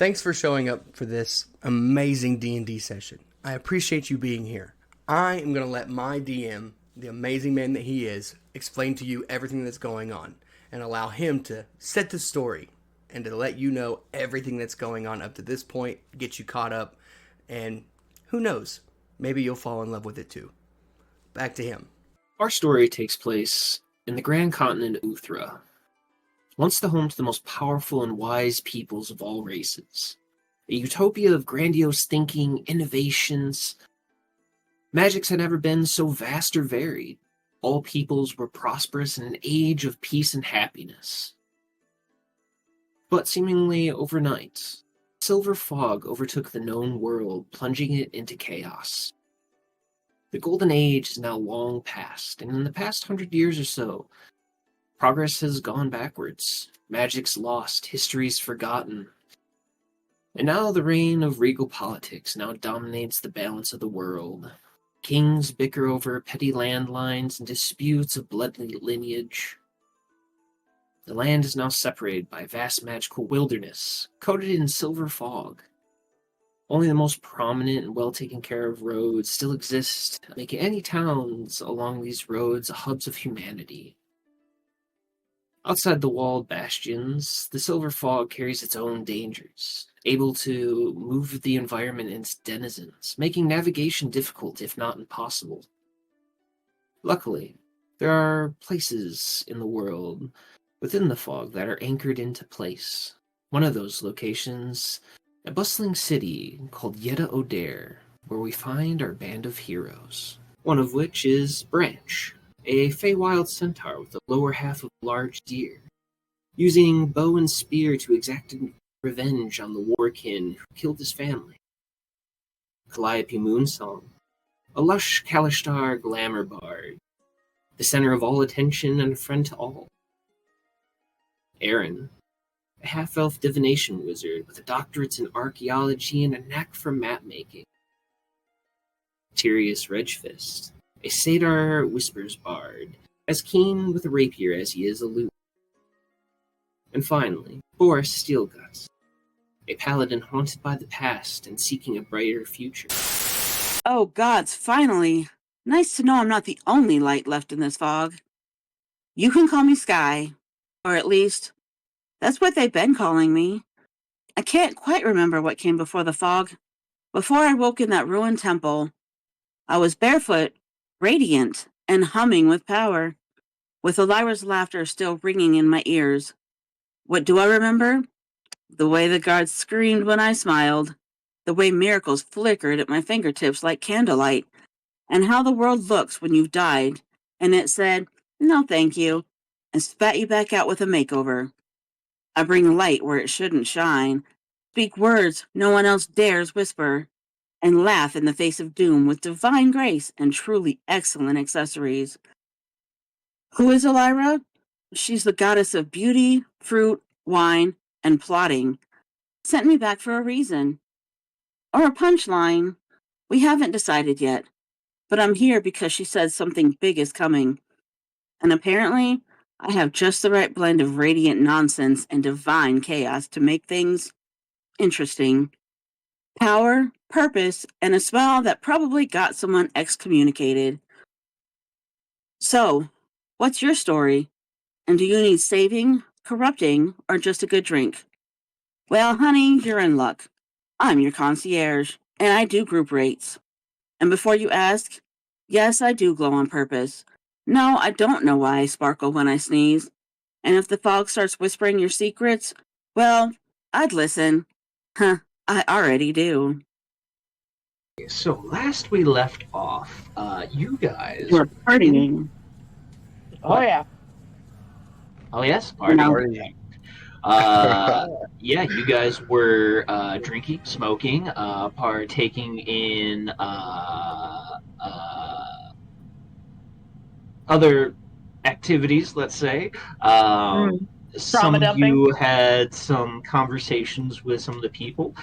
Thanks for showing up for this amazing D&D session. I appreciate you being here. I am going to let my DM, the amazing man that he is, explain to you everything that's going on and allow him to set the story and to let you know everything that's going on up to this point, get you caught up, and who knows, maybe you'll fall in love with it too. Back to him. Our story takes place in the grand continent Uthra, once the home to the most powerful and wise peoples of all races. A utopia of grandiose thinking, innovations. Magics had never been so vast or varied. All peoples were prosperous in an age of peace and happiness. But seemingly overnight, silver fog overtook the known world, plunging it into chaos. The Golden Age is now long past, and in the past 100 years or so, progress has gone backwards. Magic's lost, history's forgotten. And now the reign of regal politics now dominates the balance of the world. Kings bicker over petty landlines and disputes of bloodly lineage. The land is now separated by a vast magical wilderness, coated in silver fog. Only the most prominent and well taken care of roads still exist, making any towns along these roads hubs of humanity. Outside the walled bastions, the silver fog carries its own dangers, able to move the environment and its denizens, making navigation difficult if not impossible. Luckily, there are places in the world within the fog that are anchored into place. One of those locations, a bustling city called Yeda Oder, where we find our band of heroes. One of which is Branch, a Feywild centaur with the lower half of a large deer, using bow and spear to exact revenge on the warkin who killed his family. Calliope Moonsong, a lush Kalishtar glamour bard, the center of all attention and a friend to all. Aaron, a half-elf divination wizard with a doctorate in archaeology and a knack for map-making. Tyrius Redgefist, a Satyr Whispers bard, as keen with a rapier as he is aloof. And finally, Boris Steelguts, a paladin haunted by the past and seeking a brighter future. Oh, gods, finally! Nice to know I'm not the only light left in this fog. You can call me Sky, or at least, that's what they've been calling me. I can't quite remember what came before the fog. Before I woke in that ruined temple, I was barefoot, radiant, and humming with power, with Elira's laughter still ringing in my ears. What do I remember? The way the guards screamed when I smiled, the way miracles flickered at my fingertips like candlelight, and how the world looks when you've died, and it said, "No thank you," and spat you back out with a makeover. I bring light where it shouldn't shine, speak words no one else dares whisper, and laugh in the face of doom with divine grace and truly excellent accessories. Who is Elira? She's the goddess of beauty, fruit, wine, and plotting. Sent me back for a reason. Or a punchline. We haven't decided yet, but I'm here because she said something big is coming. And apparently, I have just the right blend of radiant nonsense and divine chaos to make things interesting. Power, purpose, and a smile that probably got someone excommunicated. So, what's your story? And do you need saving, corrupting, or just a good drink? Well, honey, you're in luck. I'm your concierge, and I do group rates. And before you ask, yes, I do glow on purpose. No, I don't know why I sparkle when I sneeze. And if the fog starts whispering your secrets, well, I'd listen. Huh, I already do. So last we left off, you guys You're partying. Oh, yeah. Oh yes, No. partying. Yeah, you guys were drinking, smoking, partaking in other activities, let's say. Some of dumping. you had some conversations with some of the people.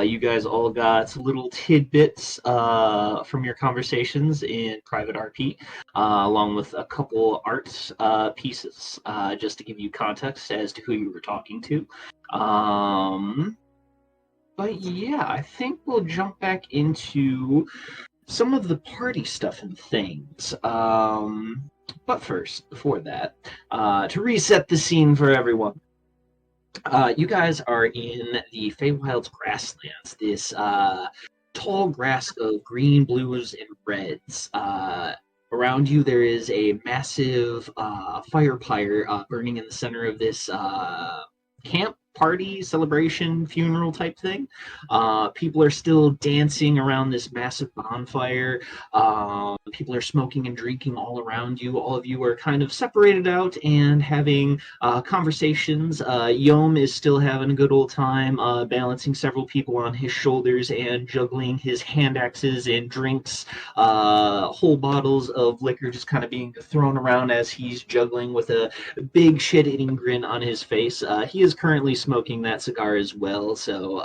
You guys all got little tidbits from your conversations in private RP, along with a couple art pieces, just to give you context as to who you were talking to. But yeah, I think we'll jump back into some of the party stuff and things. But first, before that, to reset the scene for everyone, you guys are in the Feywild's grasslands. This tall grass of green, blues, and reds. Around you, there is a massive fire pyre burning in the center of this camp, party, celebration, funeral type thing. People are still dancing around this massive bonfire. People are smoking and drinking all around you. All of you are kind of separated out and having conversations. Yom is still having a good old time balancing several people on his shoulders and juggling his hand axes and drinks. Whole bottles of liquor just kind of being thrown around as he's juggling with a big shit-eating grin on his face. He is currently smoking that cigar as well, so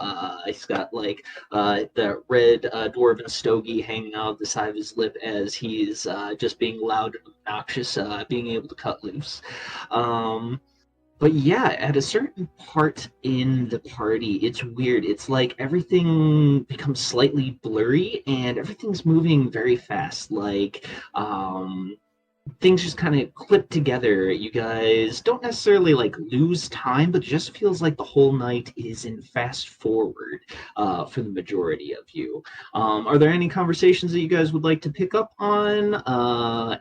he's got like the red dwarven stogie hanging out the side of his lip as he's just being loud and obnoxious, being able to cut loose. But yeah, at a certain part in the party, it's weird. It's like everything becomes slightly blurry and everything's moving very fast. Like, things just kind of clip together. You guys don't necessarily like lose time, but it just feels like the whole night is in fast forward for the majority of you. Are there any conversations that you guys would like to pick up on?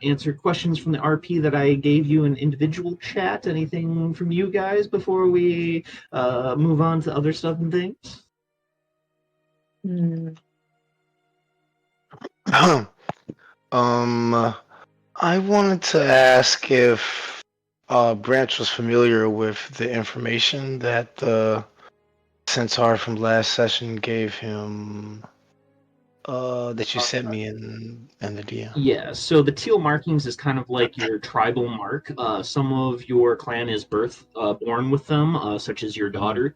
Answer questions from the RP that I gave you in individual chat? Anything from you guys before we move on to other stuff and things? I wanted to ask if Branch was familiar with the information that the centaur from last session gave him, that you sent me in the DM. Yeah, so the teal markings is kind of like your tribal mark. Some of your clan is born with them, such as your daughter.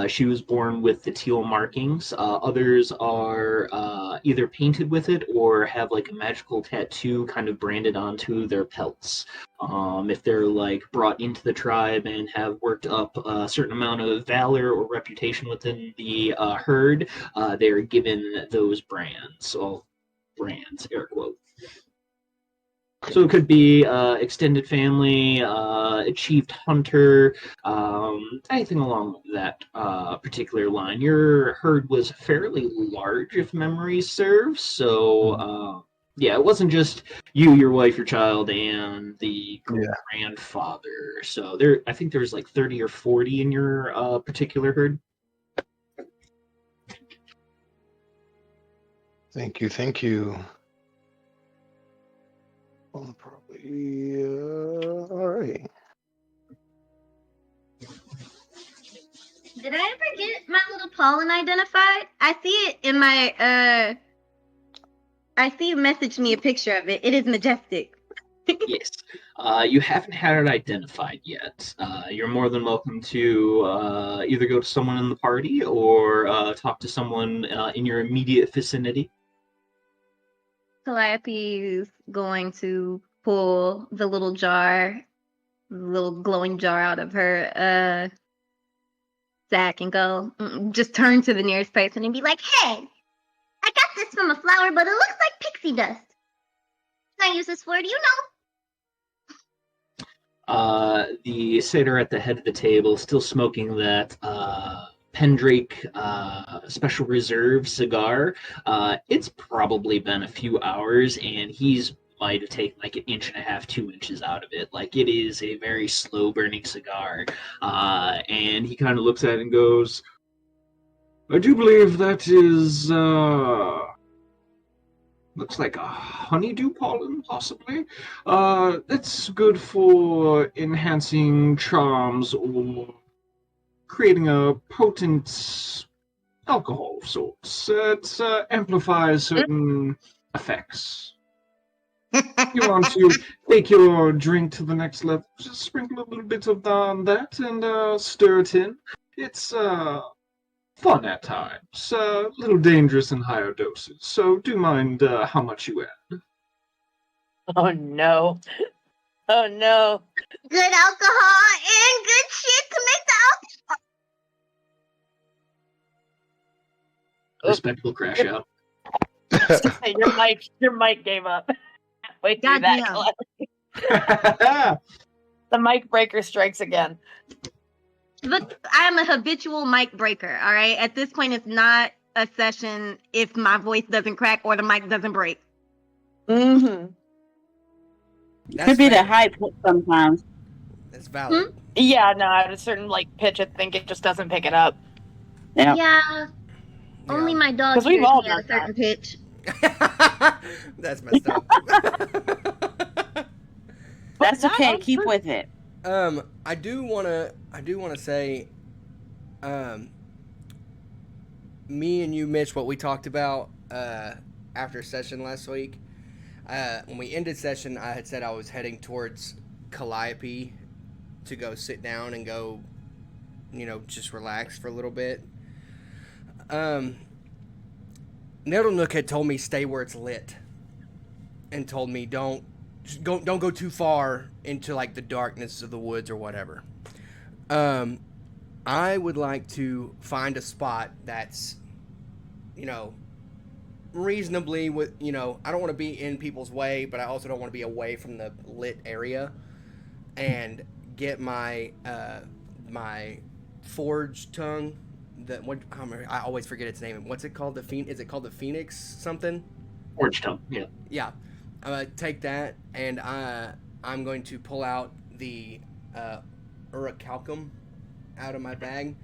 She was born with the teal markings. Others are either painted with it or have like a magical tattoo kind of branded onto their pelts. If they're like brought into the tribe and have worked up a certain amount of valor or reputation within the herd, they are given those brands. Well, brands, air quote. So it could be extended family, achieved hunter, anything along that particular line. Your herd was fairly large, if memory serves. So yeah, it wasn't just you, your wife, your child, and the grandfather. So I think there was like 30 or 40 in your particular herd. Thank you. Probably, all right. Did I ever get my little pollen identified? I see it in my I see you messaged me a picture of it. It is majestic. Yes. You haven't had it identified yet. You're more than welcome to either go to someone in the party or talk to someone in your immediate vicinity. Calliope's going to pull the little glowing jar out of her sack and go, just turn to the nearest person and be like, hey, I got this from a flower, but it looks like pixie dust. Can I use this for? Do you know? The satyr at the head of the table, still smoking that Pendrake Special Reserve cigar. It's probably been a few hours, and he's might have taken like 1.5 to 2 inches out of it. Like, it is a very slow burning cigar. And he kind of looks at it and goes, I do believe that is looks like a honeydew pollen, possibly. It's good for enhancing charms or creating a potent alcohol of sorts. It amplifies certain effects. If you want to take your drink to the next level, just sprinkle a little bit of that and stir it in. It's fun at times, a little dangerous in higher doses, so do mind how much you add. Oh no. Oh no. Good alcohol and good shit to make the Respectable crash out. Hey, your mic gave up. Wait through that. Goddamn. Clay. The mic breaker strikes again. Look, I'm a habitual mic breaker, all right? At this point, it's not a session if my voice doesn't crack or the mic doesn't break. Mm-hmm. That's Could be fair. the hype sometimes. That's valid. Yeah, no, at a certain pitch, I think it just doesn't pick it up. Yeah. Yeah, only my dog 'Cause we've hears all me at a done certain pitch. That's messed up. That's not okay. us, Keep but- with it. I do wanna say, me and you, Mitch, what we talked about after session last week. When we ended session, I had said I was heading towards Calliope to go sit down and go, just relax for a little bit. Nettlenuk had told me stay where it's lit, and told me don't go too far into like the darkness of the woods or whatever. I would like to find a spot that's, reasonably with, I don't want to be in people's way, but I also don't want to be away from the lit area, and get my my forge tongue. I always forget its name. What's it called? Is it called the Phoenix something? Orange tongue, yeah. Yeah. I'm going to take that, and I'm going to pull out the Uracalcum out of my bag,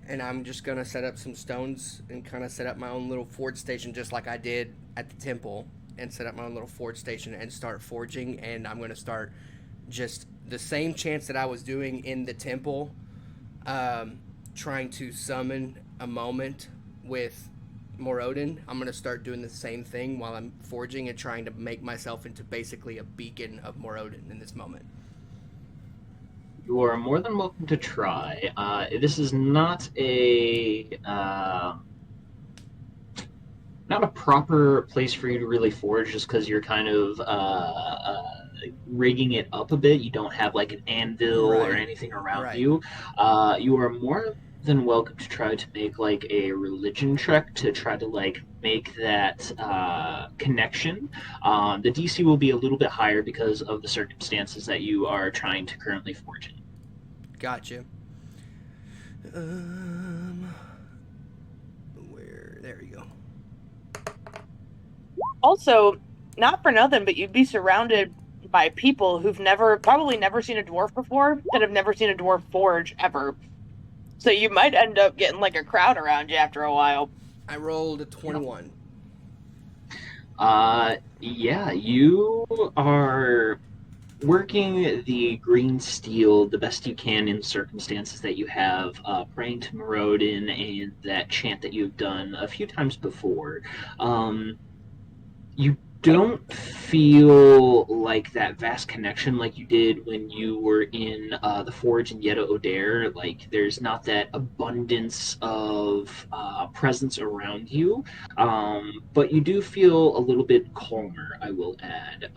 and I'm just going to set up some stones and kind of set up my own little forge station just like I did at the temple, and set up my own little forge station and start forging. And I'm going to start just the same chance that I was doing in the temple, trying to summon a moment with Morodin. I'm going to start doing the same thing while I'm forging and trying to make myself into basically a beacon of Morodin in this moment. You are more than welcome to try. This is not not a proper place for you to really forge, just because you're kind of rigging it up a bit. You don't have like an anvil or anything around you. You are more than welcome to try to make like a religion check to try to like make that connection. The DC will be a little bit higher because of the circumstances that you are trying to currently forge in. Gotcha. There you go. Also, not for nothing, but you'd be surrounded by people who've probably never seen a dwarf before, that have never seen a dwarf forge ever. So you might end up getting like a crowd around you after a while. I rolled a 21. Yeah, you are working the green steel the best you can in circumstances that you have, praying to Morodin and that chant that you've done a few times before. You don't feel like that vast connection like you did when you were in the Forge in Yetta Odair. Like, there's not that abundance of presence around you, but you do feel a little bit calmer, I will add.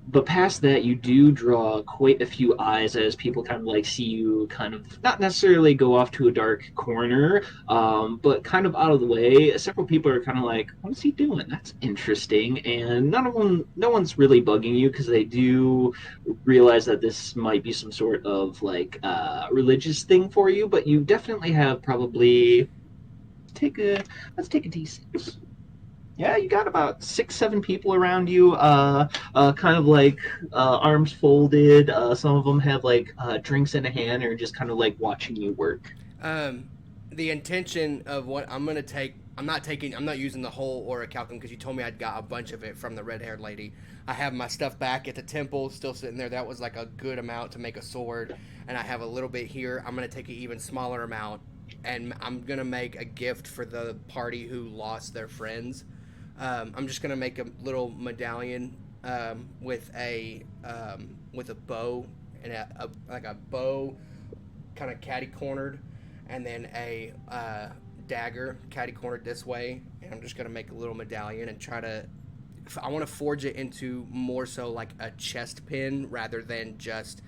But past that, you do draw quite a few eyes as people kind of like see you kind of not necessarily go off to a dark corner, but kind of out of the way. Several people are kind of like, "What is he doing? That's interesting." And no one's really bugging you because they do realize that this might be some sort of like religious thing for you. But you definitely have probably let's take a D6. Yeah, you got about 6-7 people around you, kind of like arms folded. Some of them have like drinks in a hand, or just kind of like watching you work. The intention of what I'm gonna take, I'm not using the whole Orichalcum because you told me I'd got a bunch of it from the red-haired lady. I have my stuff back at the temple, still sitting there. That was like a good amount to make a sword, and I have a little bit here. I'm gonna take an even smaller amount, and I'm gonna make a gift for the party who lost their friends. I'm just gonna make a little medallion with a bow and a bow, kind of catty cornered, and then a dagger catty cornered this way. And I'm just gonna make a little medallion and I want to forge it into more so like a chest pin rather than just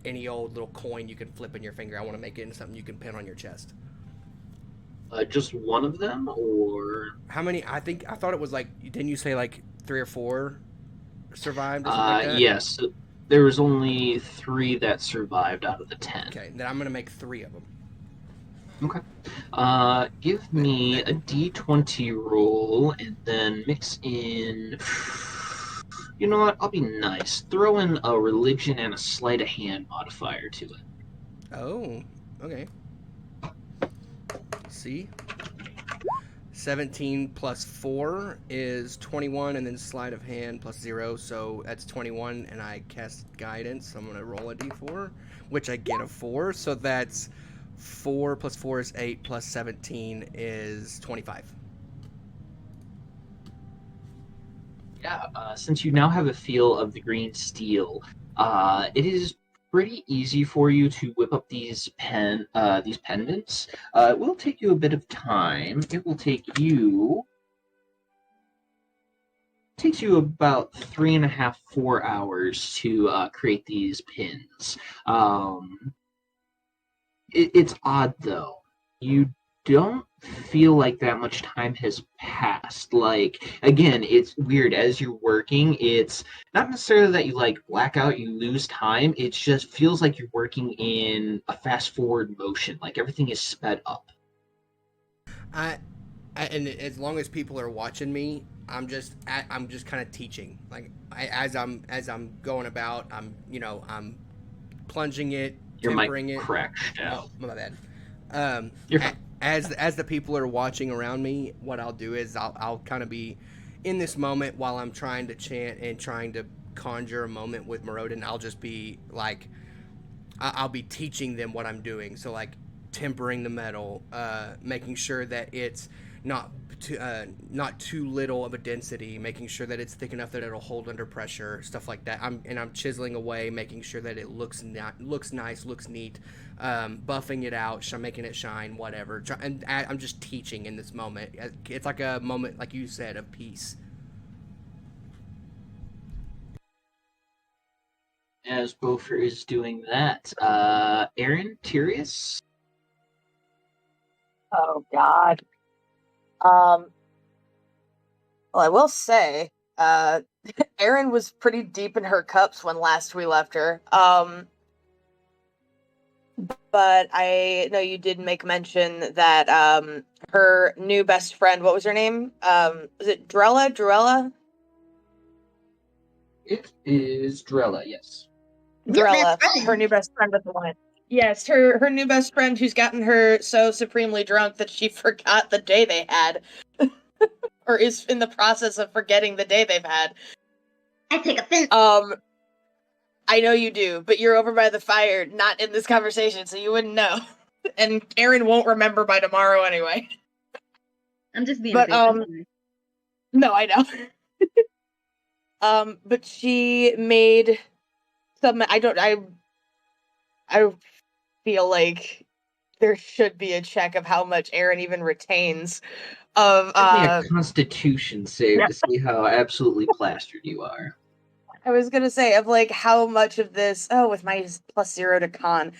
any old little coin you can flip in your finger. I want to make it into something you can pin on your chest. Just one of them, or How many? I thought it was like. Didn't you say like 3 or 4 survived or something like that? yes, there was only 3 that survived out of the 10. Okay, then I'm gonna make 3 of them. Okay. Give me That a D20 roll and then mix in. You know what? I'll be nice. Throw in a religion and a sleight of hand modifier to it. Oh, okay. See? 17 plus 4 is 21, and then sleight of hand plus 0, so that's 21, and I cast guidance, so I'm going to roll a d4, which I get a 4, so that's 4 plus 4 is 8, plus 17 is 25. Yeah, since you now have a feel of the green steel, it is pretty easy for you to whip up these pendants. It will take you a bit of time. Takes you about 3.5, 4 hours to create these pins. It's odd though. You don't feel like that much time has passed. Like, again, it's weird. As you're working, it's not necessarily that you like black out, you lose time. It just feels like you're working in a fast forward motion. Like everything is sped up. And as long as people are watching me, I'm just kind of teaching. Like as I'm going about, I'm plunging it, Your mic tempering it. cracked Oh, out. my bad. Um, You're fine. as the people are watching around me, what I'll do is I'll kind of be in this moment while I'm trying to chant and trying to conjure a moment with Morodin. I'll just be like, I'll be teaching them what I'm doing. So like tempering the metal, making sure that it's not too little of a density, making sure that it's thick enough that it'll hold under pressure, stuff like that. I'm chiseling away, making sure that it looks nice, looks neat, buffing it out, making it shine, whatever. And I'm just teaching in this moment. It's like a moment, like you said, of peace. As Bofer is doing that, Aaron, Tyrius? Oh God. Well, I will say, Erin was pretty deep in her cups when last we left her. But I know you did make mention that her new best friend, what was her name? Was it Drella? Drella? It is Drella, yes. Drella, her new best friend with the wine. Yes, her new best friend who's gotten her so supremely drunk that she forgot the day they had. Or is in the process of forgetting the day they've had. I take offense. I know you do, but you're over by the fire, not in this conversation, so you wouldn't know. And Aaron won't remember by tomorrow anyway. I'm just being But, a bitch. No, I know. But she made some. I feel like there should be a check of how much Aaron even retains of. Give me a Constitution save to see how absolutely plastered you are. I was gonna say of like how much of this. Oh, with my +0 to con,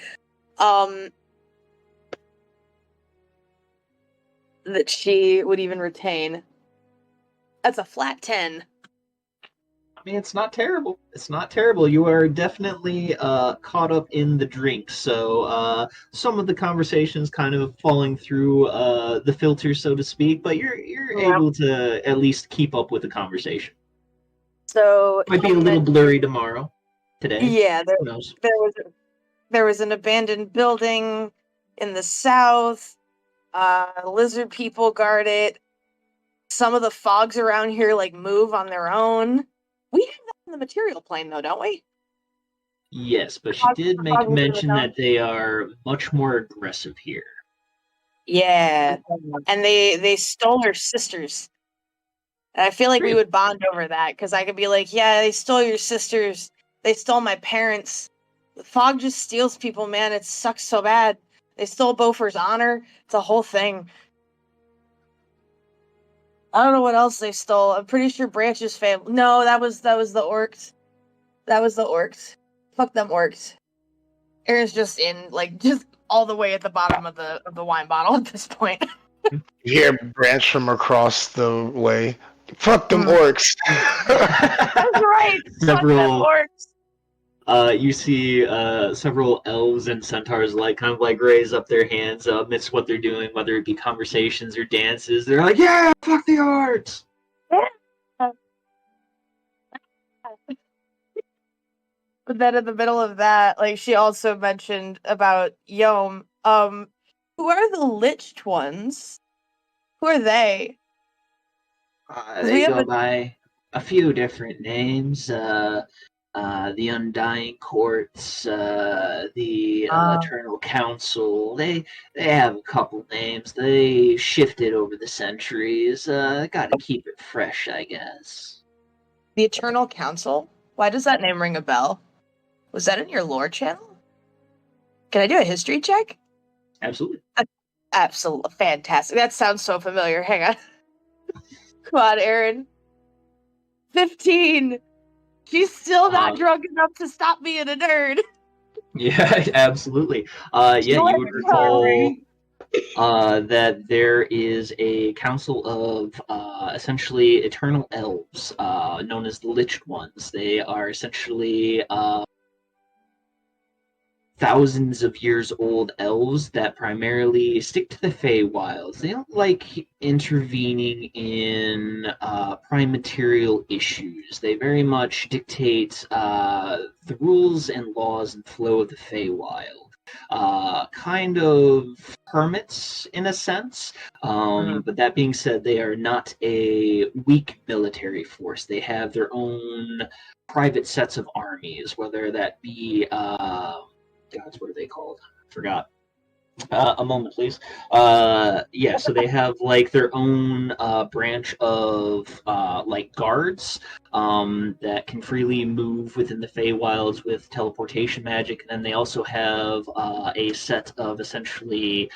that she would even retain. That's a flat 10. I mean, it's not terrible. It's not terrible. You are definitely caught up in the drink, so some of the conversations kind of falling through the filter, so to speak. But you're able to at least keep up with the conversation. So Might be a little blurry tomorrow. Today, yeah, who knows? there was an abandoned building in the south. Lizard people guard it. Some of the fogs around here like move on their own. We have that in the material plane, though, don't we? Yes, but she did make mention that they are much more aggressive here. Yeah, and they stole her sisters. And I feel like we would bond over that because I could be like, yeah, they stole your sisters. They stole my parents. The fog just steals people, man. It sucks so bad. They stole Bofer's honor. It's a whole thing. I don't know what else they stole. I'm pretty sure Branch's family. No, that was the orcs. That was the orcs. Fuck them orcs. Aaron's just in just all the way at the bottom of the wine bottle at this point. You hear Branch from across the way. Fuck them orcs. That's right. Fuck them Several orcs. you see several elves and centaurs kind of raise up their hands amidst what they're doing, whether it be conversations or dances. They're like, "Yeah, fuck the arts." But then in the middle of that, like she also mentioned about Yom. Who are the Liched ones? Who are they? we They have go a by a few different names. The Undying Courts, the Eternal Council. They have a couple names. They shifted over the centuries. Got to keep it fresh, I guess. the Eternal Council. Why does that name ring a bell? Was that in your lore channel? Can I do a history check? Absolutely. Absolutely fantastic. That sounds so familiar. Hang on. Come on, Aaron. 15. She's still not drunk enough to stop being a nerd. Yeah, absolutely. Yeah, you would recall that there is a council of essentially eternal elves, known as the Liched Ones. They are essentially thousands of years old elves that primarily stick to the Feywilds. They don't like intervening in prime material issues. They very much dictate the rules and laws and flow of the Feywild. Kind of hermits in a sense, but that being said, they are not a weak military force. They have their own private sets of armies, whether that be gods, what are they called? Forgot. A moment, please. Yeah, so they have their own branch of guards that can freely move within the Feywilds with teleportation magic, and then they also have a set of essentially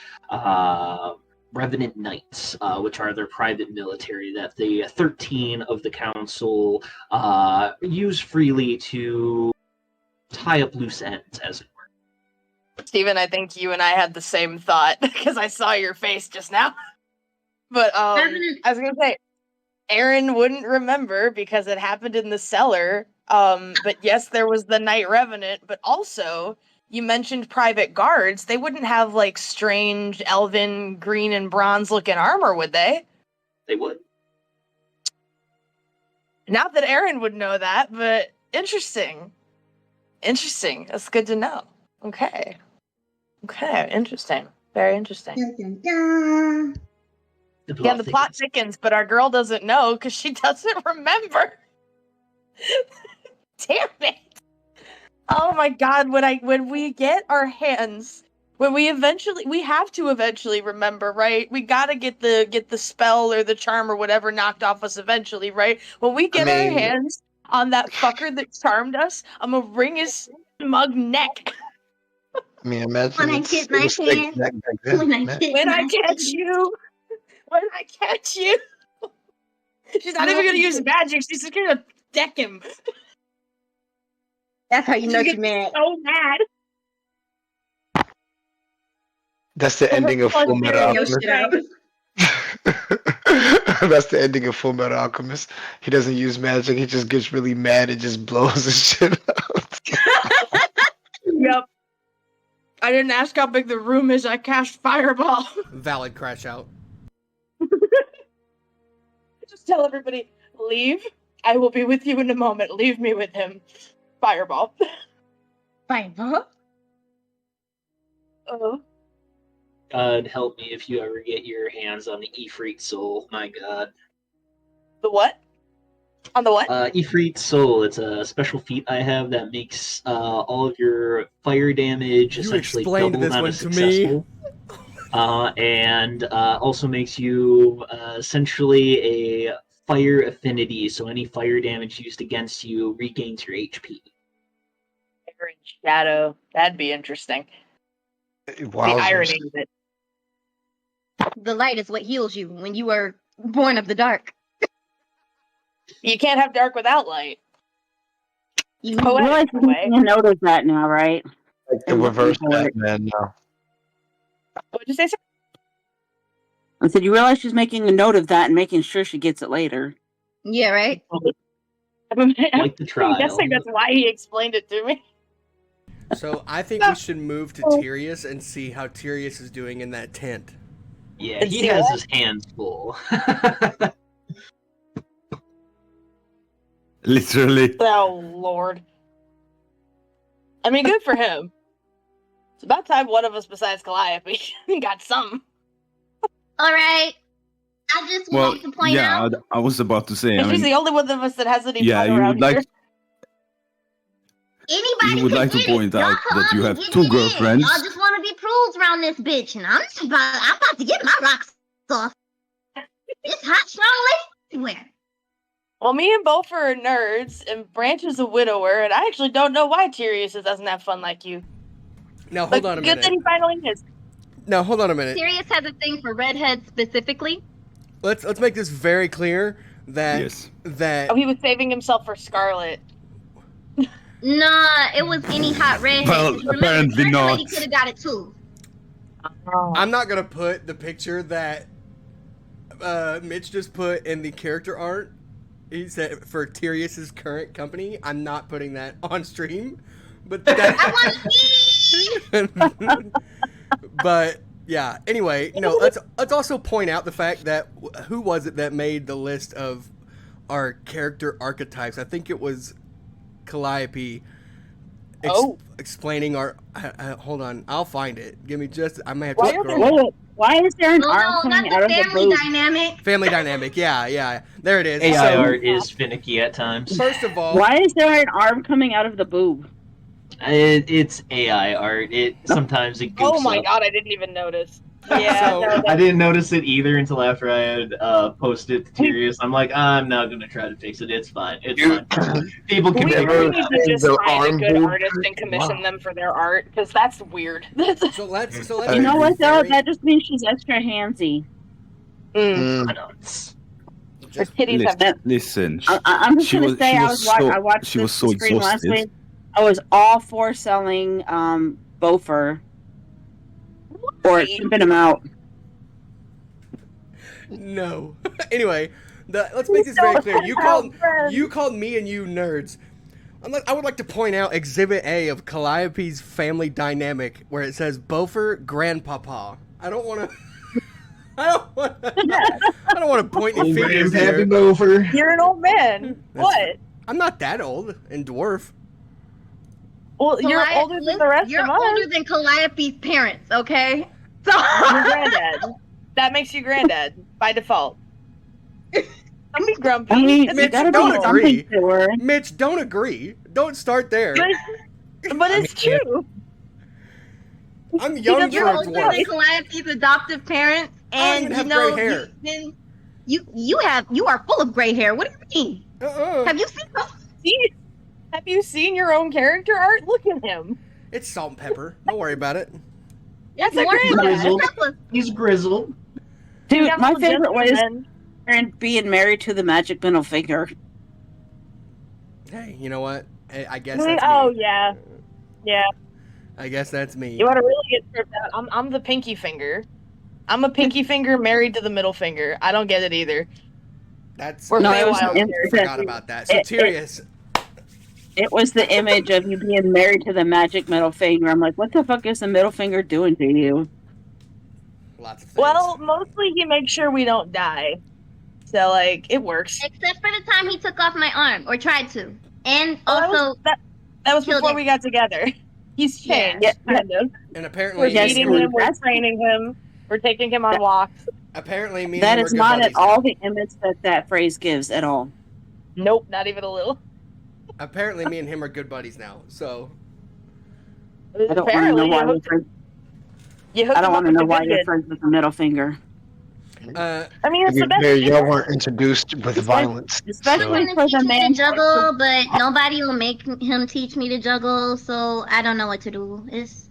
Revenant Knights, which are their private military that the 13 of the council use freely to tie up loose ends, as it were. Steven, I think you and I had the same thought because I saw your face just now. But I was gonna say, Aaron wouldn't remember because it happened in the cellar. But yes, there was the Night Revenant, but also you mentioned private guards. They wouldn't have strange elven green and bronze looking armor, would they? They would. Not that Aaron would know that, but interesting. Interesting. That's good to know. Okay. Interesting. Very interesting. Yeah, the plot thickens, but our girl doesn't know because she doesn't remember. Damn it! Oh my god! When we get our hands, we have to eventually remember, right? We gotta get the spell or the charm or whatever knocked off us eventually, right? When we get our hands on that fucker that charmed us, I'm gonna wring his smug neck. I mean, imagine When I get my hand, when I catch you. She's not even gonna use magic. She's just gonna deck him. That's how you know she's mad. So mad. That's the ending of Full Metal Alchemist. That's the ending of Full Metal Alchemist. He doesn't use magic. He just gets really mad and just blows his shit out. Yep. I didn't ask how big the room is. I cast Fireball. Valid crash out. Just tell everybody, leave. I will be with you in a moment. Leave me with him. Fireball. Fireball? Oh. God help me if you ever get your hands on the Ifrit Soul. My God. The what? On the what? Ifrit Soul. It's a special feat I have that makes all of your fire damage You essentially explained doubled this on one a to me. successful. And also makes you essentially a fire affinity, so any fire damage used against you regains your HP. Fire and shadow. That'd be interesting. The irony of it. The light is what heals you when you are born of the dark. You can't have dark without light. You Poetic, realize in a way. you notice that now, right? Like the reverse Batman now. What'd you say, sir? I said, you realize she's making a note of that and making sure she gets it later. Yeah, right? Like the I'm trial. guessing that's why he explained it to me. So I think we should move to Tyrius and see how Tyrius is doing in that tent. Yeah, And he see has what? his hands full. Literally. Oh, Lord. I mean, good for him. It's about time one of us besides Calliope got some. All right. I just Well, want to point yeah, out. I was about to say. I She's mean, the only one of us that has any yeah, fun you around would like. here. Anybody You would can like to get point it. Y'all out can that you all have be two getting it in. girlfriends. Y'all just want to be prudes around this bitch, and I'm about to get my rocks off. It's hot, strong ladies everywhere. Well, me and Beaufort are nerds, and Branch is a widower, and I actually don't know why Tyrius doesn't have fun like you. Now But hold on a good that minute. he finally is. Now hold on a minute. Tyrius has a thing for redheads specifically. Let's make this very clear that Yes. Oh, he was saving himself for Scarlet. Nah, it was any hot redhead. Well, 'cause remember, apparently Turner not. Lady could have got it too. I'm not gonna put the picture that Mitch just put in the character art. He said for Tyrius's current company. I'm not putting that on stream, but I want to see. but yeah. Anyway, no. Let's also point out the fact that who was it that made the list of our character archetypes? I think it was Calliope. Explaining our. Hold on, I'll find it. Give me just. I may have to scroll. Why is there an No, arm no, coming not out the of the family boob? dynamic. Family dynamic. Yeah. There it is. AI So, art is finicky at times. first of all, Why is there an arm coming out of the boob? It's AI art. It sometimes it goofs Oh my up. god, I didn't even notice. Yeah, So- no, I didn't notice it either until after I had posted to Tyrius. I'm like, I'm not gonna try to fix it. It's fine. It's fine. People can we figure really it need out. to just The find a arm good boob artist and commission wow. them for their art, because that's weird. so let's. You know what though? very- That just means she's extra handsy. I know, it's- Her titties have Listen. I'm just She gonna was- say she I was was so- I watched she this was so screen last exhausted. week. I was all for selling Beaufort or pimping him out. No. Anyway, let's make this very clear. You called me and you nerds. I would like to point out Exhibit A of Calliope's family dynamic, where it says Beaufort Grandpapa. I don't want to. I don't want to point any fingers here. over. You're an old man. What? I'm not that old and dwarf. Well, you're older than the rest You're of us. older than Calliope's parents, okay? So You're granddad. That makes you granddad by default. Don't be grumpy. I mean, Mitch, you gotta don't do agree. something to her. Mitch, don't agree. Don't start there. But it's true. I'm young you're for a older than dwarf. Calliope's adoptive parents, I don't and even you have know gray hair. you are full of gray hair. What do you mean? Have you seen? Have you seen your own character art? Look at him. It's salt and pepper. Don't worry about it. That's a More than grizzled. that. He's grizzled. Dude, Yeah, my well, favorite way is gentlemen. being married to the magic middle finger. Hey, you know what? I guess that's Oh me. yeah, yeah. I guess that's me. You want to really get tripped out? I'm the pinky finger. I'm a pinky finger married to the middle finger. I don't get it either. That's We're No, way it was- wild. it- I forgot about that. So Tyrius, It was the image of you being married to the magic middle finger. I'm like, what the fuck is the middle finger doing to you? lots of things. Well, mostly he makes sure we don't die. So like it works. Except for the time he took off my arm, or tried to, and Oh, also that was killed before him. we got together. He's changed, Yeah. kind of. and We're apparently, Yes, feeding dude, him. We're that's- training him. We're taking him on walks. apparently, me That and him is are good not buddies at all now. the image that phrase gives at all. Nope, not even a little. Apparently, me and him are good buddies now. So I don't want to Apparently, know why you you're hooked, friends. you hooked I don't him up want to with know the why good you're bit. friends with the middle finger. I mean, it's To the be best. fair, y'all weren't introduced with violence. Especially he for wanted to the teach me man. to juggle, but nobody will make him teach me to juggle, so I don't know what to do. It's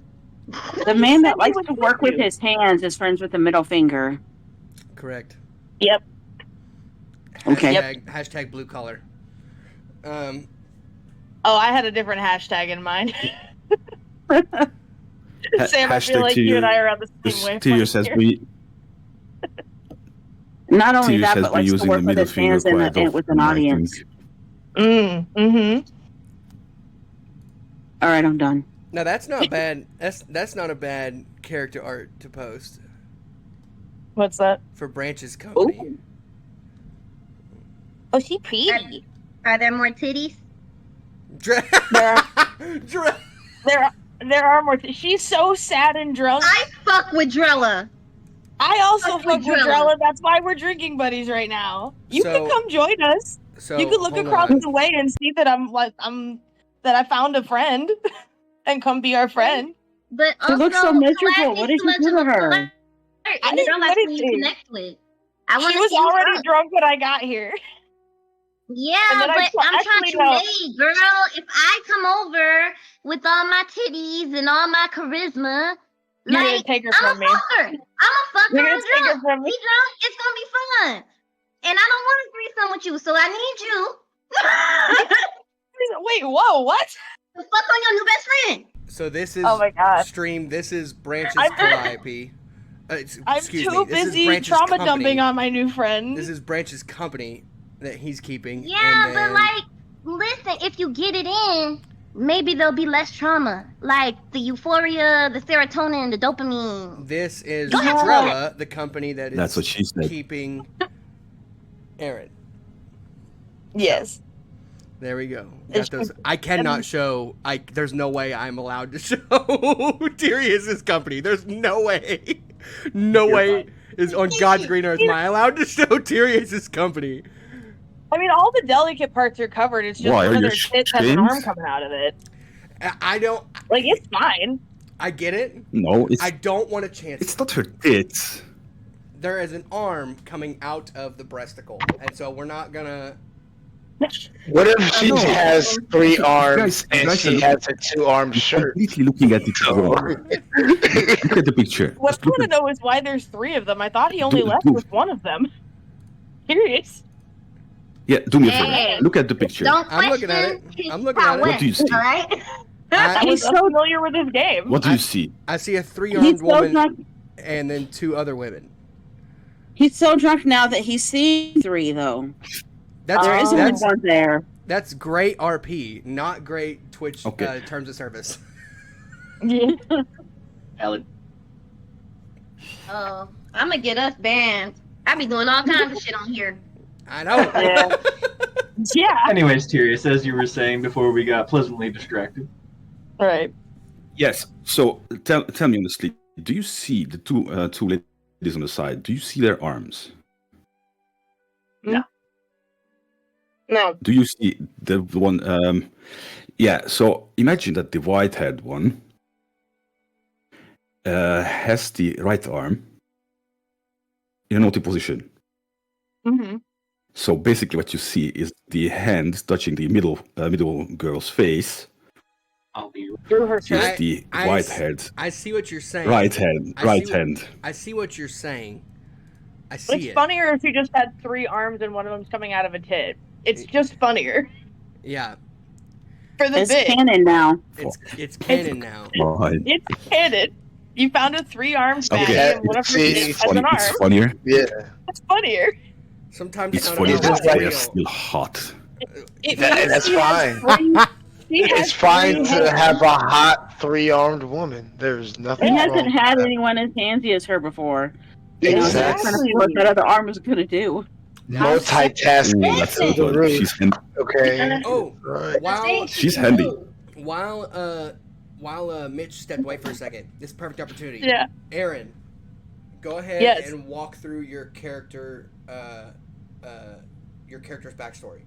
The man that He likes would to work with you. his hands is friends with the middle finger. correct. Yep. Okay. Hashtag blue collar. Oh, I had a different hashtag in mind. Sam, I feel Hashtag like you and I are on the same wavelength Tyrius has here. been. Not only Tyrius that, has but been likes to using work the with middle his finger hands quite and with an often, I audience. think. Mm-hmm. All right, I'm done. Now that's not bad. That's not a bad character art to post What's that? for Branch's company. Ooh. Oh, she pretty. Are there more titties? Dre- There Dre- There are more. She's so sad and drunk. I fuck with Drella. I also fuck with fuck with Drella. Drella. That's why we're drinking buddies right now. You So- can come join us. so You could look hold across on. the way and see that that I found a friend, and come be our friend. But She also, looks so miserable. Calliope's What did too you much do of to a her? flirt, I and didn't girl do that's who you anything. connect with. I want She to was see you already fuck. drunk when I got here. Yeah, And then but I'm trying actually, to no. wait, girl. If I come over with all my titties and all my charisma, You're gonna like, take her I'm from a me. fucker. I'm a fucker. You're gonna I'm take her drunk. from me. We drunk. It's gonna be fun. And I don't want a threesome with you, so I need you. Wait, whoa, what? to fuck on your new best friend. So this is Oh my God. stream. This is Branch's I'm- Calliope. I'm Excuse too me. This is busy Branch's trauma company. dumping on my new friend. This is Branch's company that he's keeping. Yeah, and but then- like, listen, if you get it in, maybe there'll be less trauma. Like the euphoria, the serotonin, the dopamine. This is Go ahead. Drella, the company that is That's what she said. keeping Aaron. Yes. There we go. It's- Got those. I cannot show. There's no way I'm allowed to show Tyrius' company. There's no way. No You're way fine. is on God's green earth am I allowed to show Tyrius' company. I mean, all the delicate parts are covered. It's just Why, one are of you their tits has an ashamed? arm coming out of it. I don't. Like, it's fine. I get it. No, it's I don't want to chance. it's not her tits. There is an arm coming out of the breasticle, and so we're not gonna. What if she No. has three arms Guys- and guys she are has a two-armed shirt? Completely looking at each other. Look at the picture. What Just I look want to at, know is why there's three of them. I thought he only Do- left do- with one of them. Curious. yeah, do me a favor. Hey. Look at the picture. Don't I'm question looking at it. his I'm looking at it. What do you see? All right. I, I was He's so- unfamiliar with this game. What do you see? I see a He's three-armed so woman drunk. and then two other women. He's so drunk now that he's seeing three, though. That's There is only that's one there. that's great RP, not great Twitch Okay. terms of service. Yeah. Valid. Oh, I'm gonna get us banned. I be doing all kinds of shit on here. I know. Yeah. Yeah. Anyways, Tyrius, as you were saying before we got pleasantly distracted. Right. Yes. So tell me honestly, do you see the two ladies on the side? Do you see their arms? No. Do you see the one? Yeah. So imagine that the white-haired one has the right arm in a naughty position. Mm-hmm. So basically, what you see is the hand touching the middle girl's face. I'll be Through her Is shirt. the I white s- head, I see what you're saying. right hand, I right see- hand. I see what you're saying. I see It's it. funnier if you just had three arms and one of them's coming out of a tit. It's just funnier Yeah, for the It's bit. canon now. it's canon now. Fine. It's canon. You found a three-armed Okay. baddie and one of her See, tits It's has funny. an arm. It's funnier. Yeah, It's funnier. Sometimes It's not funny. about It's But what's like- they're real. still hot. It That- means that's she has fine. she has it's fine three to hands. have a hot three-armed woman. There's nothing He wrong hasn't with had that. anyone as handsy as her before. You know, he's Exactly. trying to see what that other arm was going to do. Multitasking Ooh, that's a to good the one. roof. She's Okay. Oh, Right. while she's handy. while Mitch stepped away for a second, this is a perfect opportunity. Yeah. Aaron, go ahead Yes. and walk through your character's backstory.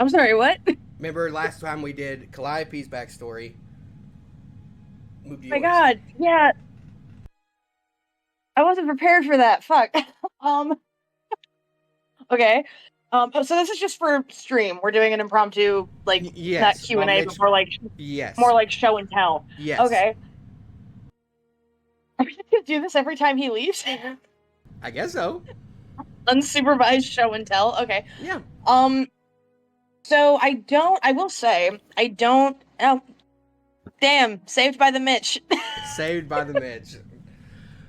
I'm sorry, what? Remember last time we did Calliope's backstory? Move to Oh my yours. god, yeah. I wasn't prepared for that. Fuck. Okay. So this is just for stream. We're doing an impromptu, like, Yes. not Q&A, while Mitch- but Yes. more like show and tell. Yes. Okay. Are we gonna do this every time he leaves? I guess so. Unsupervised show and tell. Okay. Yeah. So I will say, oh, damn, saved by the Mitch. Saved by the Mitch.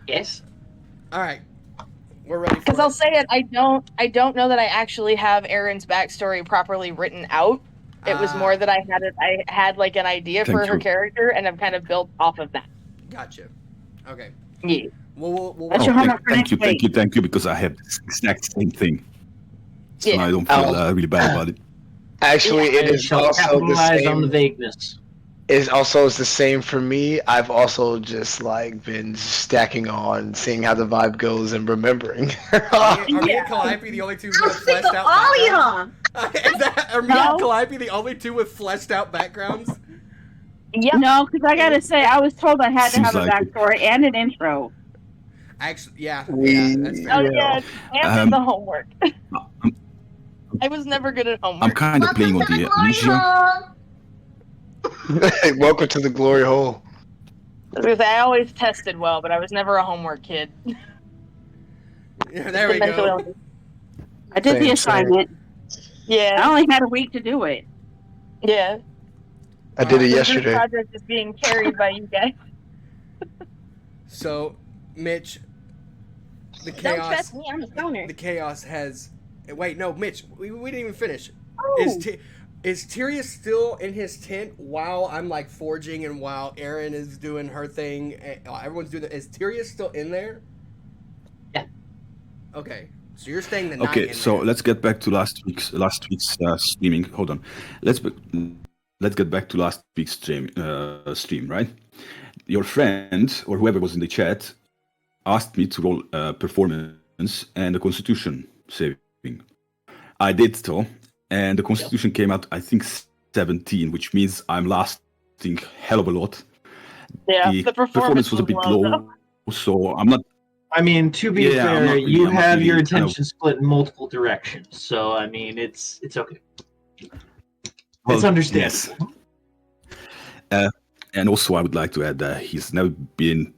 Yes. All right. We're ready for Because it. I'll say it, I don't know that I actually have Erin's backstory properly written out. It was more that I had like an idea Thank for her you. character, and I've kind of built off of that. Gotcha. Okay. Yeah. We'll That's Oh, your homework for thank next you, week. thank you, because I have the exact same thing. So Yeah. I don't feel really bad about it. Actually, it I is shall also the capitalize on the same. vagueness. It's the same for me. I've also just like been stacking on, seeing how the vibe goes, and remembering. Are me and Calliope the only two who I'm have sick fleshed of out all backgrounds? y'all. Are me No. and Calliope the only two with fleshed out backgrounds? Yep. No, because I gotta say, I was told I had to Seems have a like it. backstory and an intro. Actually, yeah, We- that's fair. Oh yeah, and the homework. I'm, I was never good at I'm homework. kind of Welcome playing to on the the glory amnesia. hole. Welcome to the glory hole. I was gonna say I always tested well, but I was never a homework kid. Yeah, there we Mental go. illness. I did the Same. assignment. I Yeah, only had a week to do it. yeah. I did it This yesterday. project is being carried by you guys. So, Mitch, the Don't chaos. trust me, I'm a stoner. The chaos has. Wait, no, Mitch, we didn't even finish. Oh. Is Tyrius still in his tent while I'm like forging and while Erin is doing her thing? Everyone's doing it. Is Tyrius still in there? Yeah. Okay, so you're staying the night. Okay, in so there. let's get back to last week's streaming. Hold on, let's get back to last week's stream, right? Your friend or whoever was in the chat asked me to roll performance and a Constitution saving. I did so, and the Constitution came out, I think, 17, which means I'm lasting hell of a lot. Yeah, The the performance was a bit low, so I'm not. I mean, to be Yeah, I'm fair, not really- you I'm not have really your kind of- attention split in multiple directions, so I mean, it's okay. Well, It's understandable. Yes. And also, I would like to add that he's never been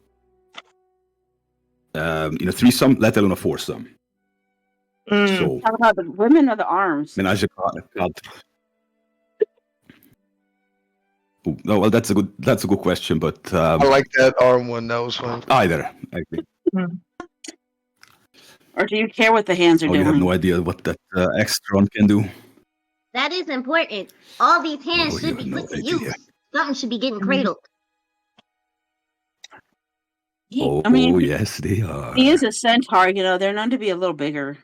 in a threesome, let alone a foursome. So, Talk about the women or the arms. menage a quatre. Ooh, no, well, that's a good question, but I like that arm one. That was fun. either. Actually. Or do you care what the hands are Oh, you doing? have no idea what that extron can do. That is important. All these hands Oh, should you be have put no to idea. use. Something should be getting cradled. Oh, I mean, yes, they are. he is a centaur, you know, they're known to be a little bigger.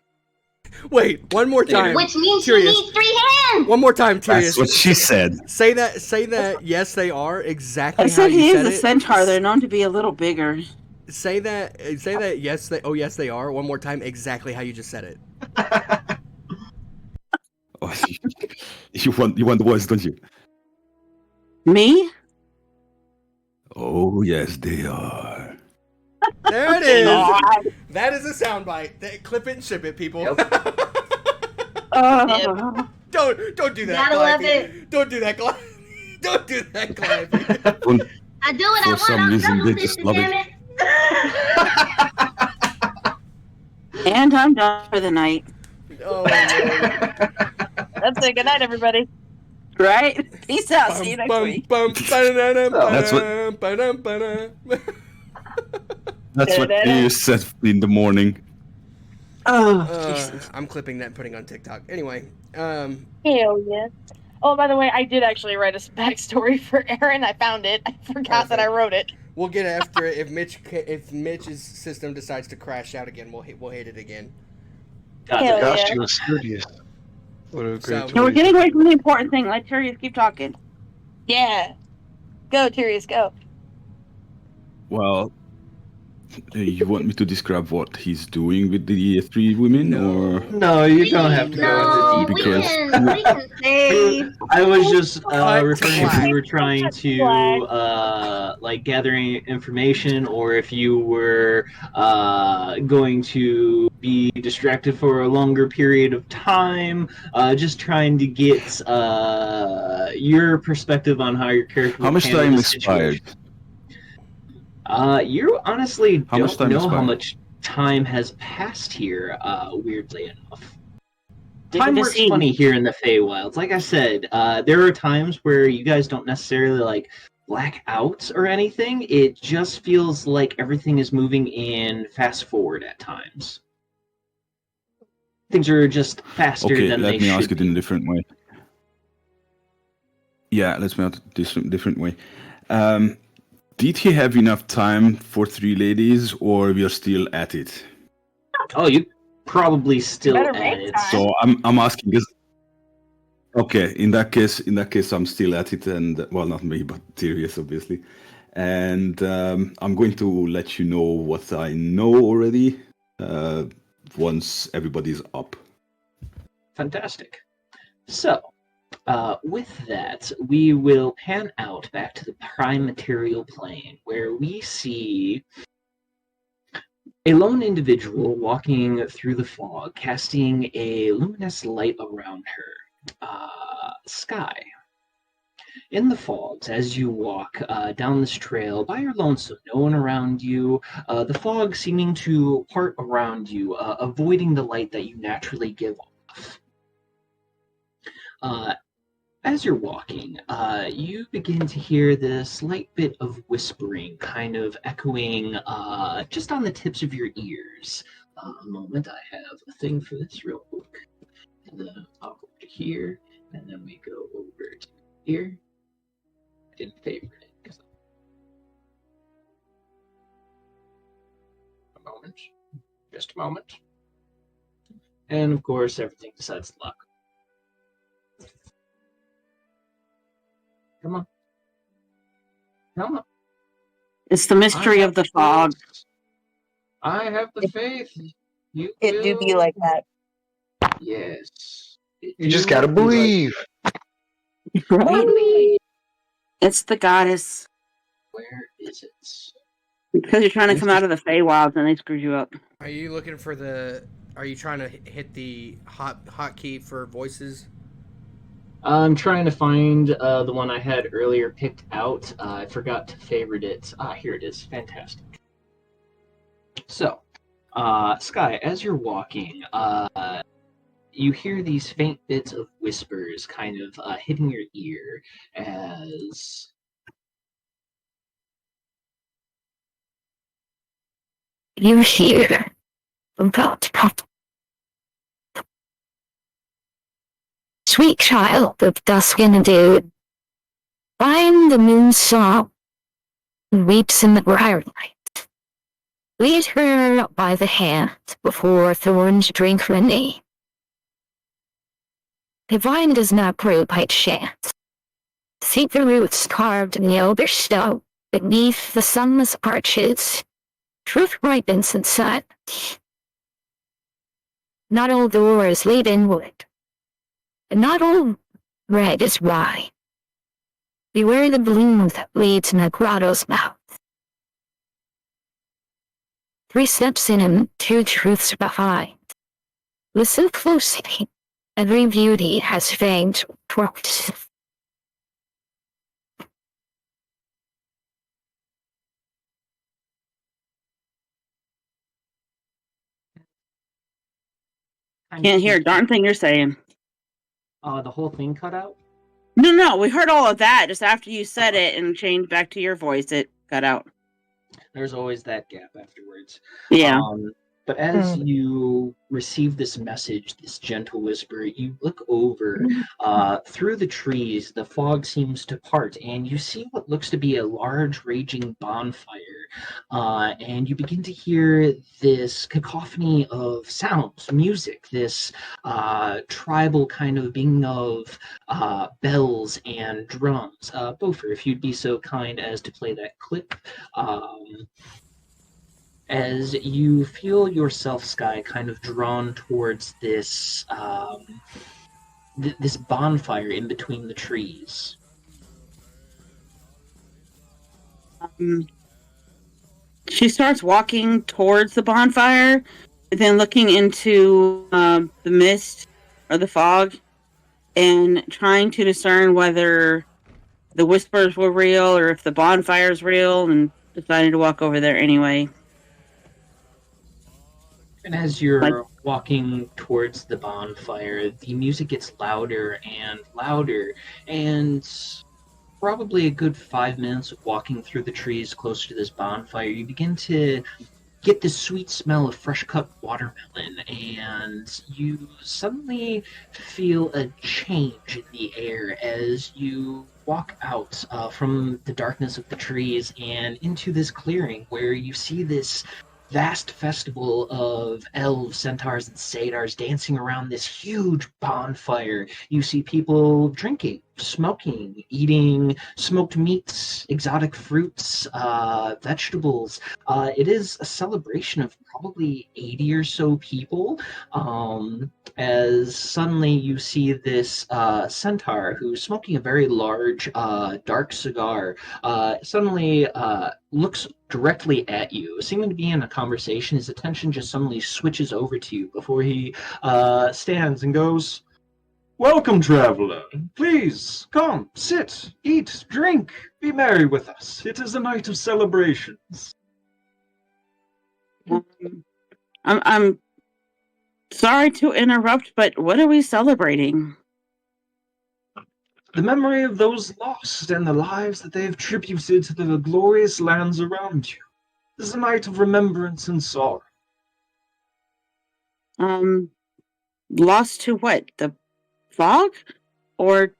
Wait, one more time. Which means she Tyrius. needs 3 hands. One more time, That's Tyrius. what she said. Say that. Yes, they are exactly I how said you he said is a it. centaur, they're known to be a little bigger. Say that. Yes, they. Oh, yes, they are. One more time, exactly how you just said it. Oh, you want the voice, don't you? Me? Oh, yes, they are. There it is. God. That is a soundbite. Clip it and ship it, people. Don't do that. Gotta love Calliope. Don't do that, Calliope. Don't do that, Calliope. I do what I For want. some I'm reason, double they just fisted, love damn it. it. And I'm done for the night. Oh, Lord. Let's say goodnight, everybody. Right? Peace out. See you next week. That's what you said in the morning. Oh, Jesus. I'm clipping that and putting it on TikTok. Anyway, Hell yeah. Oh, by the way, I did actually write a backstory for Erin. I found it. I forgot that I wrote it. we'll get after it. If Mitch's system decides to crash out again, we'll hit it again. Hell Gosh, yeah. she was studious. What a great So- So we're getting away from the important thing. Let Tyrius keep talking. Yeah. Go, Tyrius, go. Well, you want me to describe what he's doing with the 3 women, or No, you don't have to No, go into we detail. because- can say. I was just Cut referring if flag. you were trying to like gathering information, or if you were going to be distracted for a longer period of time. Just trying to get your perspective on how your character. how would much handle time the expired? situation. You honestly How much don't time know how expired? much time has passed here. Weirdly enough. Did Time you works see- funny here in the Feywilds. Like I said, there are times where you guys don't necessarily like black out or anything. It just feels like everything is moving in fast forward at times. Things are just faster Okay, than let they me should ask it be. in a different way. Yeah, let's make it this different way. Did he have enough time for 3 ladies, or we are still at it? Oh, you probably still Better at make it. time. So I'm asking this. Okay, in that case, I'm still at it, and well, not me, but Tyrius, obviously. And I'm going to let you know what I know already once everybody's up. Fantastic. So, with that, we will pan out back to the prime material plane, where we see a lone individual walking through the fog, casting a luminous light around her. Sky. In the fogs, as you walk down this trail by your lonesome, no one around you, the fog seeming to part around you, avoiding the light that you naturally give off. As you're walking, you begin to hear this slight bit of whispering kind of echoing just on the tips of your ears. A moment, I have a thing for this real quick. And then I'll go to here, and then we go over to here. I didn't favorite it. A moment. Just a moment. And of course, everything decides to lock. Come on. Come on. It's the mystery of the fog. I have the faith. You It do be will- like that. Yes. You just gotta believe. Right? It's the goddess. Where is it? Because you're trying to come out of the Feywilds and they screwed you up. Are you looking for the? Are you trying to hit the hotkey for voices? I'm trying to find the one I had earlier picked out. I forgot to favorite it. Here it is. Fantastic. So, Sky, as you're walking, you hear these faint bits of whispers kind of hitting your ear as You hear about sweet child of dusk and dew. Find the moon song who weeps in the briar light. Lead her by the hand before thorns drink her knee. The vine does not grow by chance. Seek the roots carved in the elder stone beneath the sunless arches. Truth ripens in silence. Not all doors lead inward, and not all red is wine. Beware the bloom that leads in a grotto's mouth. 3 steps in and 2 truths behind. Listen closely. Every beauty has fanged throats. Can't hear a darn thing you're saying. the whole thing cut out. No, we heard all of that. Just after you said it and changed back to your voice, it cut out. There's always that gap afterwards. Yeah. But as you receive this message, this gentle whisper, you look over through the trees. The fog seems to part, and you see what looks to be a large raging bonfire. And you begin to hear this cacophony of sounds, music, this tribal kind of being of bells and drums. Bofer, if you'd be so kind as to play that clip. As you feel yourself, Sky, kind of drawn towards this this bonfire in between the trees. She starts walking towards the bonfire, and then looking into the mist or the fog, and trying to discern whether the whispers were real or if the bonfire's real, and deciding to walk over there anyway. And as you're walking towards the bonfire, the music gets louder and louder, and probably a good 5 minutes of walking through the trees closer to this bonfire, you begin to get this sweet smell of fresh cut watermelon, and you suddenly feel a change in the air as you walk out from the darkness of the trees and into this clearing where you see this vast festival of elves, centaurs, and satyrs dancing around this huge bonfire. You see people drinking, smoking, eating smoked meats, exotic fruits, vegetables. It is a celebration of probably 80 or so people. As suddenly you see this centaur who's smoking a very large, dark cigar, suddenly looks directly at you, seeming to be in a conversation. His attention just suddenly switches over to you before he stands and goes, "Welcome, traveler. Please, come, sit, eat, drink, be merry with us. It is a night of celebrations." I'm sorry to interrupt, but what are we celebrating? The memory of those lost and the lives that they have tributed to the glorious lands around you. This is a night of remembrance and sorrow. Lost to what? The fog? Or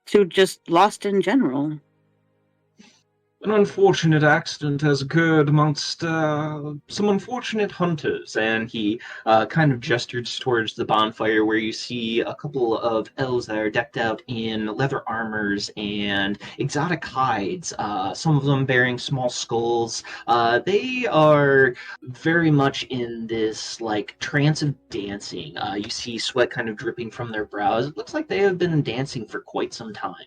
to just lost in general? An unfortunate accident has occurred amongst some unfortunate hunters, and he kind of gestures towards the bonfire where you see a couple of elves that are decked out in leather armors and exotic hides, some of them bearing small skulls. They are very much in this like trance of dancing. You see sweat kind of dripping from their brows. It looks like they have been dancing for quite some time.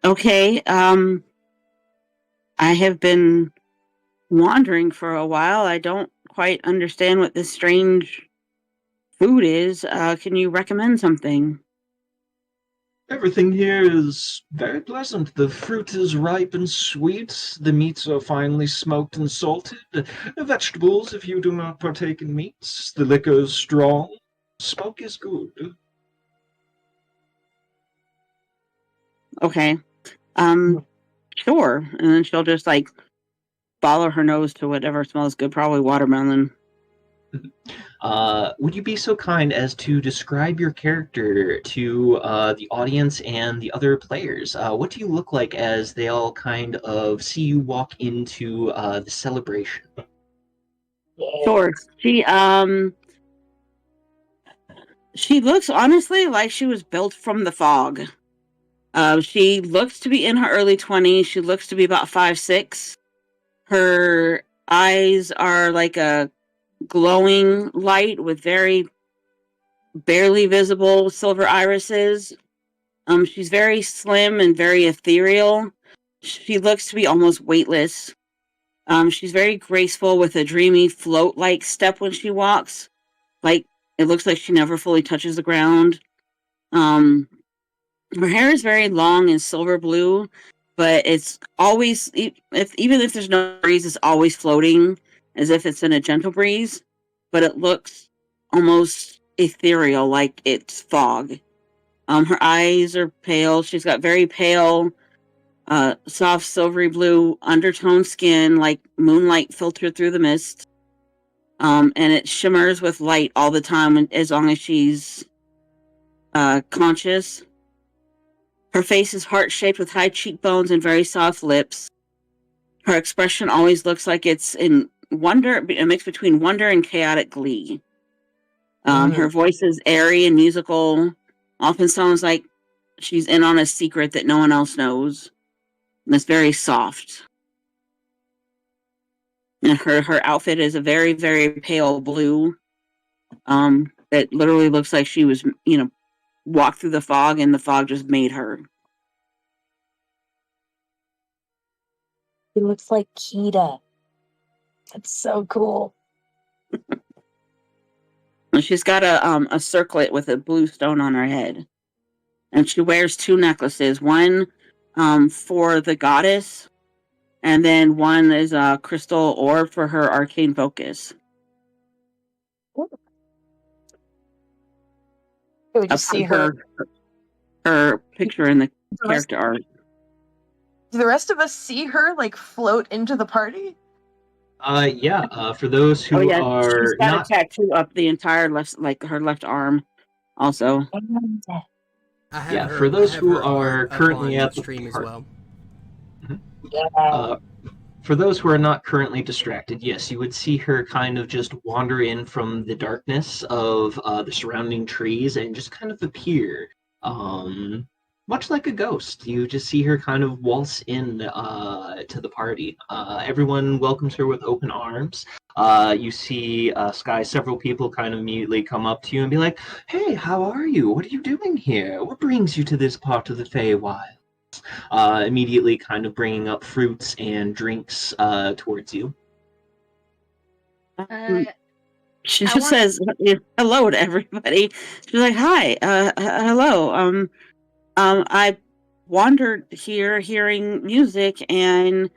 Okay, I have been wandering for a while. I don't quite understand what this strange food is. Can you recommend something? Everything here is very pleasant. The fruit is ripe and sweet. The meats are finely smoked and salted. The vegetables, if you do not partake in meats. The liquor is strong. Smoke is good. Okay. Sure. And then she'll just like follow her nose to whatever smells good, probably watermelon. Would you be so kind as to describe your character to the audience and the other players? What do you look like as they all kind of see you walk into the celebration? Sure. She looks honestly like she was built from the fog. She looks to be in her early 20s. She looks to be about 5'6". Her eyes are like a glowing light with very barely visible silver irises. She's very slim and very ethereal. She looks to be almost weightless. She's very graceful with a dreamy float-like step when she walks. Like, it looks like she never fully touches the ground. Her hair is very long and silver blue, but it's always, even if there's no breeze, it's always floating as if it's in a gentle breeze, but it looks almost ethereal, like it's fog. Her eyes are pale. She's got very pale, soft silvery blue undertone skin, like moonlight filtered through the mist. And it shimmers with light all the time as long as she's conscious. Her face is heart-shaped with high cheekbones and very soft lips. Her expression always looks like it's in wonder, a mix between wonder and chaotic glee. Her voice is airy and musical. Often sounds like she's in on a secret that no one else knows. And it's very soft. And her outfit is a very, very pale blue. That literally looks like she was, walked through the fog and the fog just made her. He looks like Kita. That's so cool. And she's got a circlet with a blue stone on her head. And she wears 2 necklaces. One for the goddess, and then one is a crystal orb for her arcane focus. We just see her picture in the character art. Do the rest of us see her like float into the party? For those who Oh yeah, she's are got not a tattoo up the entire left, like her left arm. Also, I have Yeah, her. for those I have who her art are up currently on at the stream as park. well. For those who are not currently distracted, yes, you would see her kind of just wander in from the darkness of the surrounding trees and just kind of appear, much like a ghost. You just see her kind of waltz in to the party. Everyone welcomes her with open arms. You see Sky, several people kind of immediately come up to you and be like, "Hey, how are you? What are you doing here? What brings you to this part of the Feywild?" Immediately kind of bringing up fruits and drinks towards you. Uh, she I just want- says hello to everybody. She's like, "Hi, hello. I wandered here hearing music, and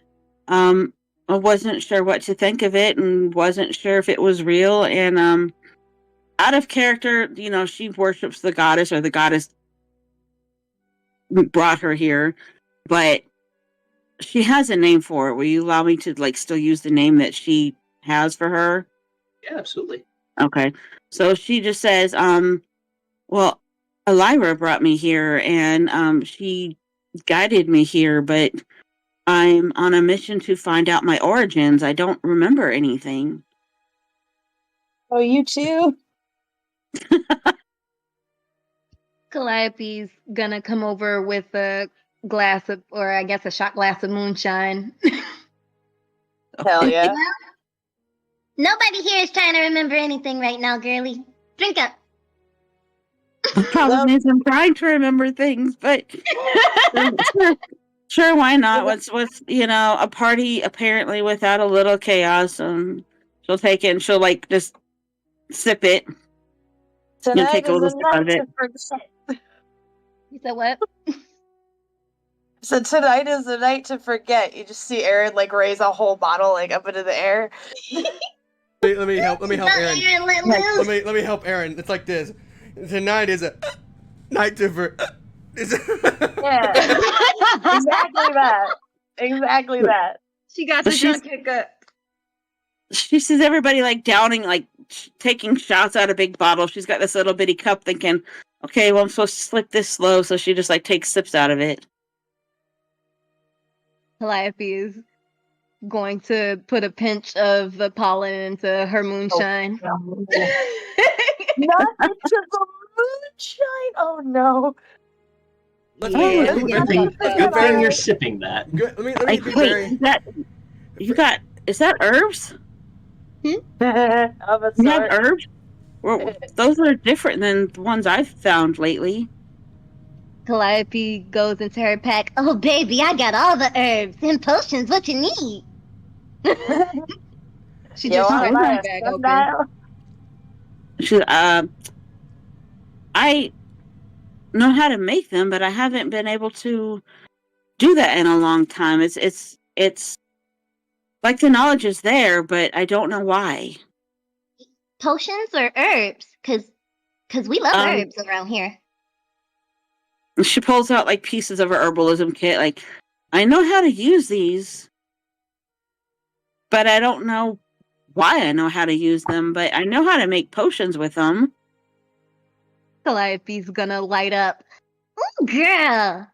I wasn't sure what to think of it, and wasn't sure if it was real. And out of character, she worships the goddess, or the goddess brought her here, but she has a name for it. Will you allow me to still use the name that she has for her?" Yeah, absolutely. Okay. So she just says, well, Elira brought me here, and she guided me here, but I'm on a mission to find out my origins. I don't remember anything. Oh, you too? Calliope's gonna come over with a glass of, or I guess a shot glass of moonshine. Hell yeah. Well, nobody here is trying to remember anything right now, girly. Drink up. The problem is I'm trying to remember things, but sure, why not? What's a party apparently without a little chaos? She'll take it and she'll just sip it. Tonight take a is little a sip out night of it. to forget. You said what? So tonight is the night to forget. You just see Aaron raise a whole bottle up into the air. Let me help Don't Aaron. Aaron let loose. Let me help Aaron. It's like this. Tonight is a night to for. Yeah. Exactly that. Exactly that. She got But the she's- drunk hiccup. She sees everybody downing, taking shots out of big bottles. She's got this little bitty cup, thinking, "Okay, well, I'm supposed to slip this slow." So she just takes sips out of it. Calliope is going to put a pinch of the pollen into her moonshine. Not into the moonshine. Oh no. Let's Yeah. be Good thing you're sipping that. Let me be Wait, very. is that herbs? Of a You have sort. herbs? Well, those are different than the ones I've found lately. Calliope goes into her pack. Oh, baby, I got all the herbs and potions. What you need? She You just want spreads my her bag open. sundial? I know how to make them, but I haven't been able to do that in a long time. It's the knowledge is there, but I don't know why. Potions or herbs? Cause we love herbs around here. She pulls out pieces of her herbalism kit. I know how to use these, but I don't know why I know how to use them. But I know how to make potions with them. Calliope's gonna light up. Ooh, girl.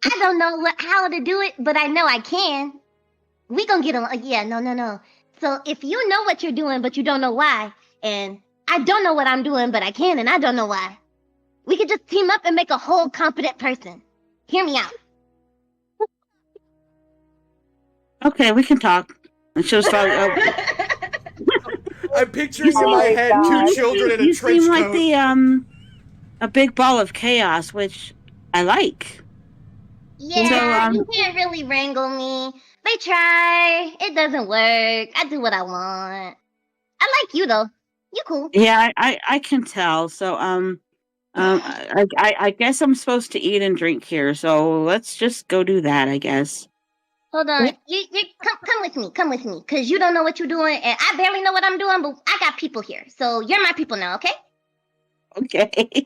I don't know how to do it, but I know I can. We gonna get on. Yeah, no. So if you know what you're doing, but you don't know why, and I don't know what I'm doing, but I can, and I don't know why, we could just team up and make a whole competent person. Hear me out. Okay, we can talk. And she'll start. I'm picturing in my head two children in a You trench seem like coat. a big ball of chaos, which I like. Yeah, So, you can't really wrangle me. They try. It doesn't work. I do what I want. I like you though. You cool. Yeah, I can tell. So I guess I'm supposed to eat and drink here. So let's just go do that, I guess. Hold on. You come with me. Cause you don't know what you're doing, and I barely know what I'm doing, but I got people here. So you're my people now, okay? Okay.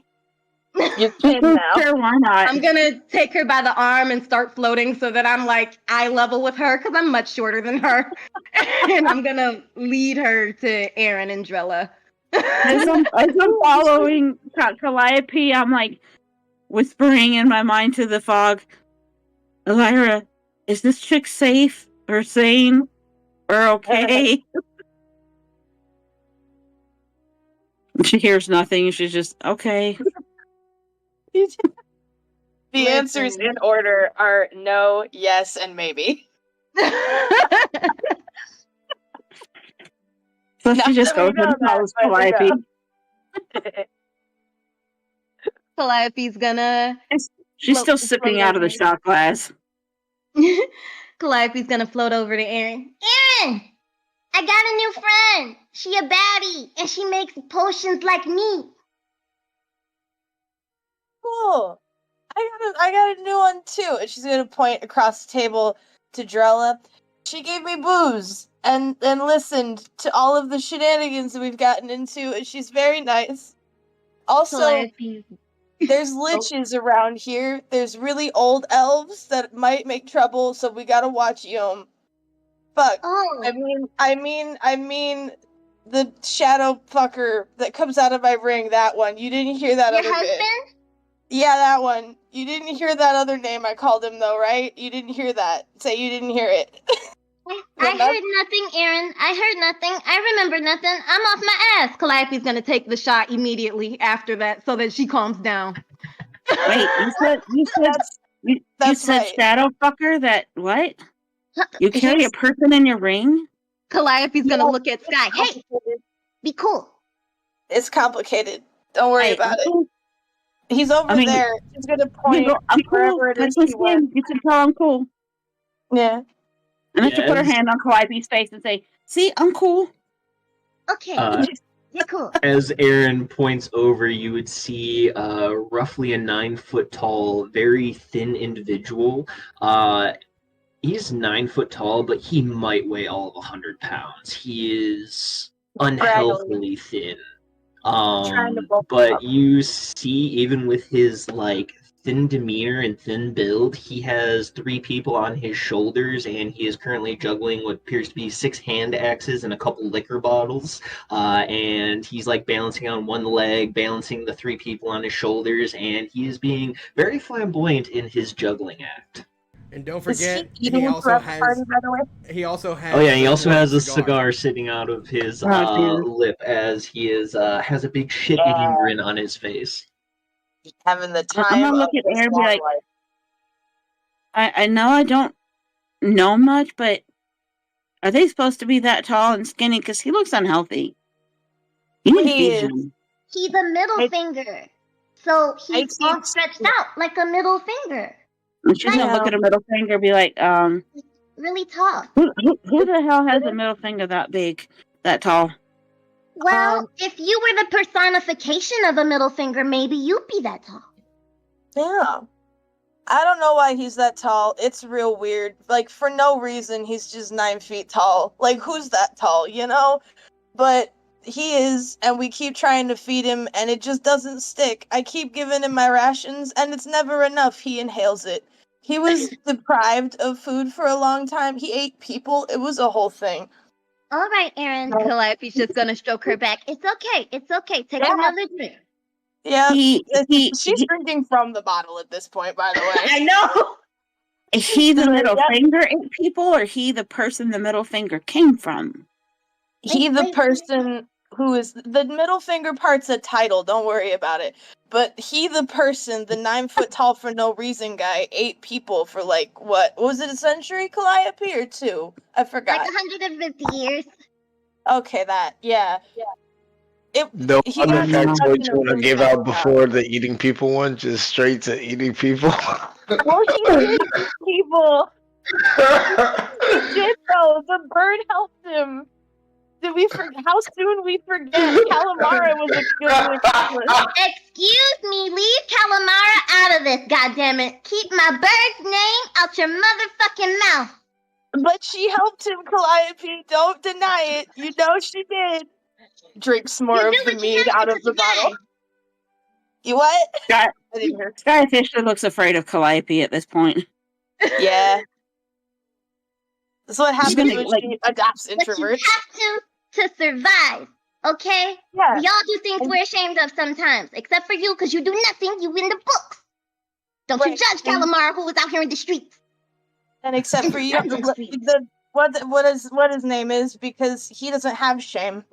You can now. Sure, why not? I'm gonna take her by the arm and start floating so that I'm like eye level with her because I'm much shorter than her, and I'm gonna lead her to Aaron and Drella. As I'm following Calliope, I'm like whispering in my mind to the fog, Elira, is this chick safe or sane or okay? She hears nothing. She's just, okay. The answers in order are no, yes, and maybe. So she just goes and follows Calliope. Calliope's gonna. She's still sipping out of the shot glass. Calliope's gonna float over to Aaron. Aaron, I got a new friend. She a baddie, and she makes potions like me. Cool. I got a new one too. And she's gonna point across the table to Drella. She gave me booze and listened to all of the shenanigans that we've gotten into, and she's very nice. Also, there's liches around here. There's really old elves that might make trouble, so we gotta watch them. Fuck. Oh. I mean, the shadow fucker that comes out of my ring. That one. You didn't hear that Your other bit. husband? Yeah, that one. You didn't hear that other name I called him, though, right? You didn't hear that. Say you didn't hear it. I heard nothing, Aaron. I heard nothing. I remember nothing. I'm off my ass. Calliope's gonna take the shot immediately after that so that she calms down. Wait, you said right. shadow fucker? That what? You carry a person in your ring? Calliope's gonna look at Sky. Hey, be cool. It's complicated. Don't worry about it. He's over there. He's gonna point I'm cool. wherever it is he went. You can tell I'm cool. Yeah. And then she put her hand on Calliope's face and say, see, I'm cool. Okay, you're cool. As Aaron points over, you would see roughly a 9-foot tall, very thin individual. He's 9 foot tall, but he might weigh all of 100 pounds. He is unhealthily thin. But you see, even with his thin demeanor and thin build, he has 3 people on his shoulders, and he is currently juggling what appears to be 6 hand axes and a couple liquor bottles. And he's balancing on one leg, balancing the 3 people on his shoulders, and he is being very flamboyant in his juggling act. And don't forget, he also has. He also has. Oh yeah, he also has a cigar sitting out of his lip as he has a big shit-eating grin on his face. Having the time. I'm gonna look at Aaron and be like, I know I don't know much, but are they supposed to be that tall and skinny? Because he looks unhealthy. You need to feed him. He's a middle finger, so he's all stretched out like a middle finger. And she's gonna look at a middle finger and be like, really tall. Who the hell has a middle finger that big, that tall? Well, if you were the personification of a middle finger, maybe you'd be that tall. Yeah. I don't know why he's that tall. It's real weird. For no reason, he's just 9 feet tall. Who's that tall, you know? But he is, and we keep trying to feed him, and it just doesn't stick. I keep giving him my rations, and it's never enough. He inhales it. He was deprived of food for a long time. He ate people. It was a whole thing. All right, Aaron. Calliope's just gonna stroke her back. It's okay. It's okay. Take another drink. Yeah, she's drinking from the bottle at this point, by the way. I know. Is he the middle finger ate people, or he the person the middle finger came from? He the person who is the middle finger part's a title. Don't worry about it. But he the person, the 9 foot tall for no reason guy, ate people for what was it, a century, Calliope, or 2? I forgot. 150 years. Okay, that other factoid you want to give out before the eating people one, just straight to eating people. Well, he did eat people. He did though. The bird helped him. Did we forget? How soon we forget? Calamara was a good accomplice. Excuse me, leave Calamara out of this, goddammit. Keep my bird's name out your motherfucking mouth. But she helped him, Calliope. Don't deny it. You know she did. Drinks more of the mead out of the bottle. You what? Sky, I didn't hear. Sky officially looks afraid of Calliope at this point. Yeah. That's what happens gonna, when like- she adopts But you introverts. have to survive, okay? Yeah. We all do things we're ashamed of sometimes, except for you, because you do nothing. You in the books. Don't you Right. judge Calamar, who was out here in the streets. And except for you, Independent streets. what his name is, because he doesn't have shame.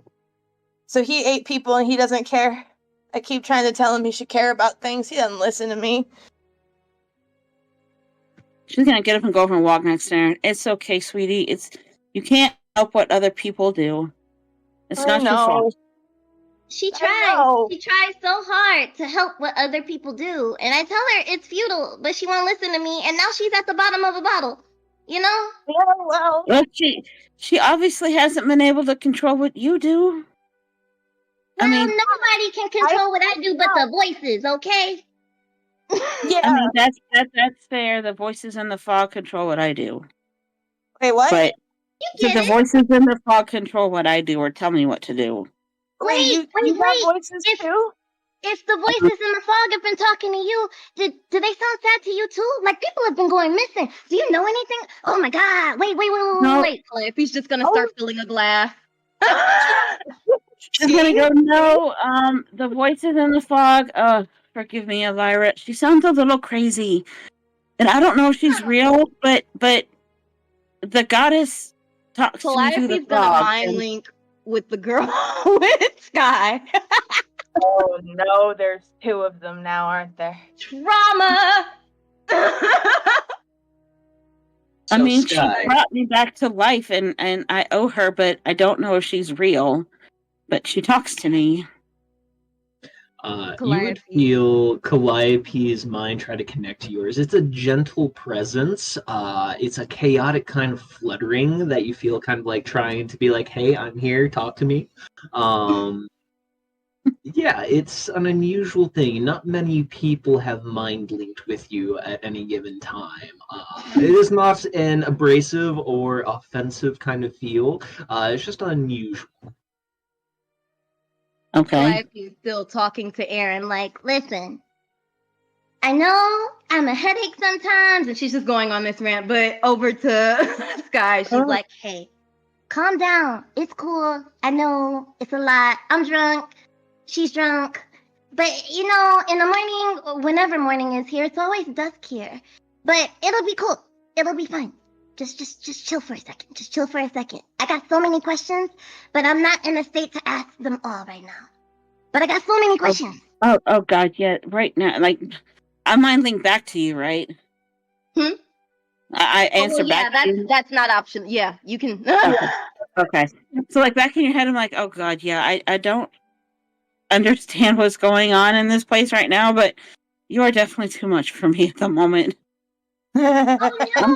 So he ate people and he doesn't care. I keep trying to tell him he should care about things. He doesn't listen to me. She's gonna get up and go over and walk next to her. It's okay, sweetie. You can't help what other people do. It's I not your know. fault. She I tries. know. She tries so hard to help what other people do. And I tell her it's futile, but she won't listen to me. And now she's at the bottom of a bottle. You know? Yeah, well. Well, she obviously hasn't been able to control what you do. Well, I mean, nobody can control what I do but the voices, okay? Yeah. I mean that's fair. The voices in the fog control what I do. Wait, what? But You so get the it. voices in the fog control what I do or tell me what to do. Wait, you wait. have voices If- too? If the voices in the fog have been talking to you, do they sound sad to you too? Like people have been going missing. Do you know anything? Oh my god! Wait. Calliope's just gonna start filling a glass. She's gonna go, no, the voices in the fog, forgive me, Elvira. She sounds a little crazy. And I don't know if she's real, but the goddess talks to me through the Calliope's gonna fog. mind link with the girl with Sky. Oh no, there's two of them now, aren't there? Drama. I So, mean, Sky, she brought me back to life, and I owe her, but I don't know if she's real. But she talks to me. you would feel Calliope's mind try to connect to yours. It's a gentle presence. It's a chaotic kind of fluttering that you feel kind of like trying to be like, hey, I'm here, talk to me. Yeah, it's an unusual thing. Not many people have mind linked with you at any given time. It is not an abrasive or offensive kind of feel. It's just unusual. Okay. Calliope's still talking to Aaron like, listen, I know I'm a headache sometimes, and she's just going on this rant, but over to Sky, she's like, hey, calm down. It's cool. I know it's a lot. I'm drunk. She's drunk. But, you know, in the morning, whenever morning is here, it's always dusk here. But it'll be cool. It'll be fun. Just chill for a second. Just chill for a second. I got so many questions, but I'm not in a state to ask them all right now. But I got so many questions. Oh God, yeah. Right now, like, I mind link back to you, right? I answer back to you. That's not optional. Yeah, you can. Okay. So, like, back in your head, I'm like, oh God, yeah, I don't understand what's going on in this place right now, but you are definitely too much for me at the moment. I'm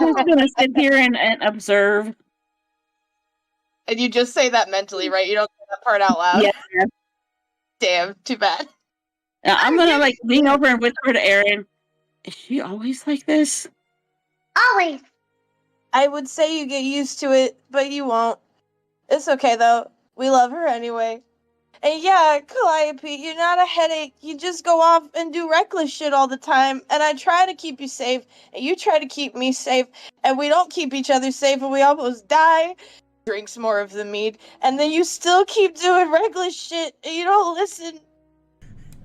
just gonna sit here and observe. And you just say that mentally, right? You don't say that part out loud. Yeah. Damn, too bad. I'm gonna like lean over and whisper to Aaron, is she always like this? Always. I would say you get used to it, but you won't. It's okay though. We love her anyway. And yeah, Calliope, you're not a headache. You just go off and do reckless shit all the time. And I try to keep you safe, and you try to keep me safe. And we don't keep each other safe, and we almost die. Drinks more of the mead, and then you still keep doing reckless shit, and you don't listen.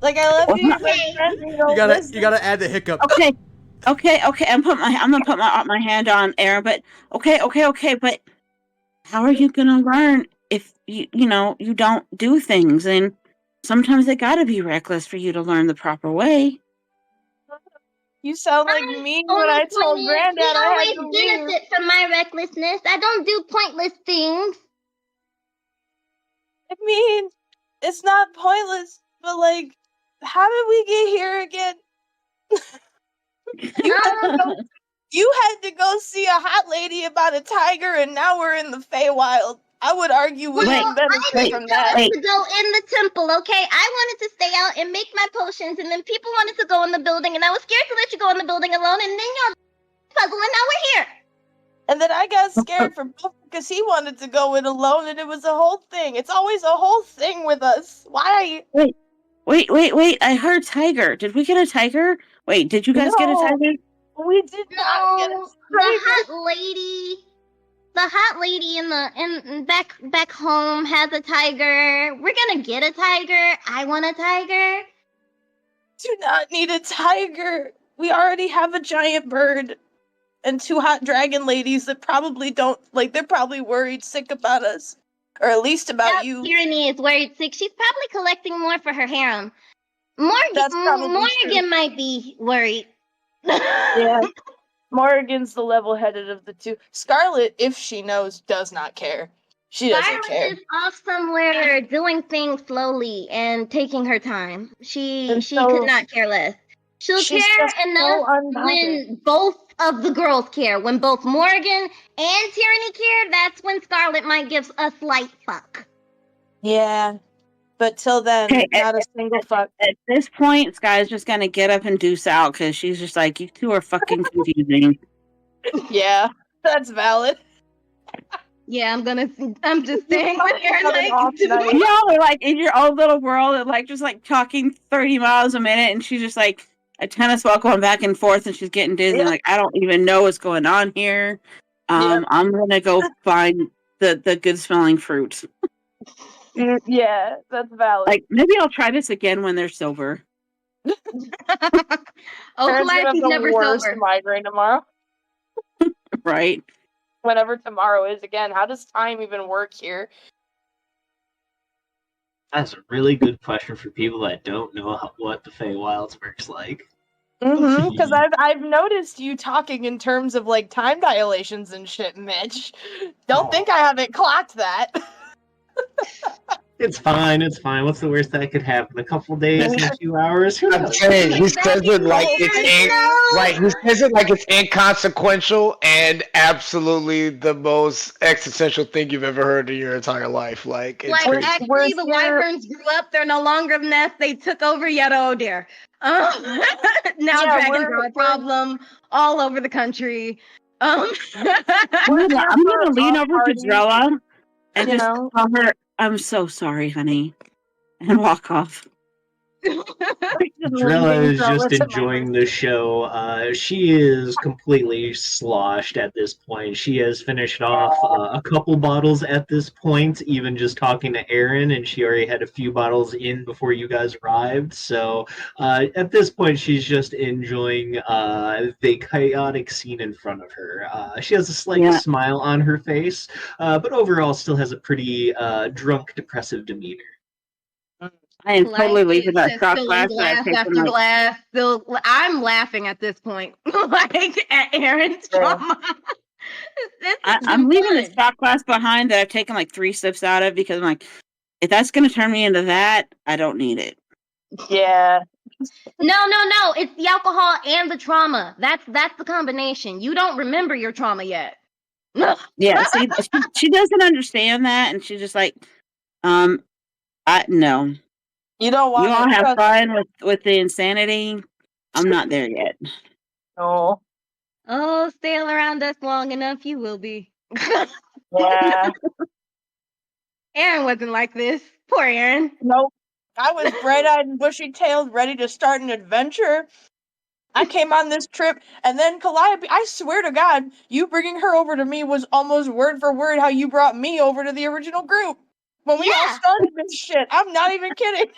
Like, I love you, but you don't listen. You gotta add the hiccup. Okay. I'm gonna put my hand on Aaron, but okay, but how are you gonna learn if you don't do things? And sometimes they gotta be reckless for you to learn the proper way. You sound like me when I told Granddad I had to leave. I always benefit from my recklessness. I don't do pointless things. I mean, it's not pointless, but like, how did we get here again? You had to go see a hot lady about a tiger, and now we're in the Feywild. I would argue we can benefit from that. I wanted to go in the temple, okay? I wanted to stay out and make my potions, and then people wanted to go in the building, and I was scared to let you go in the building alone, and then y'all puzzle, and now we're here. And then I got scared for Buffy because he wanted to go in alone, and it was a whole thing. It's always a whole thing with us. Why? Wait. I heard tiger. Did we get a tiger? Wait, did you guys get a No. tiger? We did not get a No, tiger. the hot lady in back home has a tiger. We're gonna get a tiger. I want a tiger. Do not need a tiger. We already have a giant bird and 2 hot dragon ladies that probably don't like. They're probably worried sick about us, or at least about you. Tyranny is worried sick. She's probably collecting more for her harem. That's probably Morgan true. might be worried. Yeah. Morgan's the level-headed of the two. Scarlet, if she knows, does not care. She doesn't care. Scarlet is off somewhere doing things slowly and taking her time. She could not care less. She'll she's care just so enough unbothered. when both of the girls care. When both Morgan and Tyranny care, that's when Scarlet might give a slight fuck. Yeah. But till then, Okay, not a single fuck. At this point, Sky's just gonna get up and deuce out because she's just like, you two are fucking confusing. Yeah, that's valid. Yeah, I'm just staying with her. Like, Y'all are like in your own little world and like just like talking 30 miles a minute, and she's just like a tennis ball going back and forth, and she's getting dizzy. Yeah. Like, I don't even know what's going on here. Yep. I'm gonna go find the good smelling fruit. Yeah, that's valid. Like, maybe I'll try this again when they're sober. Aaron's gonna have he's the never worst sober. migraine tomorrow. Right? Whenever tomorrow is again. How does time even work here? That's a really good question for people that don't know what the Feywilds works like. Because I've noticed you talking in terms of like time dilations and shit, Mitch. Don't think I haven't clocked that. It's fine. What's the worst that could happen? A couple days and a few hours? Who I'm knows? saying he says it like he says it like it's inconsequential and absolutely the most existential thing you've ever heard in your entire life. Like it's crazy. Actually, the wyverns grew up. They're no longer the nest. They took over yet. Oh dear. Now dragons are a problem all over the country. I'm gonna lean over to Drella and just tell her, "I'm so sorry, honey," and walk off. Drella is just enjoying the show. She is completely sloshed at this point. She has finished off a couple bottles at this point, even just talking to Aaron, and she already had a few bottles in before you guys arrived. So at this point, she's just enjoying the chaotic scene in front of her. She has a slight smile on her face, but overall still has a pretty drunk, depressive demeanor. I am totally leaving that shot glass. Glass after glass. Still, I'm laughing at this point, like at Aaron's drama. I'm leaving this shot glass behind that I've taken like 3 sips out of because I'm like, if that's going to turn me into that, I don't need it. Yeah. No. It's the alcohol and the trauma. That's the combination. You don't remember your trauma yet. Yeah, see, she doesn't understand that, and she's just like, no. You don't want. You all have fun with the insanity. I'm not there yet. No. Oh, stay around us long enough, you will be. Yeah. Aaron wasn't like this. Poor Aaron. Nope. I was bright-eyed and bushy-tailed, ready to start an adventure. I came on this trip, and then Calliope, I swear to God, you bringing her over to me was almost word for word how you brought me over to the original group. When we all started this shit. I'm not even kidding.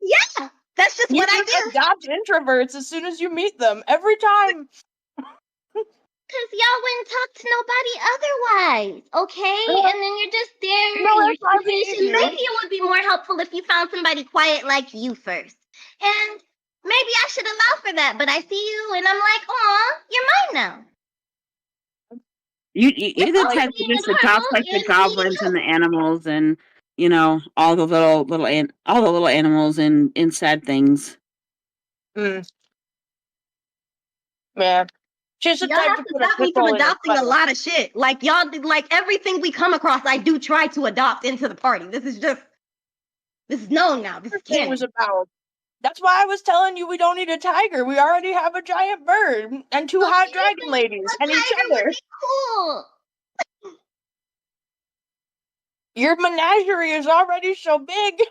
Yeah, that's just what I do. Adopt introverts as soon as you meet them. Every time. Because y'all wouldn't talk to nobody otherwise, okay? And then you're just there No, in that's your not situation. easy. Maybe it would be more helpful if you found somebody quiet like you first. And maybe I should allow for that, but I see you and I'm like, aw, you're mine now. You're the type that just adopts like the goblins and the animals and, you know, all the little animals and inside things. Yeah. She's the Y'all type have to to put a stop me pickle from in a adopting a puddle. lot of shit. Like y'all, like everything we come across, I do try to adopt into the party. This is known now. This is canon. Was about. That's why I was telling you we don't need a tiger. We already have a giant bird and 2 hot dragon ladies and each other. Would be cool. Your menagerie is already so big.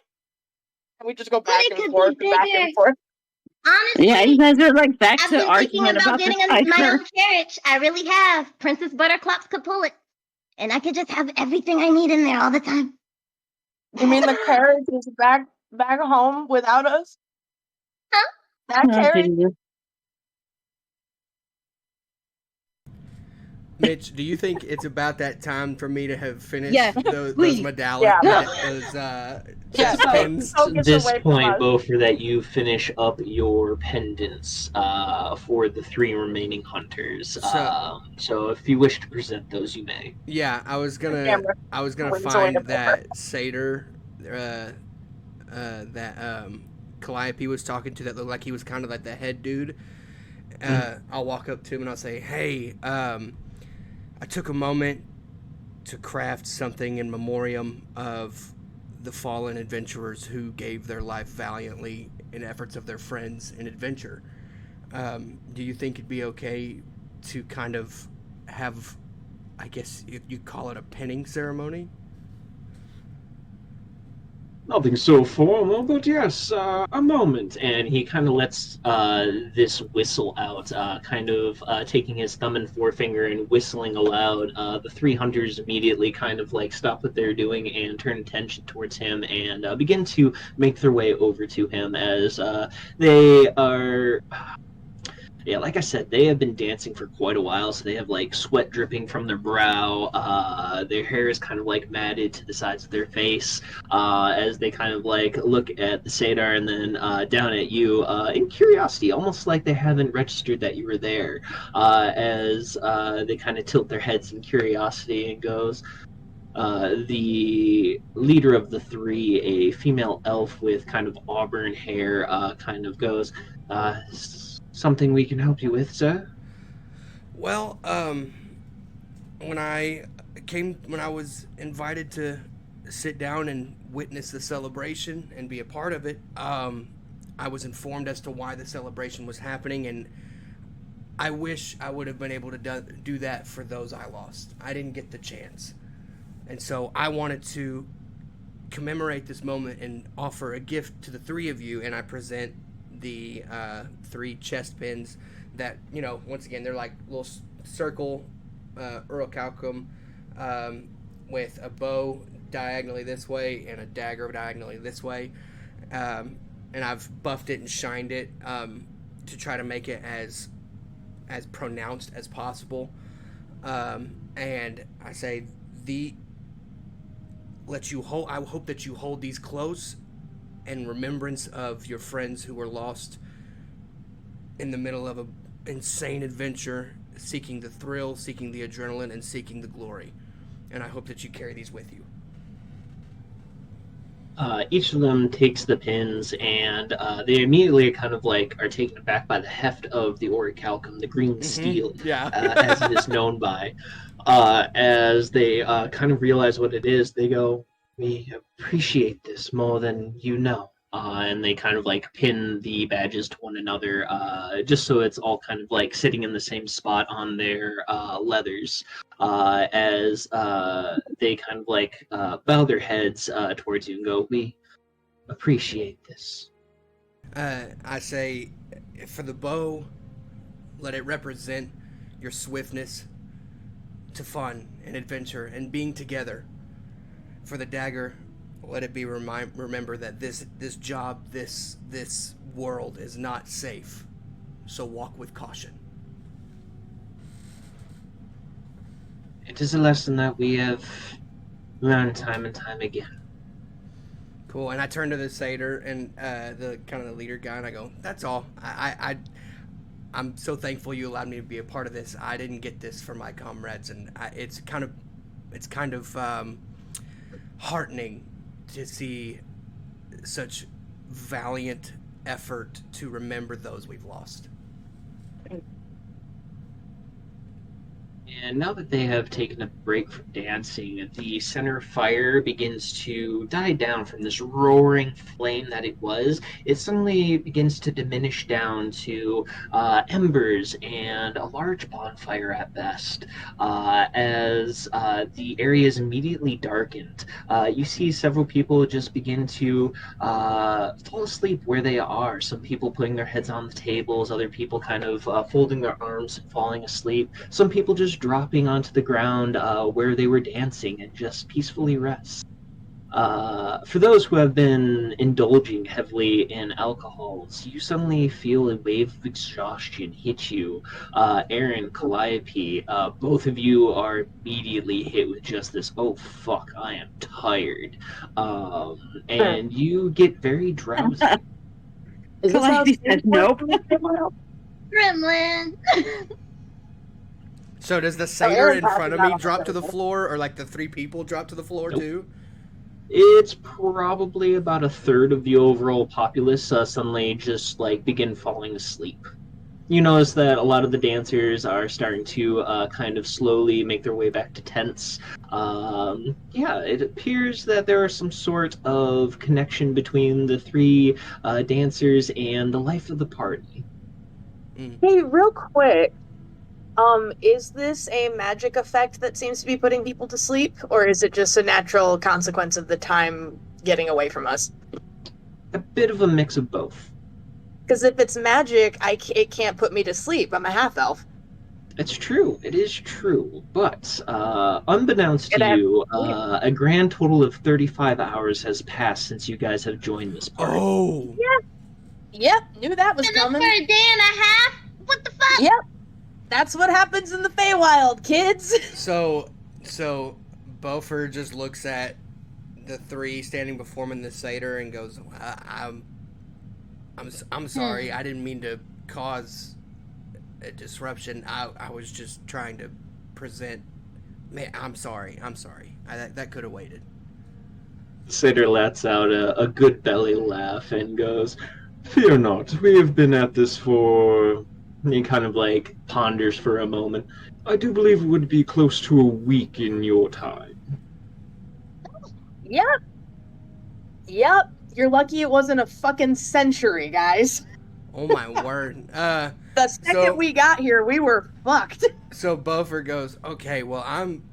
And we just go But back it and could forth, be back and bigger. forth. Honestly, Yeah, you guys are like back I've to been thinking argument about about the getting my spiker. own carriage. I really have. Princess Butterclops could pull it. And I could just have everything I need in there all the time. You mean the carriage is back home without us? Huh? That Oh, carriage? Jesus. Mitch, do you think it's about that time for me to have finished Yes, those please. medallions, Yeah. those Yeah. chest About pins? Focus this away from point, us. Beaufort, that you finish up your pendants for the 3 remaining hunters. So if you wish to present those, you may. Yeah, I was gonna Camera. Waves away find the paper. that satyr that Calliope was talking to that looked like he was kind of like the head dude. I'll walk up to him and I'll say, "Hey, I took a moment to craft something in memoriam of the fallen adventurers who gave their life valiantly in efforts of their friends in adventure. Do you think it'd be okay to kind of have, I guess you call it a pinning ceremony?" Nothing so formal, but yes, a moment. And he kind of lets this whistle out, taking his thumb and forefinger and whistling aloud. The 3 hunters immediately kind of like stop what they're doing and turn attention towards him and begin to make their way over to him as they are. Yeah, like I said, they have been dancing for quite a while, so they have like sweat dripping from their brow. Their hair is kind of like matted to the sides of their face as they kind of like look at the satyr and then down at you in curiosity, almost like they haven't registered that you were there. As they kind of tilt their heads in curiosity and goes, the leader of the 3, a female elf with kind of auburn hair, kind of goes, something we can help you with, sir? Well, when I was invited to sit down and witness the celebration and be a part of it, I was informed as to why the celebration was happening, and I wish I would have been able to do that for those I lost. I didn't get the chance. And so I wanted to commemorate this moment and offer a gift to the 3 of you, and I present the 3 chest pins that, once again, they're like little circle orichalcum with a bow diagonally this way and a dagger diagonally this way. And I've buffed it and shined it to try to make it as pronounced as possible. And I say, I hope that you hold these close in remembrance of your friends who were lost in the middle of an insane adventure, seeking the thrill, seeking the adrenaline, and seeking the glory. And I hope that you carry these with you. Each of them takes the pins, and they immediately kind of like are taken aback by the heft of the orichalcum, the green steel, Yeah. as it is known by. As they kind of realize what it is, they go, "We appreciate this more than you know." And they kind of like pin the badges to one another, just so it's all kind of like sitting in the same spot on their leathers, as they kind of like bow their heads towards you and go, "We appreciate this." I say, for the bow, let it represent your swiftness to fun and adventure and being together. For the dagger, let it be remember that this job, this world is not safe. So walk with caution. It is a lesson that we have learned time and time again. Cool. And I turn to the satyr and the kind of the leader guy, and I go, "That's all. I'm so thankful you allowed me to be a part of this. I didn't get this for my comrades, and it's kind of heartening to see such valiant effort to remember those we've lost." And now that they have taken a break from dancing, the center fire begins to die down from this roaring flame that it was. It suddenly begins to diminish down to embers and a large bonfire at best. As the area is immediately darkened, you see several people just begin to fall asleep where they are. Some people putting their heads on the tables, other people kind of folding their arms and falling asleep. Some people just dropping onto the ground where they were dancing and just peacefully rest. For those who have been indulging heavily in alcohols, you suddenly feel a wave of exhaustion hit you. Aaron, Calliope, both of you are immediately hit with just this, oh fuck, I am tired. And you get very drowsy. Is this how Calliope says nope. Gremlin. So does the satyr in front of me drop to the floor, or like the three people drop to the floor too? It's probably about a third of the overall populace suddenly just like begin falling asleep. You notice that a lot of the dancers are starting to kind of slowly make their way back to tents. Yeah, it appears that there are some sort of connection between the three dancers and the life of the party. Hey, real quick, is this a magic effect that seems to be putting people to sleep, or is it just a natural consequence of the time getting away from us? A bit of a mix of both. Because if it's magic, it can't put me to sleep. I'm a half-elf. It's true. It is true. But unbeknownst to you, a grand total of 35 hours has passed since you guys have joined this party. Oh. Yep, knew that was Been up coming. for a day and a half? What the fuck? Yep. That's what happens in the Feywild, kids. So Beaufort just looks at the three standing before him in the satyr and goes, I'm sorry. I didn't mean to cause a disruption. I was just trying to present. Man, I'm sorry. That could have waited. Satyr lets out a good belly laugh and goes, "Fear not. We have been at this for..." And he kind of like ponders for a moment. "I do believe it would be close to a week in your time." Yep. You're lucky it wasn't a fucking century, guys. Oh my word. The second we got here, we were fucked. So Beaufort goes, okay, well,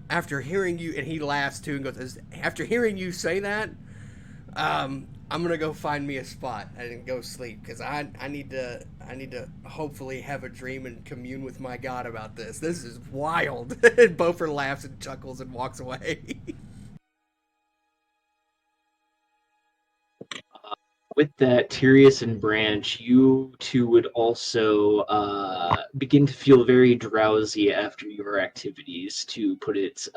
after hearing you, and he laughs too and goes, after hearing you say that, I'm gonna go find me a spot and go sleep, because I need to hopefully have a dream and commune with my God about this. This is wild. And Beaufort laughs and chuckles and walks away. With that, Tyrius and Branch, you two would also begin to feel very drowsy after your activities, to put it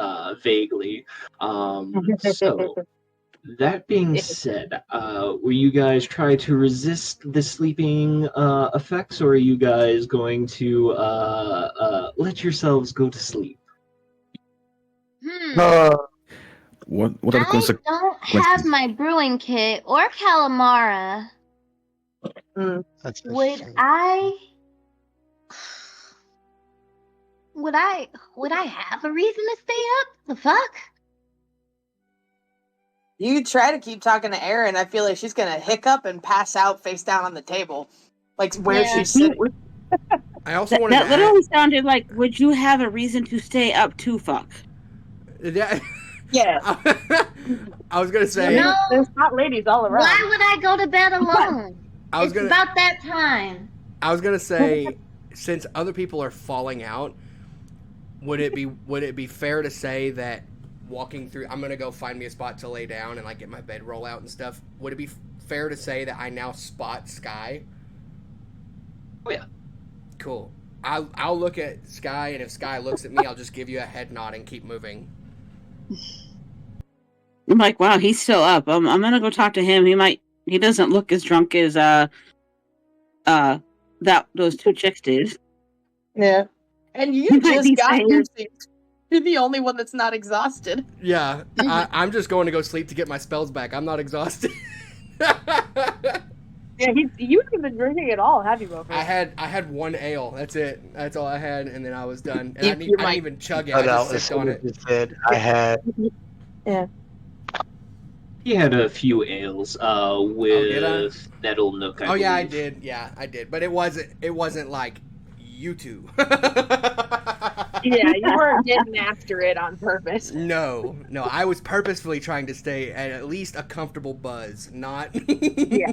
vaguely. So, that being said, will you guys try to resist the sleeping effects, or are you guys going to let yourselves go to sleep? What are the consequences? I don't have my brewing kit or calamara. That's Would I have a reason to stay up? The fuck? You try to keep talking to Erin. I feel like she's gonna hiccup and pass out face down on the table, like where she's sitting. I also wanted That literally sounded like, would you have a reason to stay up to fuck? Yeah. Yeah. I was gonna say. No. There's hot ladies all around. Why would I go to bed alone? It's about that time. I was gonna say, since other people are falling out, would it be fair to say that walking through, I'm gonna go find me a spot to lay down and like get my bedroll out and stuff. Would it be fair to say that I now spot Sky? Oh yeah. Cool. I'll look at Sky, and if Sky looks at me, I'll just give you a head nod and keep moving. I'm like, wow, he's still up. I'm gonna go talk to him. He doesn't look as drunk as those two chicks did. Yeah. And you just got here, so you're the only one that's not exhausted. Yeah, I'm just going to go sleep to get my spells back. I'm not exhausted. Yeah, you haven't been drinking at all, have you, Bofer? I had one ale. That's it. That's all I had, and then I was done. And I You didn't might- even chug it. Cut I out just as sipped soon on as it. you said I had. Yeah. He had a few ales did I? with Nettle Nook, I Oh yeah, I believe. did. Yeah, I did. But it wasn't like you two. Yeah, you weren't getting after it on purpose. No, I was purposefully trying to stay at least a comfortable buzz, not. Yeah.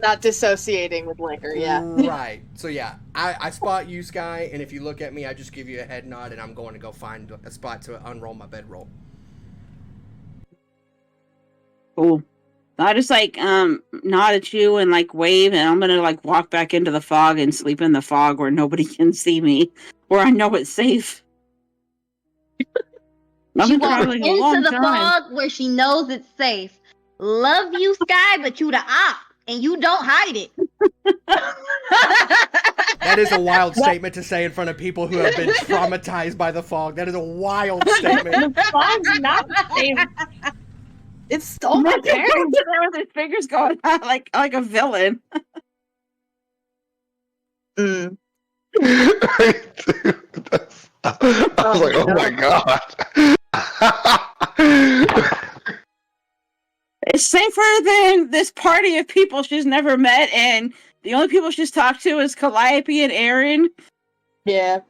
Not dissociating with liquor, yeah. Right. So yeah, I spot you, Sky, and if you look at me, I just give you a head nod, and I'm going to go find a spot to unroll my bedroll. Cool. I just like nod at you and like wave, and I'm gonna like walk back into the fog and sleep in the fog where nobody can see me, where I know it's safe. I've She been walks traveling a long into the time. fog where she knows it's safe. Love you, Sky, but you the op, and you don't hide it. That is a wild statement to say in front of people who have been traumatized by the fog. That is a wild statement. The fog's not safe. It stole my parents. There with his fingers going out like a villain. Dude, I was like, oh my god. It's safer than this party of people she's never met, and the only people she's talked to is Calliope and Aaron. Yeah.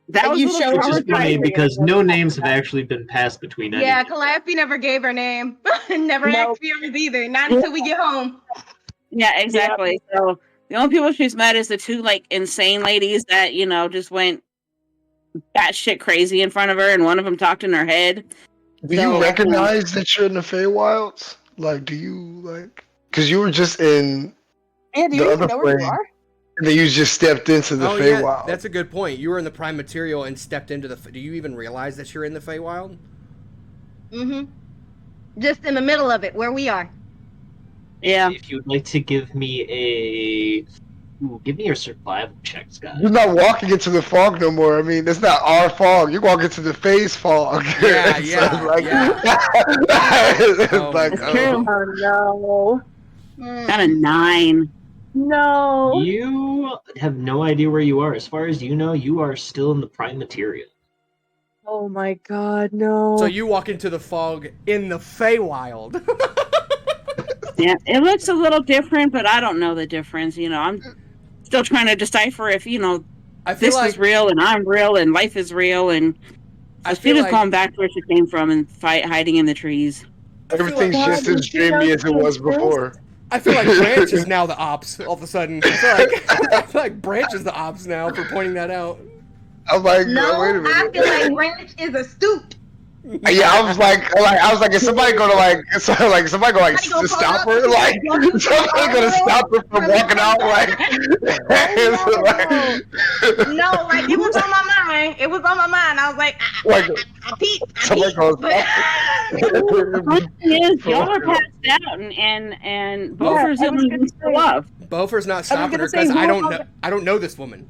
That And was you a little showed Which is her funny traumatizing. because no names have actually been passed between any. Yeah, Calliope never gave her name. Never Nope. asked yours either. Not until we get home. Yeah, exactly. So the only people she's met is the two like insane ladies that just went batshit crazy in front of her, and one of them talked in her head. Do you recognize that you're in the Feywilds? Like, do you like? Because you were just in Yeah, do the you even other know where you plane, are? and then you just stepped into the Oh yeah, Feywild. that's a good point. You were in the Prime Material and stepped into the. Do you even realize that you're in the Feywild? Mm-hmm. Just in the middle of it, where we are. Yeah. If you'd like to give me give me your survival checks, guys. You're not walking into the fog no more. I mean, it's not our fog. You're walking into the Phase fog. Yeah, It's yeah, like, it's Oh, like, That's true. Oh Got a 9. no. You have no idea where you are. As far as you know, you are still in the prime material. Oh my god, no. So you walk into the fog in the Feywild. Yeah, it looks a little different, but I don't know the difference. I'm still trying to decipher if I feel this like is real and I'm real and life is real, and I she feel just like going back to where she came from and hiding in the trees. everything's God, just as you know dreamy as it was this? before. I feel like Branch is now the ops. All of a sudden, I feel like Branch is the ops now for pointing that out. I'm like, No, wait a I minute. feel like Branch is astute. Yeah, I was like, is somebody gonna somebody gonna Somebody gonna stop pull her? up, Like, walk somebody gonna stop her from walking out? Like, No, like it was on my mind. It was on my mind. I was like, I peeped. somebody gonna The funny thing is, y'all are passed out, and Bofer's the only one still up. Bofer's not stopping gonna her say, because who I don't else- know. I don't know this woman.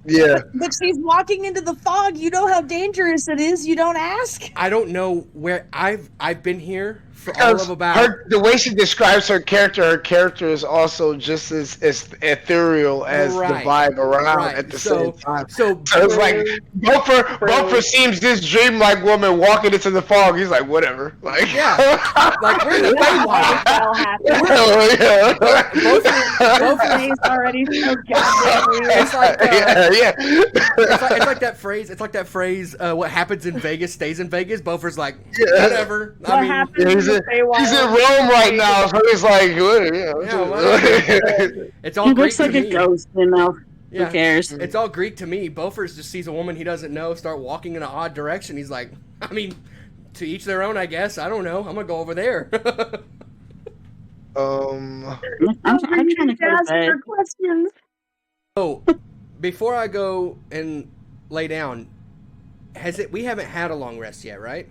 Yeah. But she's walking into the fog. You know how dangerous it is. You don't ask. I don't know where I've been here for all Because of about. the way she describes her character is also just as ethereal as Right, the vibe around right. at the So- same time. So So it's like Bofer seems this dreamlike woman walking into the fog. He's like, whatever. Like, Yeah, like we're in the Feywild. That'll happen. Bofer's He's already so goddamn real. It's like yeah. it's like that phrase. It's like that phrase. What happens in Vegas stays in Vegas. Bofer's like, whatever. What I mean, happens he's in in the Feywild? he's in Rome right now, so he's like, whatever. It's all He Greek looks to like a me. ghost, Yeah. Who cares? It's all Greek to me. Bofers just sees a woman he doesn't know start walking in an odd direction. He's like, I mean, to each their own, I guess. I don't know. I'm gonna go over there. I'm trying to go to Ask bed. her questions. Oh, before I go and lay down, we haven't had a long rest yet, right?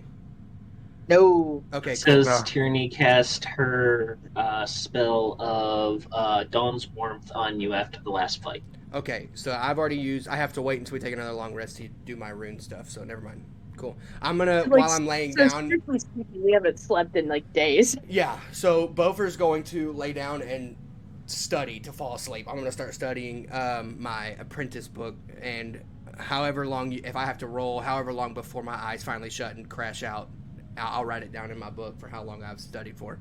No. Okay, It cool. says Tyranny cast her spell of Dawn's Warmth on you after the last fight. Okay, so I've already used. I have to wait until we take another long rest to do my rune stuff. So never mind. Cool. I'm gonna Like, while I'm laying so down. strictly speaking, we haven't slept in like days. Yeah. So Bofer's going to lay down and study to fall asleep. I'm gonna start studying my apprentice book, and however long if I have to roll, however long before my eyes finally shut and crash out, I'll write it down in my book for how long I've studied for.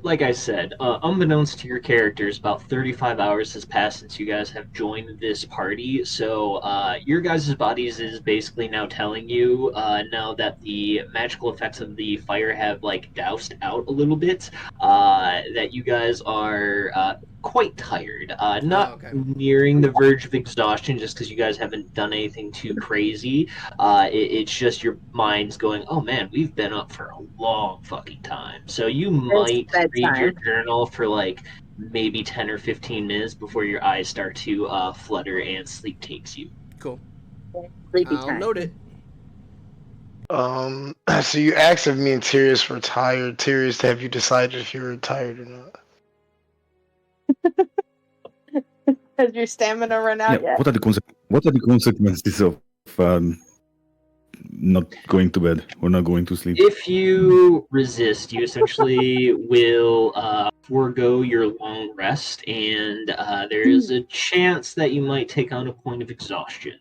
Like I said, unbeknownst to your characters, about 35 hours has passed since you guys have joined this party. So your guys' bodies is basically now telling you, now that the magical effects of the fire have like doused out a little bit, that you guys are quite tired. Not okay. nearing the verge of exhaustion, just because you guys haven't done anything too crazy. It's just your mind's going, oh man, we've been up for a long fucking time. So you might read your journal for like maybe 10 or 15 minutes before your eyes start to flutter and sleep takes you. Cool. Sleepy I'll time. note it. So you asked if me and Tyrius were tired. Tyrius, have you decided if you're tired or not? Has your stamina run out yet? What are the consequences of not going to bed or not going to sleep? If you resist, you essentially will forego your long rest, and there is a chance that you might take on a point of exhaustion.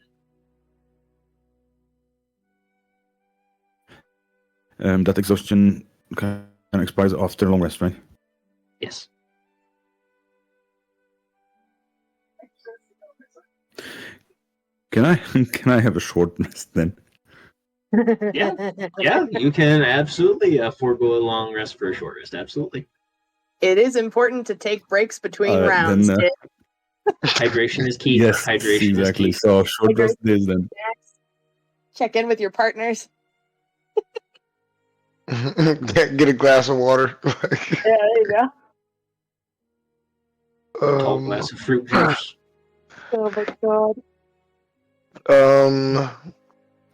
That exhaustion can expire after long rest, right? Yes. Can I have a short rest then? Yeah, you can absolutely forego a long rest for a short rest. Absolutely. It is important to take breaks between rounds. Then, hydration is key. Yes, Hydration exactly. is key. So short rest days then. Check in with your partners. Get a glass of water. Yeah, there you go. A tall glass of fruit juice. Oh my god.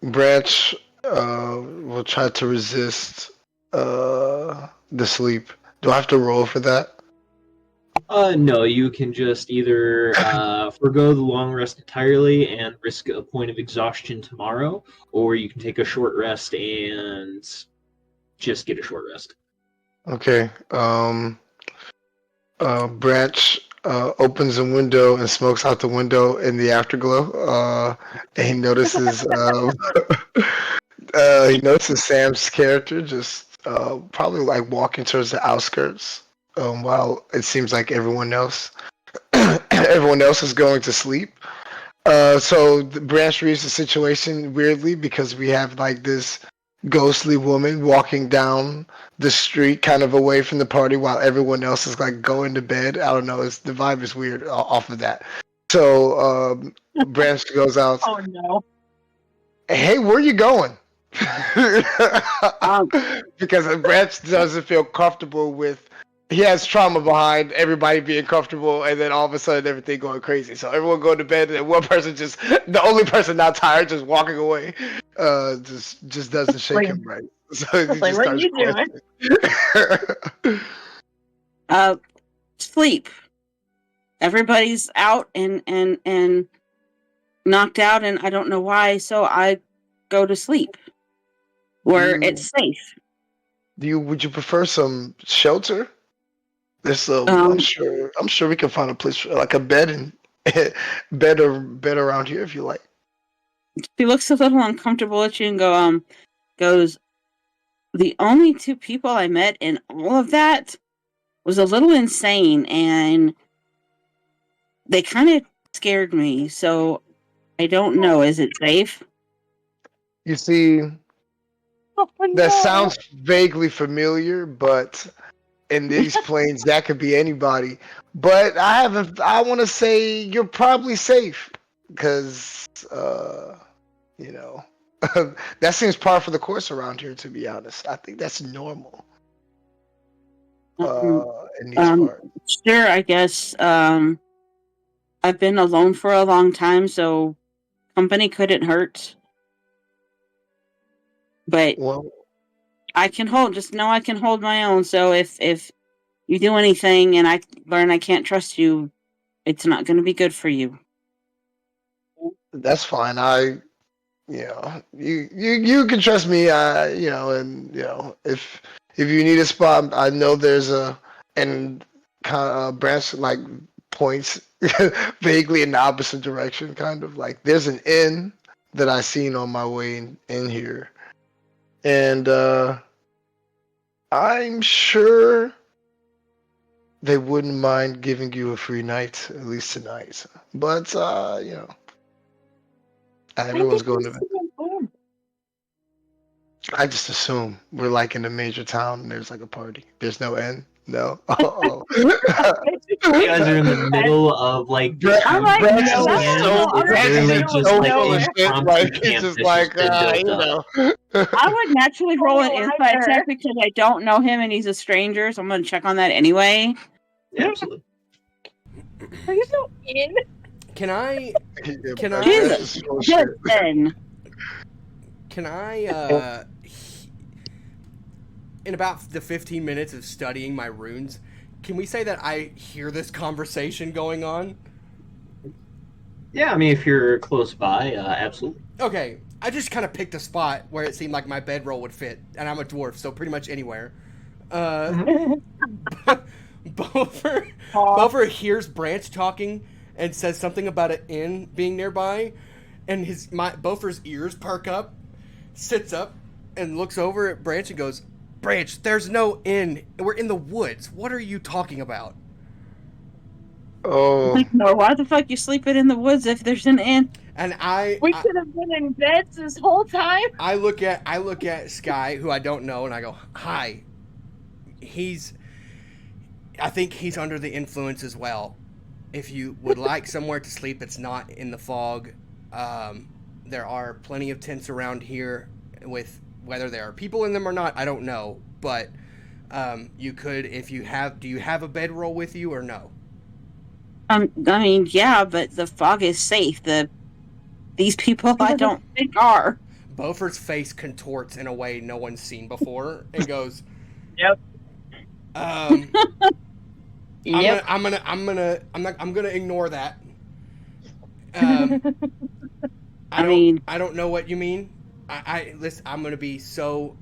Branch will try to resist the sleep. Do I have to roll for that? No, you can just either forego the long rest entirely and risk a point of exhaustion tomorrow, or you can take a short rest and just get a short rest. Okay. Branch opens a window and smokes out the window in the afterglow. And he notices Sam's character just probably like walking towards the outskirts, while it seems like everyone else is going to sleep. So the Branch reads the situation weirdly because we have like this ghostly woman walking down the street kind of away from the party while everyone else is like going to bed. I don't know, the vibe is weird off of that. So Branch goes out. Oh no. Hey, where you going? Because Branch doesn't feel comfortable with, he has trauma behind everybody being comfortable and then all of a sudden everything going crazy. So everyone going to bed and one person just, the only person not tired, just walking away, just doesn't shake him right. So he Like, just what are you doing? Sleep. Everybody's out and knocked out, and I don't know why, so I go to sleep where it's safe. Would you prefer some shelter? There's I'm sure we can find a place for, like a bed and bed around here if you like. He looks a little uncomfortable at you and goes, the only two people I met in all of that was a little insane, and they kind of scared me, so I don't know. Is it safe? You see, that sounds vaguely familiar, but in these planes, that could be anybody. But I want to say you're probably safe because, that seems par for the course around here, to be honest. I think that's normal in these parts. Sure, I guess. I've been alone for a long time, so company couldn't hurt. But I can hold my own. So if you do anything and I learn I can't trust you, it's not going to be good for you. That's fine. I you can trust me. And if you need a spot, I know there's a and kind of branch like points vaguely in the opposite direction, kind of like there's an inn that I seen on my way in here, and I'm sure they wouldn't mind giving you a free night, at least tonight. But everyone's going to. I just assume we're like in a major town and there's like a party. There's no end. No. Oh. You guys are in the middle of like I'm like, Branch no, is no, so literally just so like full of shit. impromptu Like it's camp just that's like been built up. I would naturally roll an Oh, insight I check because I don't know him and he's a stranger, so I'm gonna check on that anyway. Yeah, absolutely. Are you so in? Can I? Yeah, Can Branch I? is full of shit. Good then. Can I? In about the 15 minutes of studying my runes, can we say that I hear this conversation going on? Yeah, I mean, if you're close by, absolutely. Okay, I just kind of picked a spot where it seemed like my bedroll would fit, and I'm a dwarf, so pretty much anywhere. Bover hears Branch talking and says something about an inn being nearby, and Bofer's ears perk up, sits up, and looks over at Branch and goes, "Branch, there's no inn. We're in the woods. What are you talking about?" Oh, Like, no, why the fuck you sleeping in the woods if there's an inn? And We could have been in beds this whole time. I look at Sky, who I don't know, and I go, "Hi." I think he's under the influence as well. If you would like somewhere to sleep, it's not in the fog. There are plenty of tents around here. With whether there are people in them or not, I don't know. But you could, if you have. Do you have a bedroll with you or no? I mean, yeah, but the fog is safe. These people, I don't think are. Beaufort's face contorts in a way no one's seen before and goes, Yep. Yep. I'm gonna ignore that. I don't know what you mean. Listen, I'm gonna be so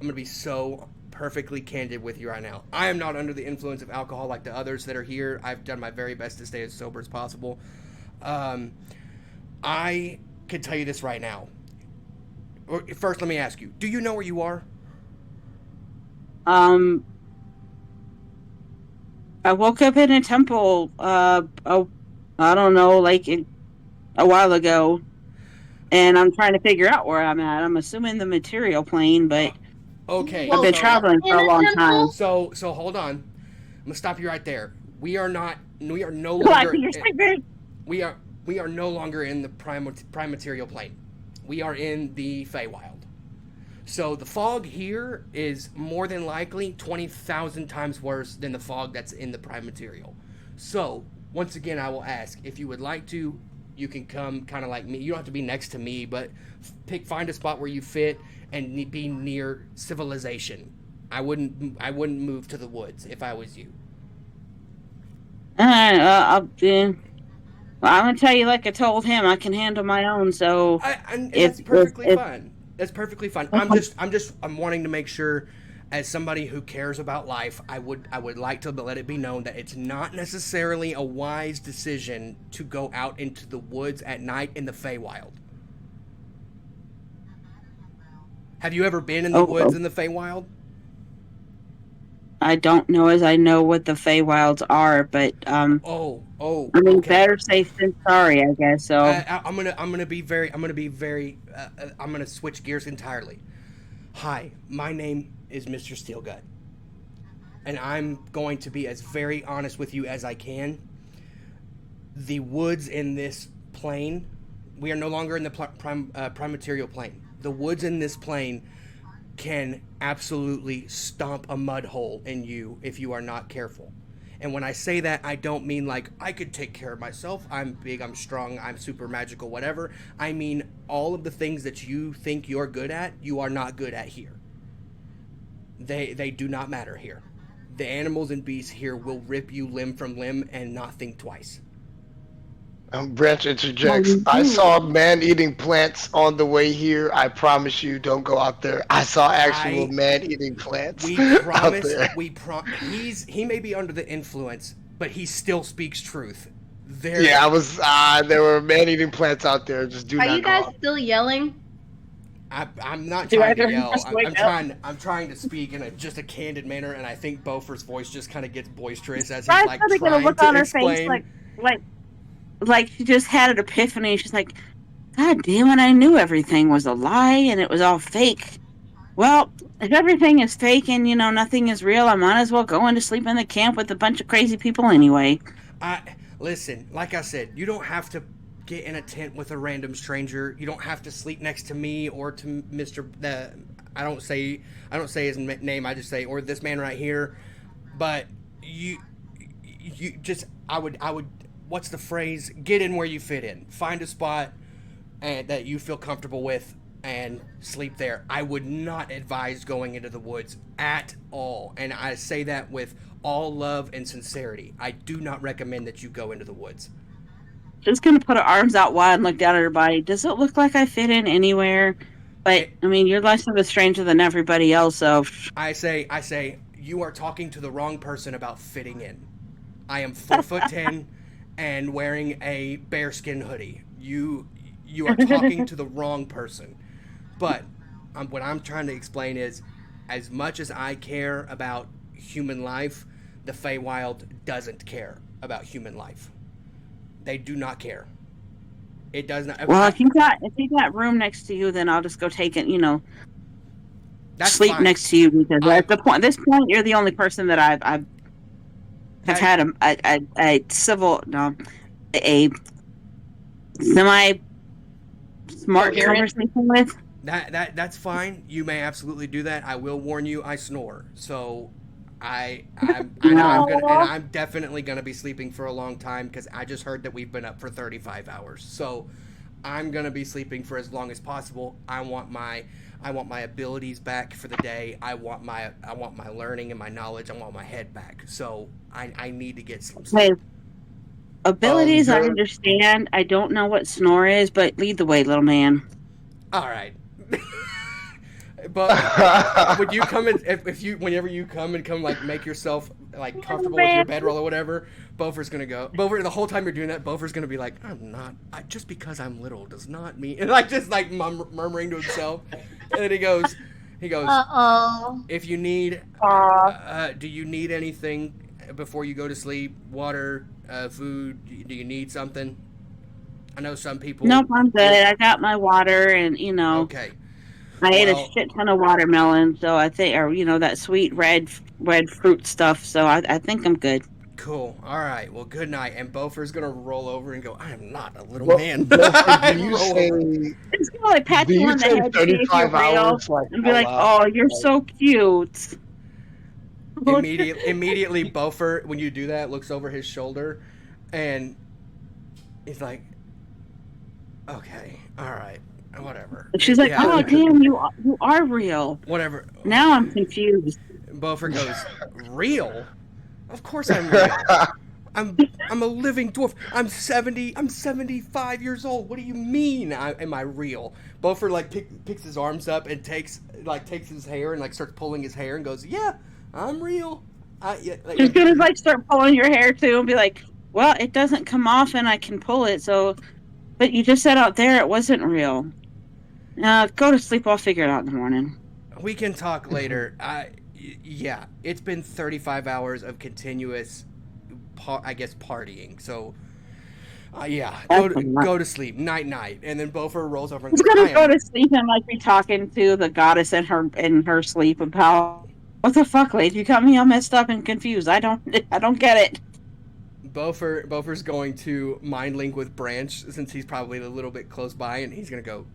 perfectly candid with you right now. I am not under the influence of alcohol like the others that are here. I've done my very best to stay as sober as possible. I can tell you this right now. First, let me ask you: do you know where you are? I woke up in a temple. I don't know, like a while ago, and I'm trying to figure out where I'm at. I'm assuming the material plane, but okay. I've been traveling for a long time. So hold on. I'm gonna stop you right there. We are no longer. We are no longer in the prime material plane. We are in the Feywild. So the fog here is more than likely 20,000 times worse than the fog that's in the prime material. So once again, I will ask if you would like to. You can come kind of like me. You don't have to be next to me, but find a spot where you fit and be near civilization. I wouldn't move to the woods if I was you. I'm gonna tell you, like I told him, I can handle my own. So that's perfectly fine. That's perfectly fine. I'm wanting to make sure, as somebody who cares about life, I would like to let it be known that it's not necessarily a wise decision to go out into the woods at night in the Feywild. Have you ever been in the woods in the Feywild? I don't know as I know what the Feywilds are, but I mean, okay. better safe than sorry, I guess. So I'm gonna switch gears entirely. Hi, my name is Mr. Steelgut, and I'm going to be as very honest with you as I can. The woods in this plane, we are no longer in the prime material plane. The woods in this plane can absolutely stomp a mud hole in you if you are not careful. And when I say that, I don't mean like I could take care of myself. I'm big, I'm strong, I'm super magical, whatever. I mean all of the things that you think you're good at, you are not good at here. They do not matter here. The animals and beasts here will rip you limb from limb and not think twice. Branch interjects. I saw man-eating plants on the way here. I promise you, don't go out there. I saw actual man-eating plants We out promise. there. He may be under the influence, but he still speaks truth. Yeah, I was. There were man-eating plants out there. Just do Are not you go guys out. still yelling? I'm not Do trying either to of you yell. just wake I'm trying to speak in just a candid manner, and I think Bofer's voice just kind of gets boisterous as he's I like started gonna trying look on to her explain. face like she just had an epiphany. She's like, God damn it, I knew everything was a lie and it was all fake. Well, if everything is fake and, nothing is real, I might as well go into sleep in the camp with a bunch of crazy people anyway. Listen, like I said, you don't have to get in a tent with a random stranger. You don't have to sleep next to me or to Mr. I don't say his name. I just say, or this man right here. But you just, I would, what's the phrase? Get in where you fit in. Find a spot that you feel comfortable with and sleep there. I would not advise going into the woods at all. And I say that with all love and sincerity. I do not recommend that you go into the woods. Just gonna put her arms out wide and look down at her body. Does it look like I fit in anywhere? But, you're less of a stranger than everybody else, so... I say, you are talking to the wrong person about fitting in. I am 4'10" and wearing a bearskin hoodie. You are talking to the wrong person. But what I'm trying to explain is, as much as I care about human life, the Feywild doesn't care about human life. They do not care. It does not. Well, if you got room next to you, then I'll just go take it. That's sleep fine. next to you because at this point, you're the only person that I've had a semi smart conversation with. That's fine. You may absolutely do that. I will warn you, I snore. So I'm definitely gonna be sleeping for a long time because I just heard that we've been up for 35 hours. So I'm gonna be sleeping for as long as possible. I want my abilities back for the day. I want my learning and my knowledge. I want my head back. So I need to get some sleep. Hey, abilities, I understand. I don't know what snore is, but lead the way, little man. All right. But would you come in whenever you come like make yourself like comfortable with your bedroll or whatever? Bofer's gonna go. Bofer, the whole time you're doing that, Bofer's gonna be like, just because I'm little does not mean, and just murmuring to himself. And then he goes. Uh-oh. If you need, do you need anything before you go to sleep? Water, food? Do you need something? I know some people. Nope, I'm good. I got my water, and Okay. I ate a shit ton of watermelon, so I think, that sweet red fruit stuff. So I think I'm good. Cool. All right. Well, good night. And Bofer's gonna roll over and go, I am not a little man. Bofer, do you say? It's gonna like pat you on the head, 35 hours, and be like, "Oh, you're so cute." Immediately, Bofer, when you do that, looks over his shoulder, and he's like, "Okay, all right, whatever." She's like, "Oh, damn, you are real." Whatever. Now I'm confused. Bofer goes, "Real? Of course I'm real. I'm a living dwarf. I'm 75 years old. What do you mean? Am I real?" Bofer picks his arms up and takes his hair and starts pulling his hair and goes, "Yeah, I'm real." She's gonna start pulling your hair too and be like, "Well, it doesn't come off and I can pull it, so but you just said out there it wasn't real. Go to sleep, I'll figure it out in the morning." We can talk later. Yeah, it's been 35 hours of continuous partying. So go to sleep. Night. And then Bofer rolls over and goes, goes, gonna go to sleep and be talking to the goddess in her sleep about, what the fuck, lady? You got me all messed up and confused. I don't get it. Bofer's going to mind link with Branch since he's probably a little bit close by, and he's gonna go,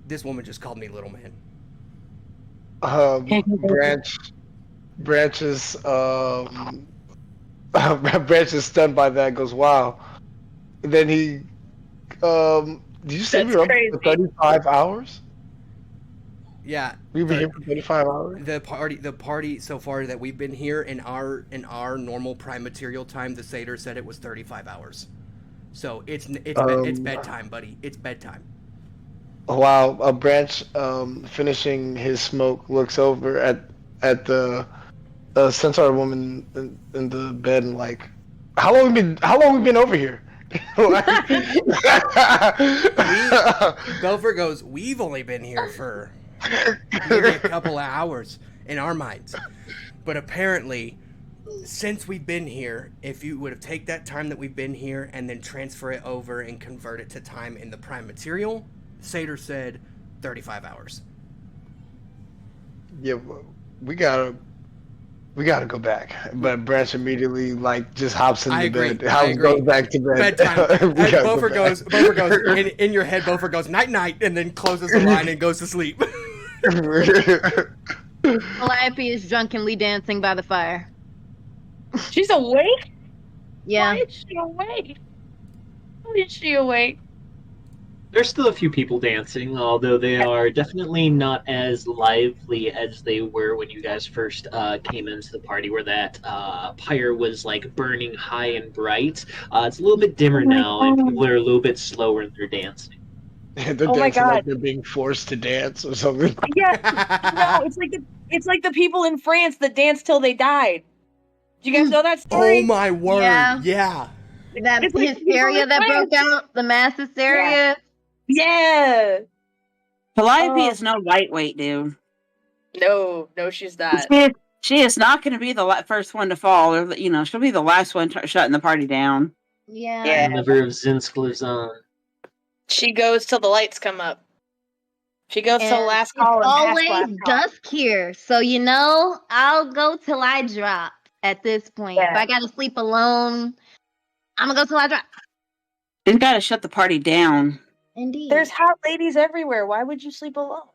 "This woman just called me little man." Branch is Branch is stunned by that. Goes, "Wow." And then he, did you say we were up for 35 hours? Yeah, we've been here for 35 hours. The party so far that we've been here in our normal prime material time, the Satyr said it was 35 hours. So it's bedtime, buddy. It's bedtime. While Branch, finishing his smoke, looks over at the centaur woman in the bed and like, how long we been over here? Belfer goes, we've only been here for maybe a couple of hours in our minds. But apparently, since we've been here, if you would have taken that time that we've been here and then transfer it over and convert it to time in the prime material, Satyr said 35 hours. Yeah, we gotta go back. But Branch immediately like just hops in the bed. Goes back to bed. Bedtime. Bofer goes in your head. Bofer goes night night, and then closes the line and goes to sleep. Calliope is drunkenly dancing by the fire. She's awake? Yeah. Why is she awake? Why is she awake? There's still a few people dancing, although they are definitely not as lively as they were when you guys first came into the party, where that pyre was like burning high and bright. It's a little bit dimmer now, and people are a little bit slower in their dancing. They're dancing like they're being forced to dance or something. Yeah, no, it's like the people in France that danced till they died. Do you guys know that story? Oh my word! Yeah. That hysteria that broke out, the mass hysteria. Yeah. Calliope is no lightweight, dude. No, she's not. She is not going to be the first one to fall, or she'll be the last one shutting the party down. Yeah. The liver of Zinsk lives on. She goes till the lights come up. She goes till the last call. It's always dusk here, so I'll go till I drop. At this point, if I gotta sleep alone, I'm gonna go till I drop. She's got to shut the party down. Indeed. There's hot ladies everywhere. Why would you sleep alone?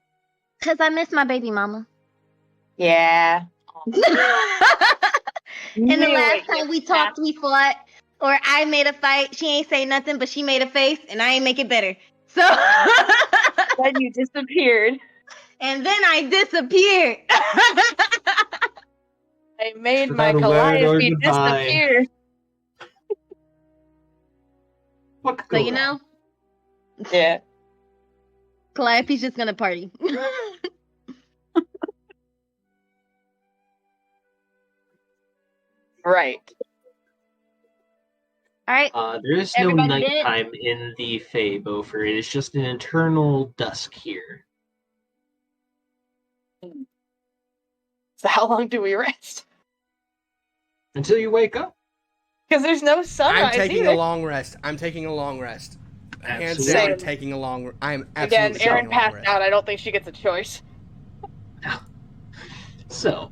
Because I miss my baby mama. Yeah. And the last time we talked, we fought, or I made a fight. She ain't say nothing, but she made a face, and I ain't make it better. So then you disappeared. And then I disappeared. I made my Calliope disappear. So Yeah. Calliope's just gonna party. Right. All right. There is no nighttime in the Fae, Beaufort. It is just an eternal dusk here. So how long do we rest? Until you wake up. Because there's no sunrise. I'm taking either. a long rest. Hands Absolutely. down, taking a long. I'm absolutely Again, Erin taking a long passed rest. out. I don't think she gets a choice. So,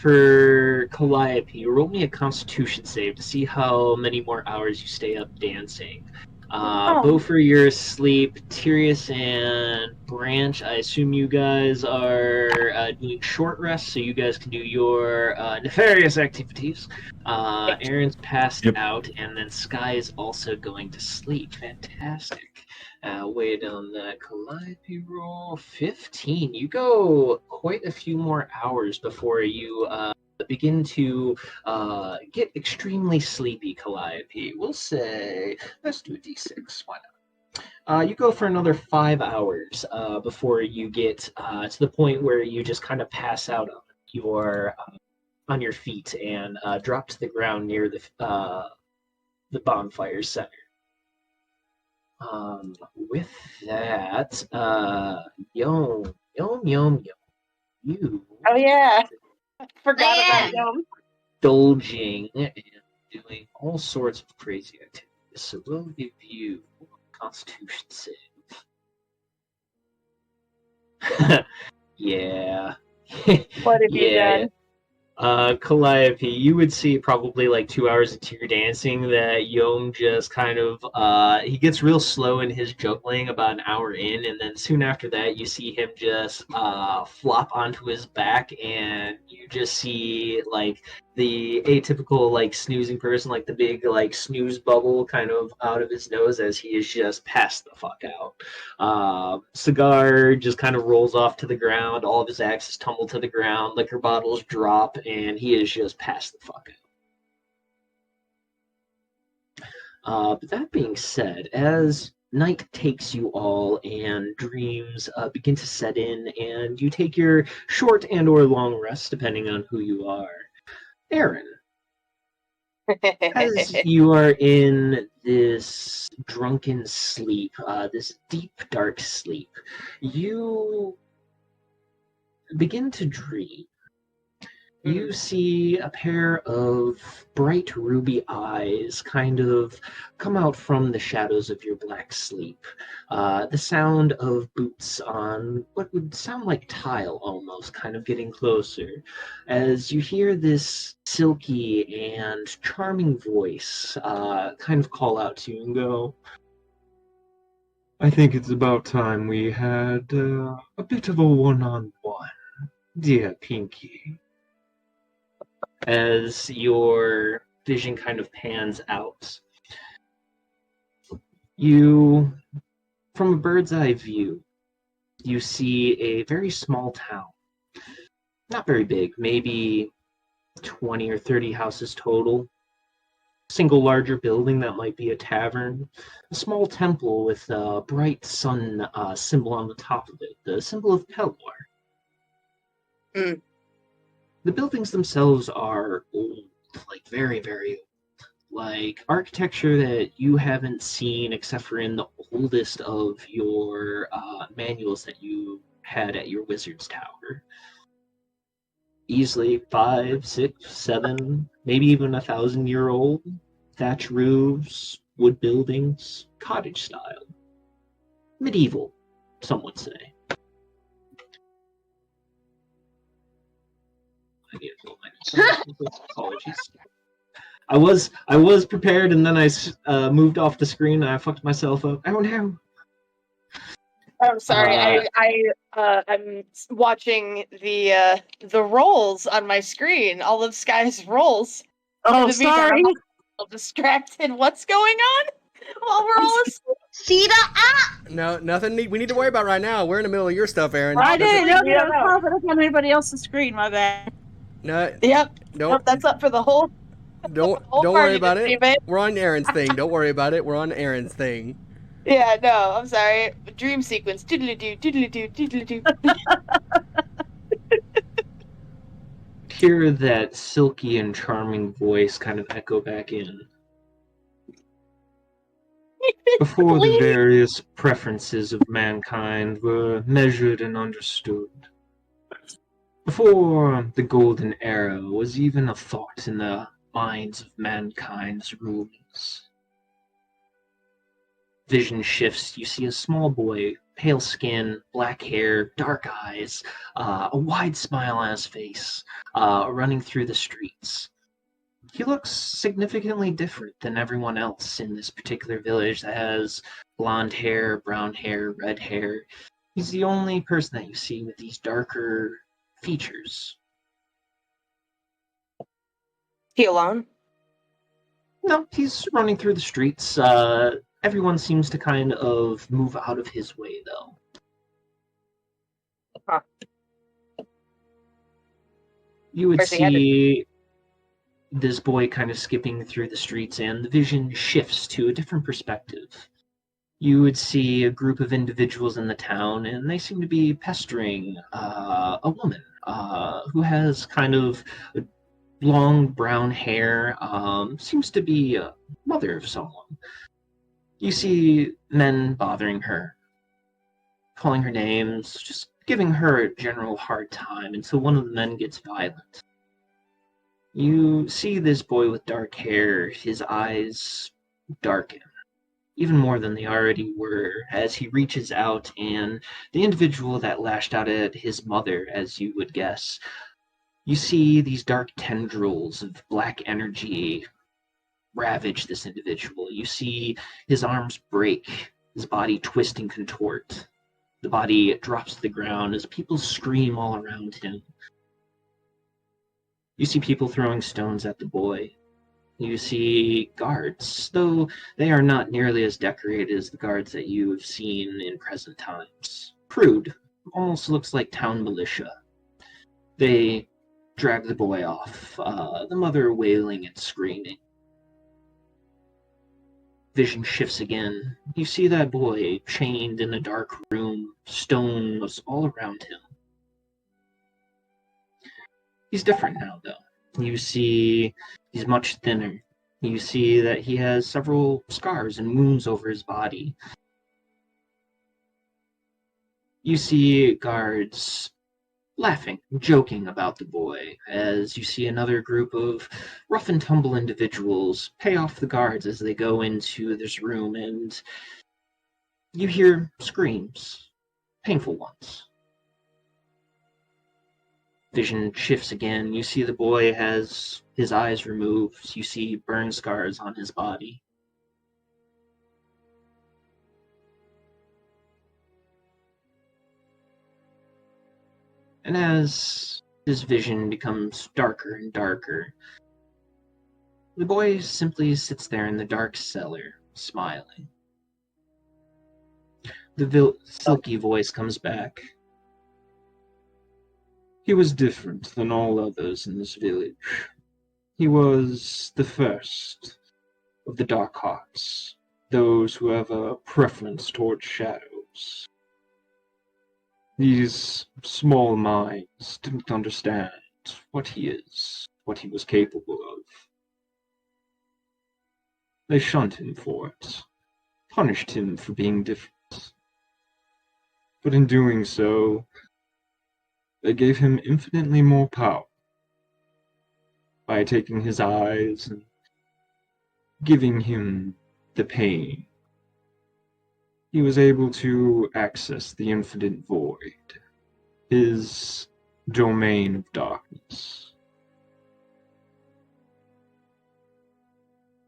for Calliope, roll me a Constitution save to see how many more hours you stay up dancing. Beaufort, you're asleep. Tyrius and Branch, I assume you guys are doing short rest, so you guys can do your nefarious activities. Erin's passed out, and then Sky is also going to sleep. Fantastic. Wait on that Calliope roll. 15. You go quite a few more hours before you begin to get extremely sleepy, Calliope. We'll say, let's do a d6. Why not? You go for another 5 hours before you get to the point where you just kind of pass out on your feet and drop to the ground near the bonfire center. With that, Yom, you. Oh yeah. Forgot about Yom. Indulging and doing all sorts of crazy activities. So we'll give you a Constitution save. Yeah. What have you done? Calliope, you would see probably like 2 hours into your dancing that Yom just kind of he gets real slow in his juggling about an hour in, and then soon after that you see him just flop onto his back, and you just see like the atypical like snoozing person, like the big like snooze bubble kind of out of his nose as he is just passed the fuck out. Cigar just kind of rolls off to the ground, all of his axes tumble to the ground, liquor bottles drop, and he is just passed the fuck But that being said, as night takes you all and dreams begin to set in, and you take your short and or long rest, depending on who you are, Aaron, as you are in this drunken sleep, this deep, dark sleep, you begin to dream. You see a pair of bright ruby eyes kind of come out from the shadows of your black sleep. The sound of boots on what would sound like tile almost, kind of getting closer, as you hear this silky and charming voice kind of call out to you and go, "I think it's about time we had a bit of a one-on-one, dear Pinky." As your vision kind of pans out, you, from a bird's eye view, you see a very small town. Not very big, maybe 20 or 30 houses total. Single larger building that might be a tavern. A small temple with a bright sun symbol on the top of it, the symbol of Pelor. Mm. The buildings themselves are old, like very, very old. Like architecture that you haven't seen except for in the oldest of your manuals that you had at your wizard's tower. Easily 5, 6, 7, maybe even 1,000-year-old. Thatch roofs, wood buildings, cottage style. Medieval, some would say. Apologies. I was prepared, and then I moved off the screen, and I fucked myself up. Oh no! I'm sorry. I'm watching the rolls on my screen. All of Sky's rolls. Oh, In the meantime, sorry. I'm a little distracted. What's going on? While we're all asleep. Sheeta, No, nothing we need to worry about right now. We're in the middle of your stuff, Aaron. I didn't know We that don't I know. was popping up on anybody else's screen. My bad. No, Yep. don't Nope, that's up for the whole. don't whole don't worry party about to see, it. babe. We're on Aaron's thing. Don't worry about it. We're on Aaron's thing. Yeah, no, I'm sorry. Dream sequence. Doodly-doo, doodly-doo, doodly-doo. Hear that silky and charming voice kind of echo back in. Before the various preferences of mankind were measured and understood. Before the golden era was even a thought in the minds of mankind's rulers. Vision shifts. You see a small boy, pale skin, black hair, dark eyes, a wide smile on his face, running through the streets. He looks significantly different than everyone else in this particular village that has blonde hair, brown hair, red hair. He's the only person that you see with these darker features. He alone? No, he's running through the streets. Everyone seems to kind of move out of his way, though. Huh. You would Where's he headed? see this boy kind of skipping through the streets, and the vision shifts to a different perspective. You would see a group of individuals in the town, and they seem to be pestering a woman who has kind of long brown hair, seems to be a mother of someone. You see men bothering her, calling her names, just giving her a general hard time until one of the men gets violent. You see this boy with dark hair, his eyes darken, even more than they already were, as he reaches out, and the individual that lashed out at his mother, as you would guess, you see these dark tendrils of black energy ravage this individual. You see his arms break, his body twist and contort. The body drops to the ground as people scream all around him. You see people throwing stones at the boy. You see guards, though they are not nearly as decorated as the guards that you have seen in present times. Crude, almost looks like town militia. They drag the boy off, the mother wailing and screaming. vision shifts again. You see that boy chained in a dark room, stones all around him. He's different now, though. You see he's much thinner. You see that he has several scars and wounds over his body. You see guards laughing, joking about the boy, as you see another group of rough and tumble individuals pay off the guards as they go into this room, and you hear screams, painful ones. Vision shifts again. You see the boy has his eyes removed. You see burn scars on his body. And as his vision becomes darker and darker, the boy simply sits there in the dark cellar, smiling. The silky voice comes back. He was different than all others in this village. He was the first of the Dark Hearts, those who have a preference towards shadows. These small minds didn't understand what he is, what he was capable of. They shunned him for it, punished him for being different. But in doing so, they gave him infinitely more power by taking his eyes and giving him the pain. He was able to access the infinite void, his domain of darkness.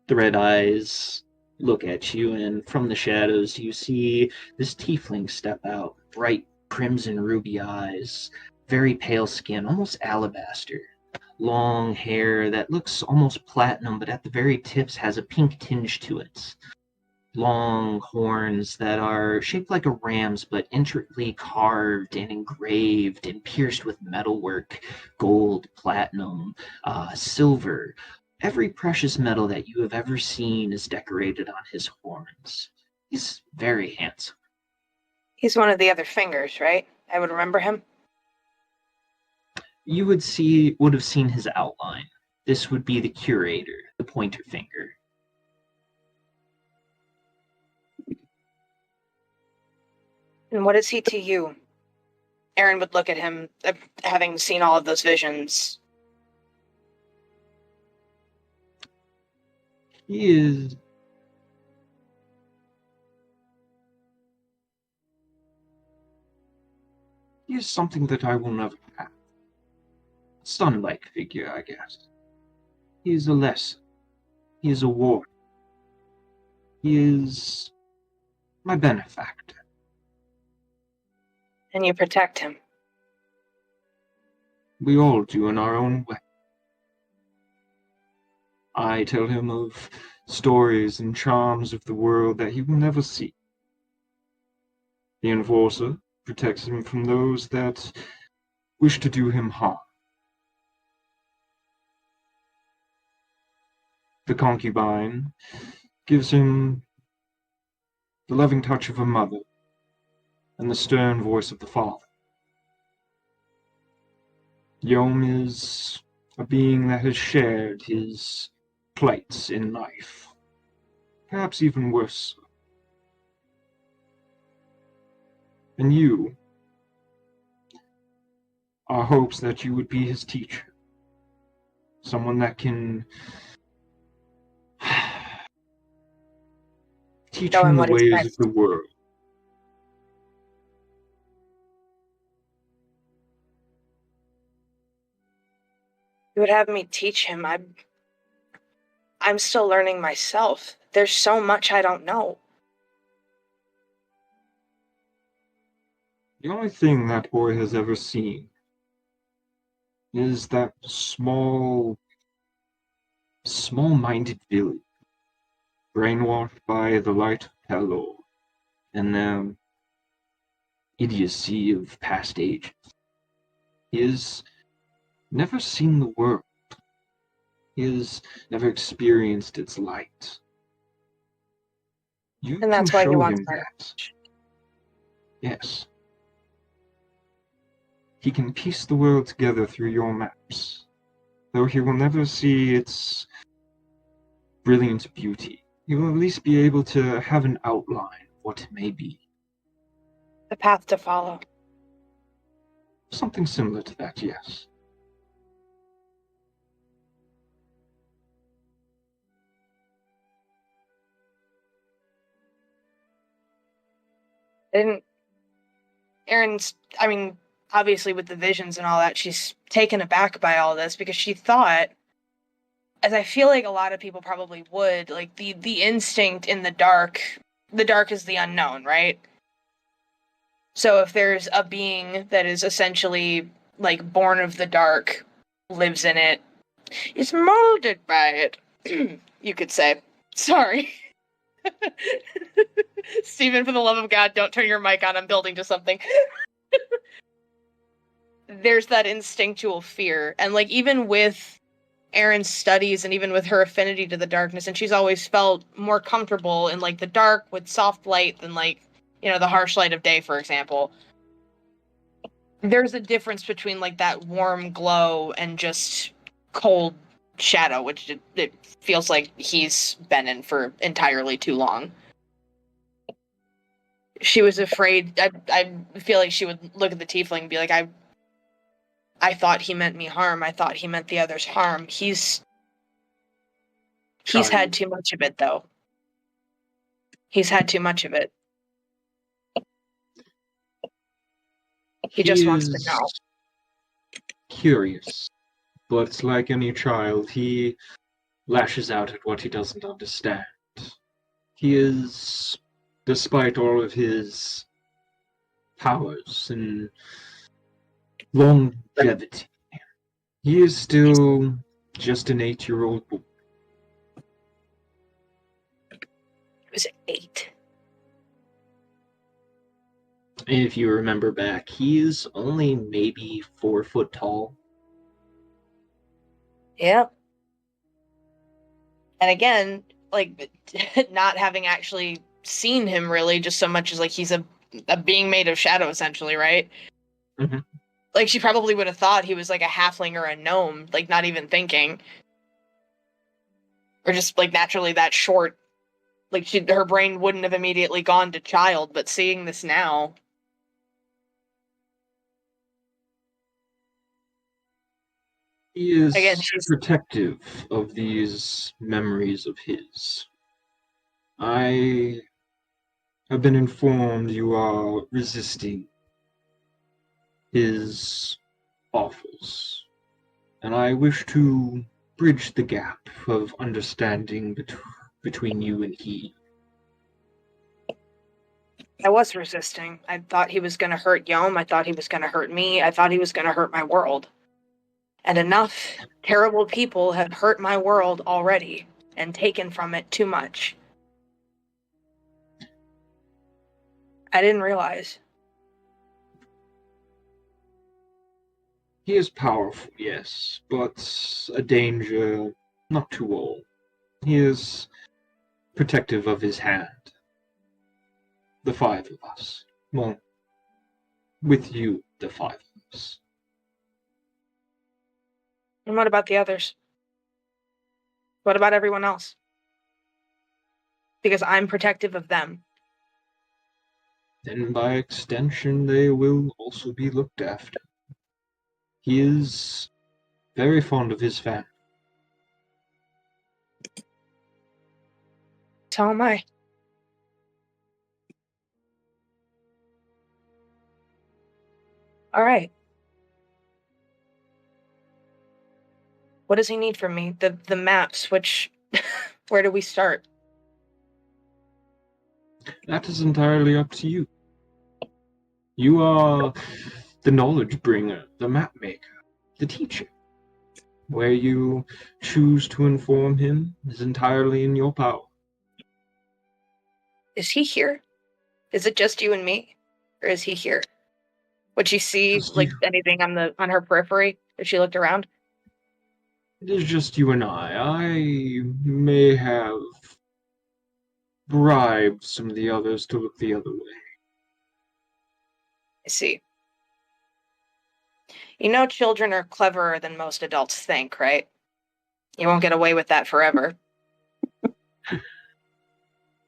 The red eyes look at you, and from the shadows you see this tiefling step out, bright crimson ruby eyes, very pale skin, almost alabaster. Long hair that looks almost platinum, but at the very tips has a pink tinge to it. Long horns that are shaped like a ram's, but intricately carved and engraved and pierced with metalwork, gold, platinum, silver. Every precious metal that you have ever seen is decorated on his horns. He's very handsome. He's one of the other fingers, right? I would remember him. You would have seen his outline. This would be the curator, the pointer finger. And what is he to you? Aaron would look at him, having seen all of those visions. He is something that I will never have. Sun-like figure, I guess. He is a lesson. He is a warrior. He is my benefactor. And you protect him. We all do in our own way. I tell him of stories and charms of the world that he will never see. The Enforcer protects him from those that wish to do him harm. The Concubine gives him the loving touch of a mother and the stern voice of the father. Yom is a being that has shared his plights in life, perhaps even worse so. And you, our hopes that you would be his teacher, someone that can teach Show him him the what is ways best. of the world. You would have me teach him. I'm still learning myself. There's so much I don't know. The only thing that boy has ever seen is that small-minded village, brainwashed by the light of Pelor and the idiocy of past ages. He has never seen the world. He has never experienced its light. You And that's can why he show wants him my that. Yes. He can piece the world together through your maps, though he will never see its brilliant beauty. He will at least be able to have an outline of what it may be. the path to follow. Something similar to that, yes. And Erin's, I mean, obviously with the visions and all that, she's taken aback by all this because she thought, as I feel like a lot of people probably would, like the instinct in the dark is the unknown, right? So if there's a being that is essentially like born of the dark, lives in it, is molded by it, you could say. Sorry. Stephen, for the love of God, don't turn your mic on. I'm building to something. There's that instinctual fear. And like even with Erin's studies and even with her affinity to the darkness, and she's always felt more comfortable in like the dark with soft light than like, you know, the harsh light of day, for example. There's a difference between like that warm glow and just cold shadow, which it feels like he's been in for entirely too long. She was afraid. I feel like she would look at the tiefling and be like, I thought he meant me harm. I thought he meant the others harm. He's had too much of it, though. He's had too much of it. He just wants to know. Curious, but like any child, he lashes out at what he doesn't understand. He is, despite all of his powers and longevity, he is still just an 8-year-old boy. He was 8. If you remember back, he is only maybe 4 foot tall. Yep. And again, like, not having actually seen him really, just so much as like he's a being made of shadow, essentially, right? Mhm. Like, she probably would have thought he was like a halfling or a gnome, like not even thinking. Or just like naturally that short. Like her brain wouldn't have immediately gone to child, but seeing this now. He is Again, she's protective of these memories of his. I have been informed you are resisting his offers, and I wish to bridge the gap of understanding between you and he. I was resisting. I thought he was going to hurt Yom. I thought he was going to hurt me. I thought he was going to hurt my world. And enough terrible people have hurt my world already and taken from it too much. I didn't realize. He is powerful, yes, but a danger not to all. He is protective of his hand. The 5 of us. Well, with you, the 5 of us. And what about the others? What about everyone else? Because I'm protective of them. Then by extension, they will also be looked after. He is very fond of his family. So am I. All right. What does he need from me? The maps, which... where do we start? That is entirely up to you. You are the knowledge bringer, the map maker, the teacher. Where you choose to inform him is entirely in your power. Is he here? Is it just you and me? Or is he here? Would she see Just like you. anything on her periphery if she looked around? It is just you and I. I may have bribed some of the others to look the other way. I see. You know children are cleverer than most adults think, right? You won't get away with that forever.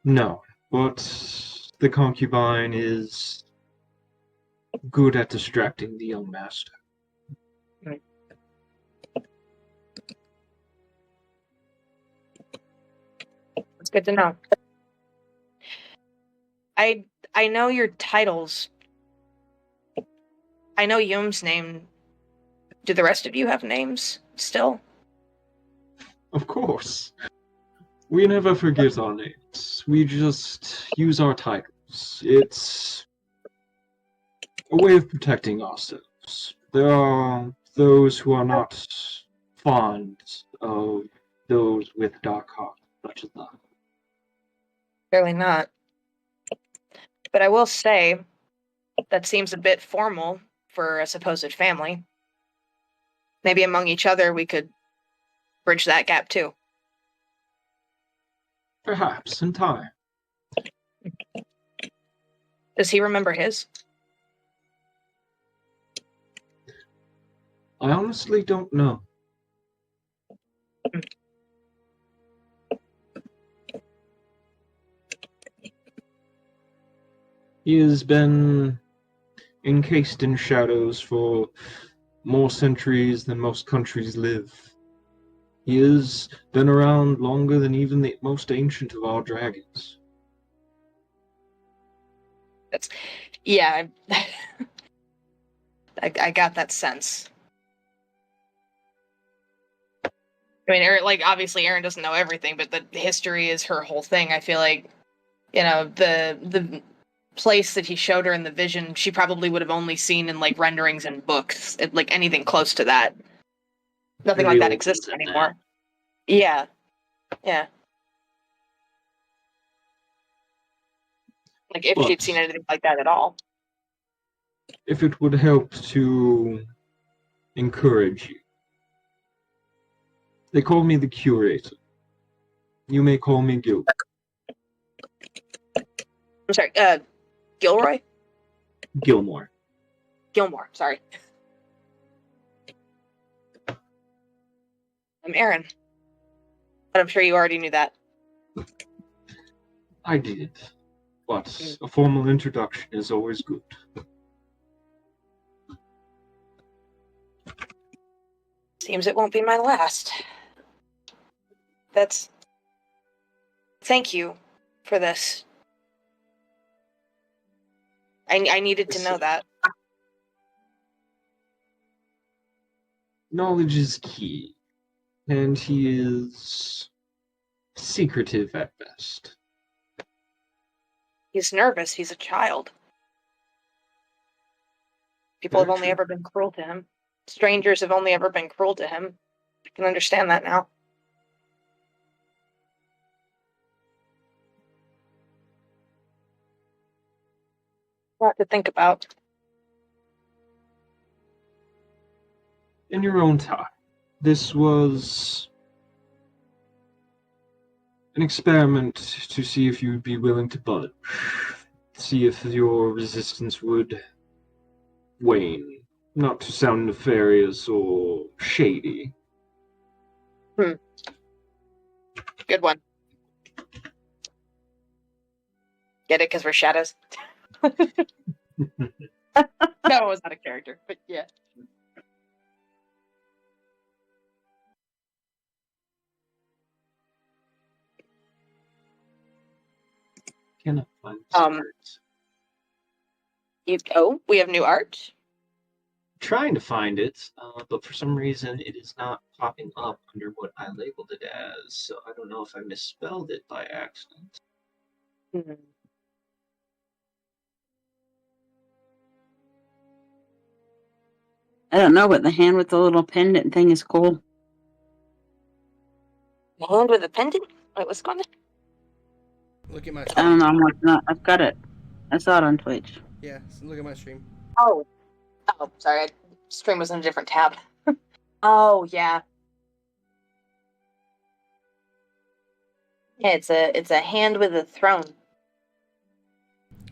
No, but the concubine is good at distracting the young master. It's good to know. I know your titles. I know Yum's name. Do the rest of you have names still? Of course. We never forget our names. We just use our titles. It's a way of protecting ourselves. There are those who are not fond of those with dark hearts, such as that. Clearly not. But I will say that seems a bit formal for a supposed family. Maybe among each other we could bridge that gap too. Perhaps in time. Does he remember his? I honestly don't know. He has been encased in shadows for more centuries than most countries live. He has been around longer than even the most ancient of our dragons. Yeah, I got that sense. I mean, obviously Erin doesn't know everything, but the history is her whole thing. I feel like, the place that he showed her in the vision, she probably would have only seen in renderings and books, anything close to that. Nothing like that exists anymore. Yeah. If she'd seen anything like that at all. If it would help to encourage you. They call me the curator. You may call me Gil. I'm sorry, Gilroy? Gilmore. Gilmore, sorry. I'm Erin. But I'm sure you already knew that. I did. But a formal introduction is always good. Seems it won't be my last. Thank you for this. I needed to know that. Knowledge is key, and he is secretive at best. He's nervous. He's a child. People have only ever been cruel to him. Strangers have only ever been cruel to him. I can understand that now. A lot to think about. In your own time, this was an experiment to see if you'd be willing to budge. See if your resistance would wane. Not to sound nefarious or shady. Good one. Get it? Because we're shadows? That one was not a character, but yeah. Can I find some art? We have new art? Trying to find it, but for some reason it is not popping up under what I labeled it as, so I don't know if I misspelled it by accident. I don't know, but the hand with the little pendant thing is cool. The hand with a pendant? Wait, what's going on? Look at my I don't know, I'm watching it. I've got it. I saw it on Twitch. Yeah, look at my stream. Oh, sorry. Stream was in a different tab. Oh, yeah. Yeah, it's a hand with a throne.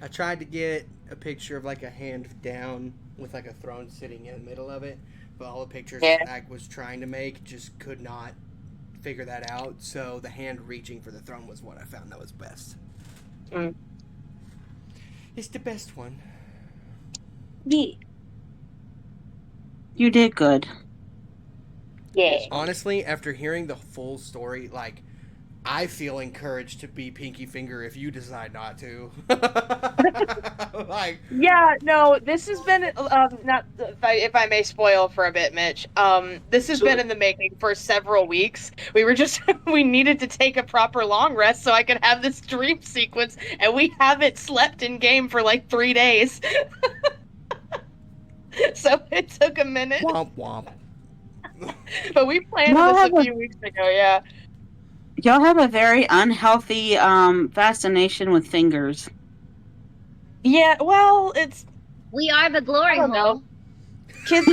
I tried to get a picture of like a hand down with like a throne sitting in the middle of it, but all the pictures I was trying to make just could not figure that out. So the hand reaching for the throne was what I found that was best. Mm. It's the best one. Yeah. You did good. Yeah. Honestly, after hearing the full story, like, I feel encouraged to be Pinky Finger if you decide not to. Like, yeah, no, this has been not if I may spoil for a bit, Mitch. This has been in the making for several weeks. We were just we needed to take a proper long rest so I could have this dream sequence, and we haven't slept in game for like 3 days. So it took a minute. Womp womp. But we planned this a few weeks ago, yeah. Y'all have a very unhealthy fascination with fingers. Yeah, well, it's... We are the glory hole. Kids...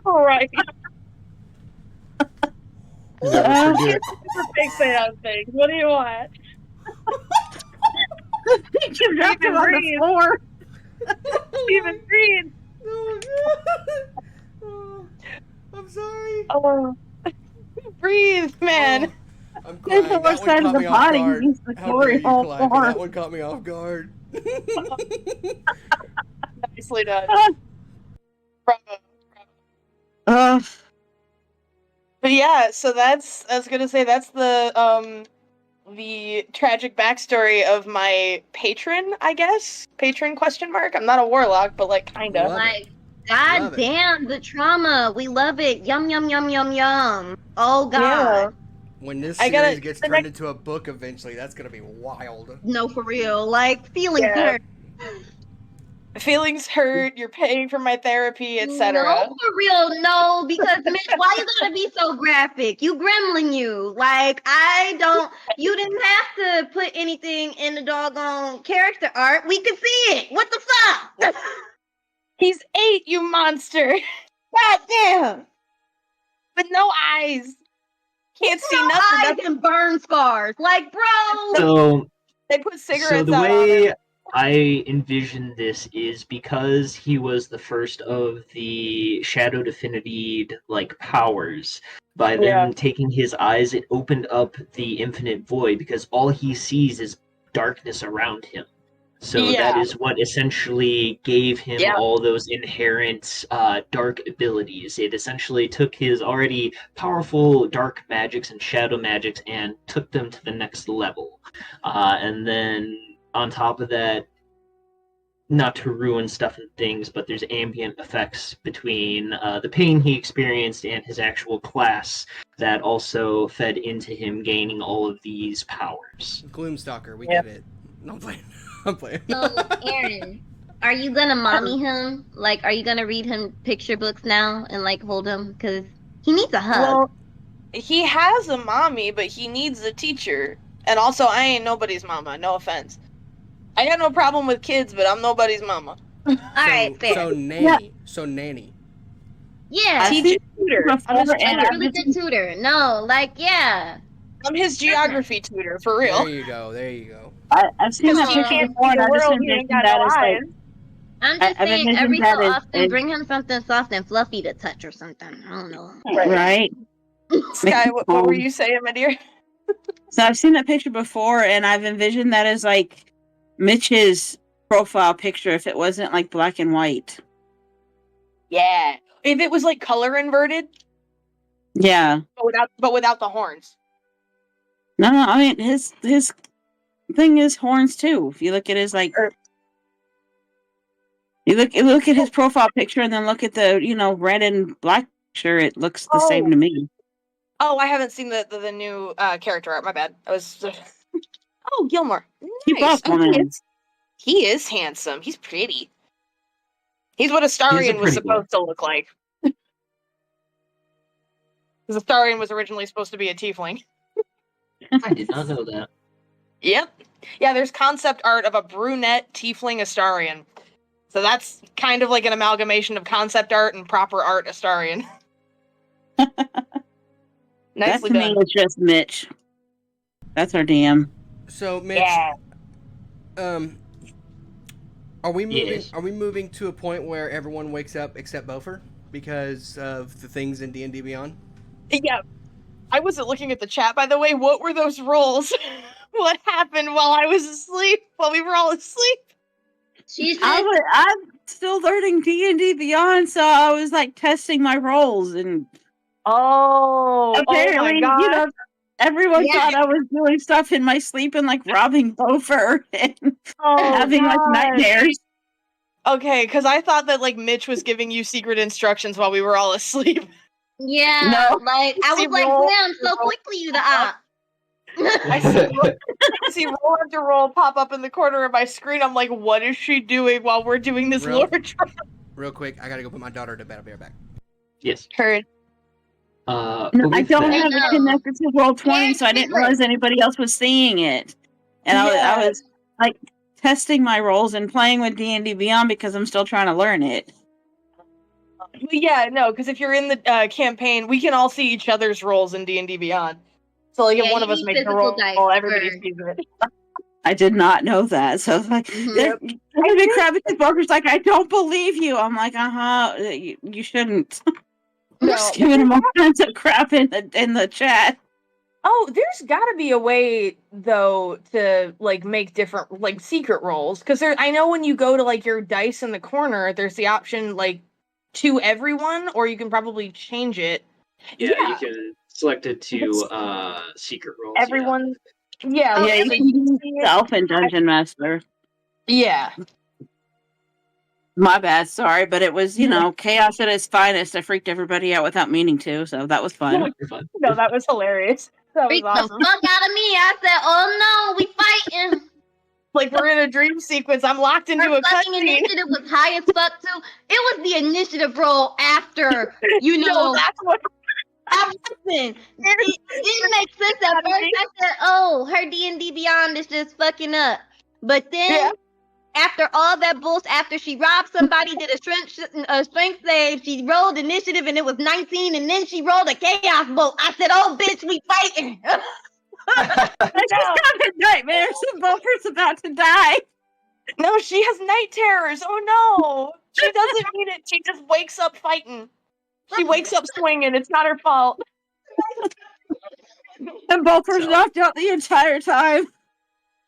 Right. Kids fixate on things. What do you want? You dropped him on the floor. Even breathe. Oh, I'm sorry. Oh, breathe, man. Oh, I'm crying. That one caught me off guard. How dare you, Calliope? That one caught me off guard. Nicely done. Bravo. But yeah, so I was gonna say that's the tragic backstory of my patron, I guess. Patron question mark. I'm not a warlock, but like kinda. Like, god damn the trauma. We love it. Yum yum yum yum yum. Oh god. Yeah. When this series gets turned into a book eventually, that's gonna be wild. No, for real. Like, feelings hurt. Feelings hurt, you're paying for my therapy, etc. No, for real, no, because Mitch, why you gotta be so graphic? You gremlin you. Like, you didn't have to put anything in the doggone character art. We could see it. What the fuck? He's 8, you monster. God damn. With no eyes. Can't see nothing. Eyes and burn scars. Like, bro. So they put cigarettes the out way on it. I envision this is because he was the first of the Shadow Divinity like powers. By them taking his eyes, it opened up the infinite void because all he sees is darkness around him. So that is what essentially gave him all those inherent dark abilities. It essentially took his already powerful dark magics and shadow magics and took them to the next level. And then on top of that, not to ruin stuff and things, but there's ambient effects between the pain he experienced and his actual class that also fed into him gaining all of these powers. Gloomstalker, we get it. No, I'm playing. I'm playing. So, Aaron, are you gonna mommy him? Like, are you gonna read him picture books now and like hold him? Because he needs a hug. Well, he has a mommy, but he needs a teacher. And also, I ain't nobody's mama. No offense. I got no problem with kids, but I'm nobody's mama. Alright, fair. So nanny. So nanny. Yeah. Teacher, tutor. I'm his tutor. A really good tutor. No, like, yeah. I'm his geography tutor, for real. There you go. There you go. I've seen that picture before, and I just envisioned that as like... I'm just saying, every so often, bring him something soft and fluffy to touch or something. I don't know. Right. Sky, what were you saying, my dear? So I've seen that picture before, and I've envisioned that as like Mitch's profile picture if it wasn't like black and white. Yeah. If it was like color inverted. Yeah. But without the horns. No, I mean his thing is horns too. If you look at his like you look at his profile picture and then look at the red and black picture, it looks the same to me. Oh, I haven't seen the new character art. My bad. I was. Oh, Gilmore. Nice. He is handsome. He's pretty. He's what Astarion was supposed to look like. Because Astarion was originally supposed to be a tiefling. I did not know that. Yep. Yeah, there's concept art of a brunette tiefling Astarion. So that's kind of like an amalgamation of concept art and proper art Astarion. Nicely to me done. is just Mitch. That's our DM. So, Mitch, Yeah. are we moving? Yes. Are we moving to a point where everyone wakes up except Bofer because of the things in D&D Beyond? Yeah. I wasn't looking at the chat, by the way. What were those rolls? What happened while I was asleep? While we were all asleep? She said, I'm still learning D&D Beyond, so I was like testing my rolls, and apparently, my god. everyone Yeah. thought I was doing stuff in my sleep and like robbing Bofer and Oh, having like God. nightmares. Okay, because I thought that like Mitch was giving you secret instructions while we were all asleep. yeah, No. like, I See, was like, roll- damn, so quickly you the op. I see roll after roll pop up in the corner of my screen. I'm like, what is she doing while we're doing this Real- lore trial? Real quick, I gotta go put my daughter to bed. I'll be right back. Yes. Heard. No, But I with don't that, have it connected to Roll20, so I didn't realize anybody else was seeing it. And I was like testing my rolls and playing with D&D Beyond because I'm still trying to learn it. Yeah, no, because if you're in the campaign, we can all see each other's rolls in D&D Beyond. So like, if Yeah, one you of us need makes a physical roll, dice everybody for- sees it. I did not know that. So it's like, they're gonna be crap because Boker's like, I don't believe you. I'm like, you shouldn't. I'm No. just giving him all kinds of crap in the chat. Oh, there's got to be a way though to like make different like secret rolls because there. I know when you go to like your dice in the corner, there's the option like to everyone, or you can probably change it. you can select it to secret roles. Everyone. Yeah, Yeah, like, you so can you use see it. Self and Dungeon Master. Yeah. My bad, sorry, but it was, chaos at its finest. I freaked everybody out without meaning to, so that was fun. Yeah. You're fine. No, that was hilarious. That was Freak awesome. the fuck out of me. I said, oh no, we fighting. Like we're in a dream sequence. I'm locked into Her a fucking cutscene. initiative was high as fuck too. It was the initiative roll after, No, that's what. I wasn't. It didn't make sense at first. I said, oh, her D&D Beyond is just fucking up. But then, after all that bullshit, after she robbed somebody, did a strength save, she rolled initiative and it was 19, and then she rolled a chaos bolt. I said, oh, bitch, we fighting. I just having nightmares and Bofer's about to die. No, she has night terrors. Oh no, she doesn't mean it. She just wakes up fighting. She wakes up swinging. It's not her fault. And Bofer's knocked out the entire time.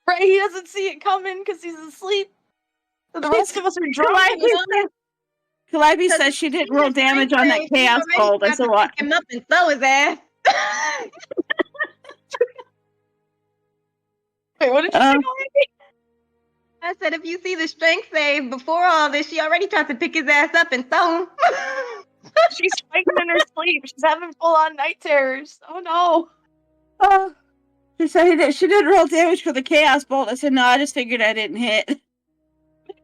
Right? He doesn't see it coming because he's asleep. So the rest of us are drunk. Calliope says she didn't roll damage on that chaos bolt. I said, what? Him up and throw his ass. Wait, what did you say, Calliope? I said, if you see the strength save before all this, she already tried to pick his ass up and throw him. She's fighting in her sleep. She's having full-on night terrors. Oh no. She said she didn't roll damage for the chaos bolt. I said, no, I just figured I didn't hit.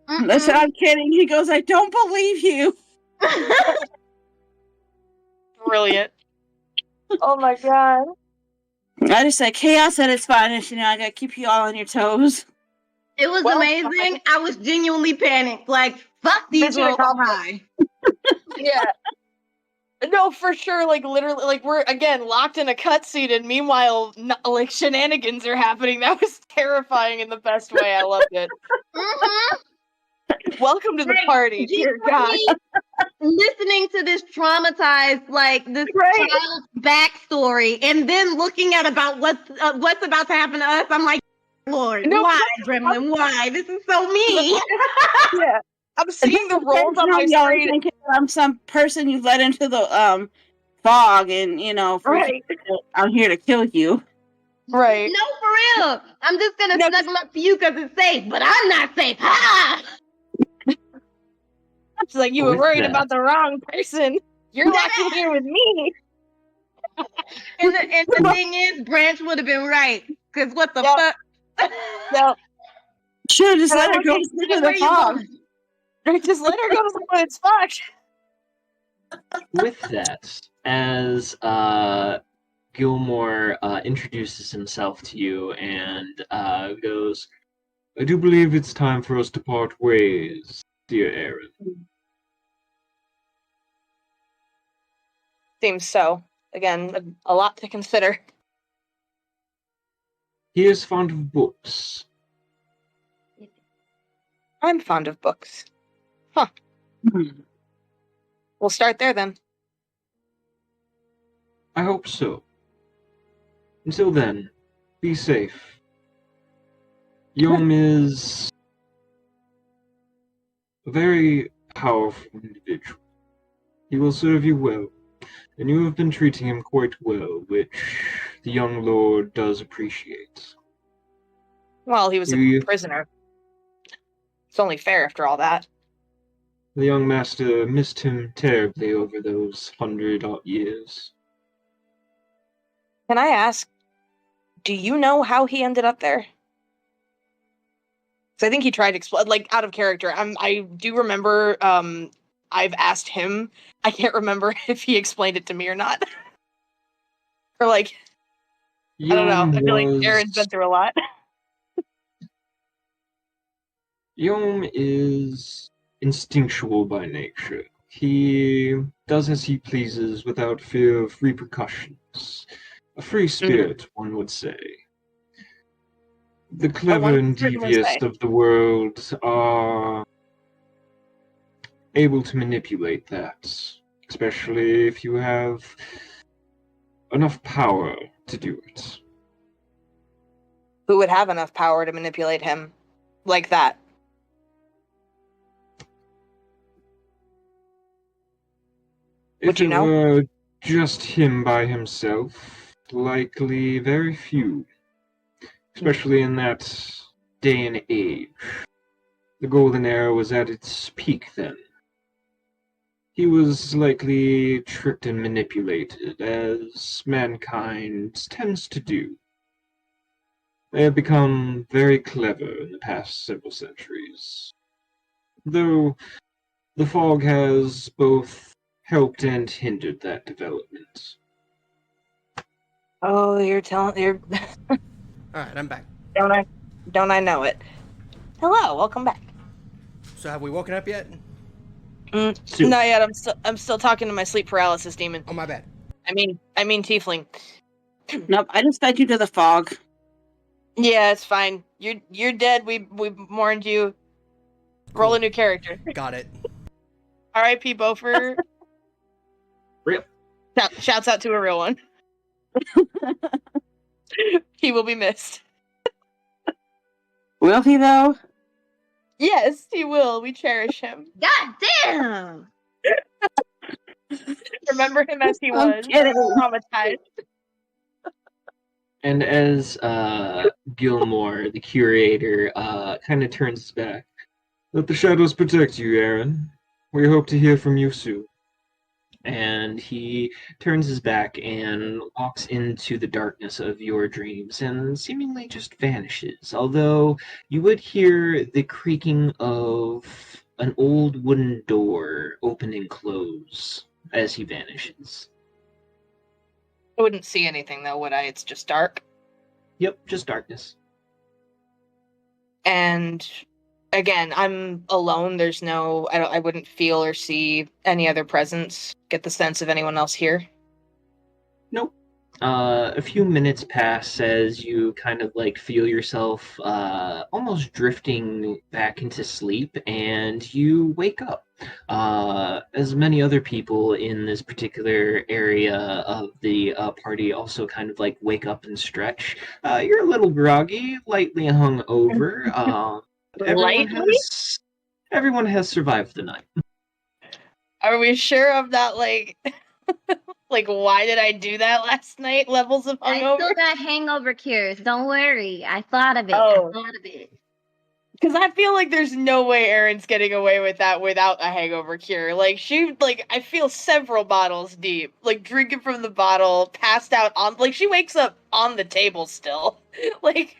I said, I'm kidding. He goes, I don't believe you. Brilliant. Oh my god. I just said, chaos at its finest. I gotta keep you all on your toes. It was amazing. I was genuinely panicked. Like, fuck these rolls high. Yeah. No, for sure. Like, literally, like, we're, again, locked in a cutscene, and meanwhile, like, shenanigans are happening. That was terrifying in the best way. I loved it. Welcome to the party, dear God. Listening to this traumatized, like, this child's backstory, and then looking at about what's about to happen to us, I'm like, Lord, why, Gremlin? Why? This is so mean. Yeah. I'm seeing the rolls on my Y'all are screen. thinking I'm some person you let into the fog, and Right. I'm here to kill you. Right. No, for real. I'm just gonna snuggle up to you because it's safe, but I'm not safe. Ha! It's like you were worried about the wrong person. You're locked in here with me. And the thing is, Branch would have been right. Because what the fuck? No. Sure, just let her go sleep in the fog. Just let her go to sleep when it's fucked. With that, as Gilmore introduces himself to you and goes, I do believe it's time for us to part ways, dear Aaron. Seems so. Again, a lot to consider. He is fond of books. I'm fond of books. Huh. We'll start there then. I hope so. Until then, be safe. Yom is a very powerful individual. He will serve you well, and you have been treating him quite well, which the young lord does appreciate. Well, he was a prisoner. It's only fair after all that. The young master missed him terribly over those 100-odd years. Can I ask, do you know how he ended up there? Because I think he tried to explain, like, out of character. I do remember I've asked him. I can't remember if he explained it to me or not. Or, like, I don't know. I feel like Aaron's been through a lot. Yom is instinctual by nature. He does as he pleases without fear of repercussions. A free spirit, one would say. The clever and devious of the world are able to manipulate that, especially if you have enough power to do it. Who would have enough power to manipulate him like that? If it were just him by himself, likely very few. Especially in that day and age. The Golden Era was at its peak then. He was likely tricked and manipulated, as mankind tends to do. They have become very clever in the past several centuries. Though the fog has both helped and hindered that development. Oh, you're telling... Alright, I'm back. Don't I know it? Hello, welcome back. So have we woken up yet? Not yet. I'm still talking to my sleep paralysis demon. Oh, my bad. I mean tiefling. Nope, I just fed you to the fog. Yeah, it's fine. You're dead. We mourned you. Roll a new character. Got it. R.I.P. Beaufort. Rip. Shouts out to a real one. He will be missed. Will he, though? Yes, he will. We cherish him. God damn! Remember him as he was. Traumatized. And as Gilmore, the curator, kind of turns his back. Let the shadows protect you, Aaron. We hope to hear from you soon. And he turns his back and walks into the darkness of your dreams and seemingly just vanishes. Although you would hear the creaking of an old wooden door open and close as he vanishes. I wouldn't see anything though, would I? It's just dark. Yep, just darkness. And again, I'm alone. There's no, I wouldn't feel or see any other presence. Get the sense of anyone else here. Nope. A few minutes pass as you kind of like feel yourself almost drifting back into sleep, and you wake up. As many other people in this particular area of the party also kind of like wake up and stretch. You're a little groggy, lightly hung over. Everyone has survived the night. Are we sure of that, like, like, why did I do that last night? Levels of hungover? I still got hangover cures. Don't worry. I thought of it. Oh. I thought of it. Because I feel like there's no way Erin's getting away with that without a hangover cure. Like, I feel several bottles deep. Like, drinking from the bottle, passed out on, like, she wakes up on the table still. Like,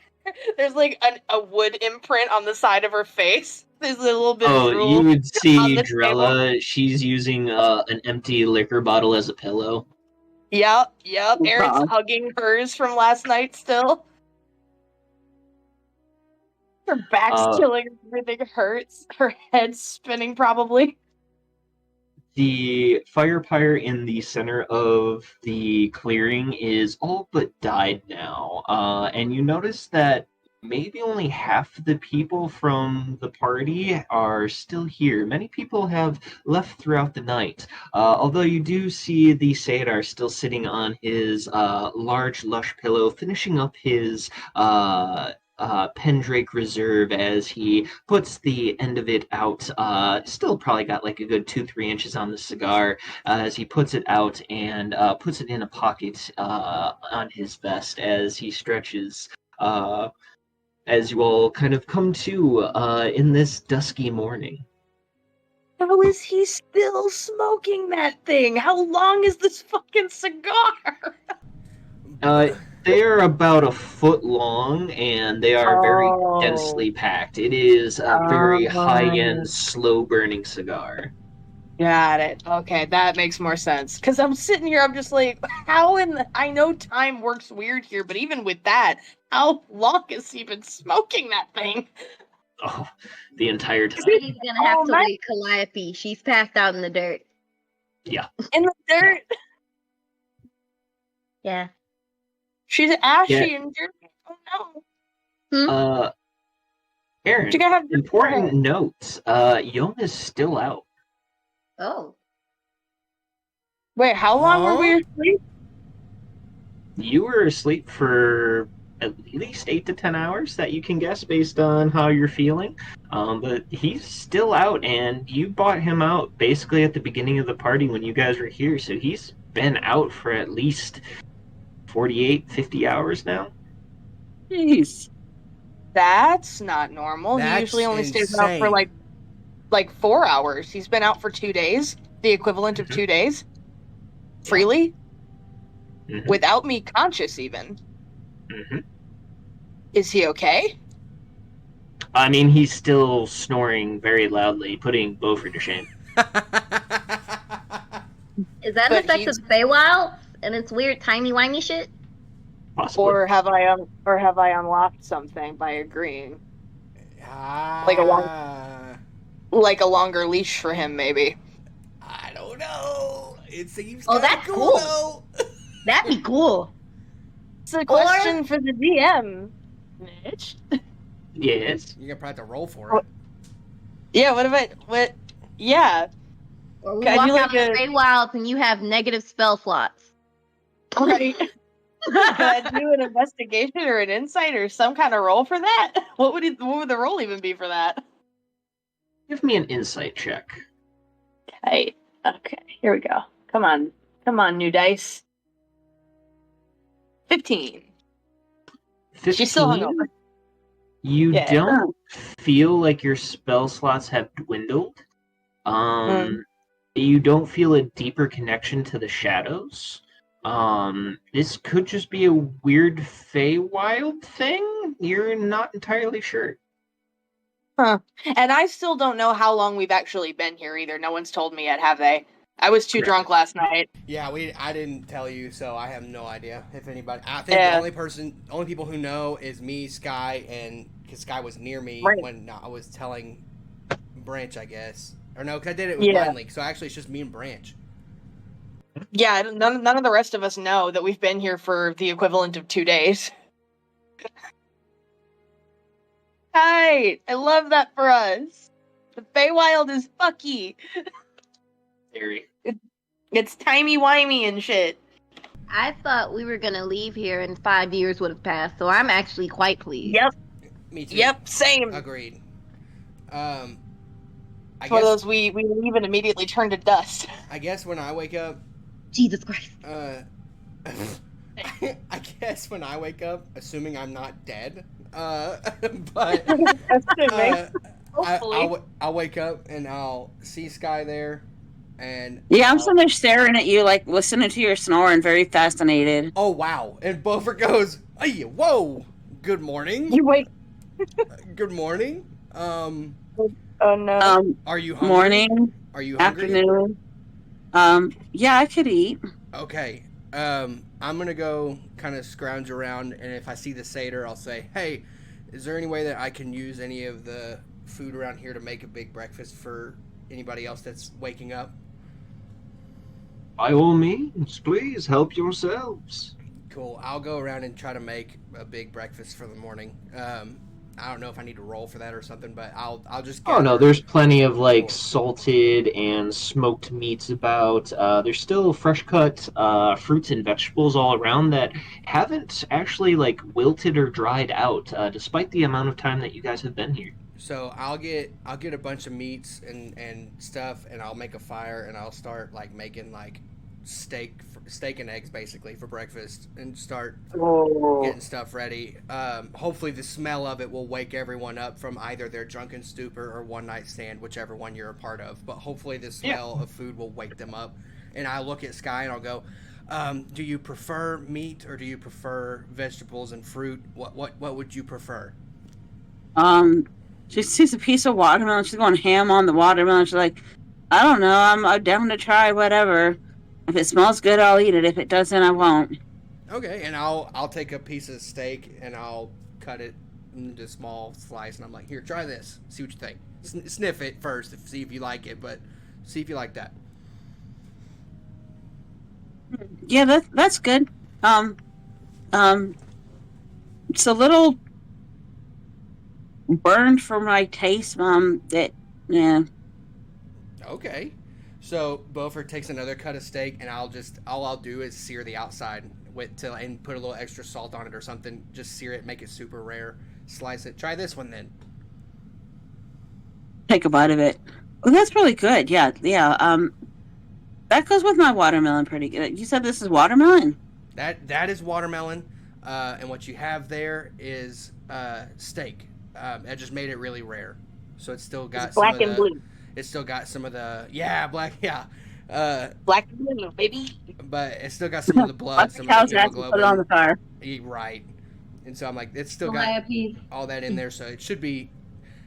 there's, like, a wood imprint on the side of her face. There's a little bit of drool. You would see on the Drella. table. She's using an empty liquor bottle as a pillow. Yep. Erin's hugging hers from last night still. Her back's killing, everything hurts. Her head's spinning probably. The fire pyre in the center of the clearing is all but died now, and you notice that maybe only half the people from the party are still here. Many people have left throughout the night, although you do see the Satyr still sitting on his large, lush pillow, finishing up his Pendrake Reserve as he puts the end of it out. Still probably got like a good 2-3 inches on the cigar as he puts it out and puts it in a pocket on his vest as he stretches. As you all kind of come to in this dusky morning. How is he still smoking that thing? How long is this fucking cigar? They are about a foot long, and they are very densely packed. It is a very high-end, slow-burning cigar. Got it. Okay, that makes more sense. Because I'm sitting here, I'm just like, how in the... I know time works weird here, but even with that, how long has he been smoking that thing? Oh, the entire time. He's gonna have to wake Calliope. She's passed out in the dirt. Yeah. In the dirt? Yeah. She's ashy and dirty. Oh no. Aaron, important note. Yom is still out. Oh. Wait, how long were we asleep? You were asleep for at least 8 to 10 hours that you can guess based on how you're feeling. But he's still out, and you bought him out basically at the beginning of the party when you guys were here. So he's been out for at least 48, 50 hours now. Jeez. That's not normal. He usually only stays out for like 4 hours. He's been out for 2 days, the equivalent of 2 days. Freely? Without me conscious even. Is he okay? I mean, he's still snoring very loudly, putting Beaufort to shame. Is that an effect of Feywild and its weird timey-wimey shit? Possibly. Or have I unlocked something by agreeing? Like a longer leash for him, maybe. I don't know. It seems that's cool. Though. That'd be cool. It's a question for the DM, Mitch. Yes. You're gonna probably have to roll for it. Yeah. What? Yeah. Or we walk out the Feywilds and you have negative spell slots. Right. Can I do an investigation or an insight or some kind of roll for that? What would the roll even be for that? Give me an insight check. Okay. Here we go. Come on, new dice. 15. 15? She's still hungover. You don't feel like your spell slots have dwindled. You don't feel a deeper connection to the shadows. This could just be a weird Feywild thing. You're not entirely sure. Huh. And I still don't know how long we've actually been here either. No one's told me yet, have they? I was too drunk last night. Yeah, I didn't tell you, so I have no idea if anybody. I think the only people who know is me, Sky, and because Sky was near me when I was telling Branch, I guess, or no, because I did it with Mind Link. So actually, it's just me and Branch. Yeah, none of the rest of us know that we've been here for the equivalent of 2 days. Hi, I love that for us. The Feywild is fucky. Very. It's timey-wimey and shit. I thought we were gonna leave here and 5 years would have passed, so I'm actually quite pleased. Yep. Me too. Yep, same. Agreed. It's one of those we leave and immediately turn to dust. I guess when I wake up... Jesus Christ. I guess when I wake up, assuming I'm not dead, but I'll wake up and I'll see Sky there, and I'm sitting there staring at you, like listening to your snoring, very fascinated. Oh wow! And Beaufort goes, "Hey, whoa! Good morning." You wake. Good morning. Oh no. Are you hungry? Morning. Are you hungry? Afternoon. Yeah, I could eat. Okay. I'm gonna go kind of scrounge around, and if I see the satyr, I'll say, "Hey, is there any way that I can use any of the food around here to make a big breakfast for anybody else that's waking up?" By all means, please help yourselves. Cool. I'll go around and try to make a big breakfast for the morning. I don't know if I need to roll for that or something, but I'll just. Oh no, gather- there's plenty of like Cool. salted and smoked meats about. There's still fresh cut fruits and vegetables all around that haven't actually like wilted or dried out, despite the amount of time that you guys have been here. So I'll get a bunch of meats and stuff, and I'll make a fire, and I'll start like making like steak and eggs basically for breakfast, and start getting stuff ready. Hopefully the smell of it will wake everyone up from either their drunken stupor or one night stand, whichever one you're a part of. But hopefully the smell of food will wake them up. And I'll look at Sky and I'll go, do you prefer meat or do you prefer vegetables and fruit? What would you prefer? She sees a piece of watermelon. She's going ham on the watermelon. She's like, I don't know. I'm down to try whatever. If it smells good, I'll eat it. If it doesn't, I won't. Okay, and I'll take a piece of steak and I'll cut it into small slice, and I'm like, here, try this. See what you think. Sniff it first, see if you like it, but see if you like that. Yeah, that's good. It's a little burned for my taste, yeah. Okay. So Beaufort takes another cut of steak, and all I'll do is sear the outside and put a little extra salt on it or something. Just sear it, make it super rare. Slice it. Try this one then. Take a bite of it. Oh, that's really good. Yeah. That goes with my watermelon pretty good. You said this is watermelon? That is watermelon, and what you have there is steak. I just made it really rare, so it's still got black and blue. It's still got some of the black Black and blue, baby. but it's still got some of the blood, some Cow's of the ass and put it on the fire. Right, and so I'm like, it's still got all that in there, so it should be.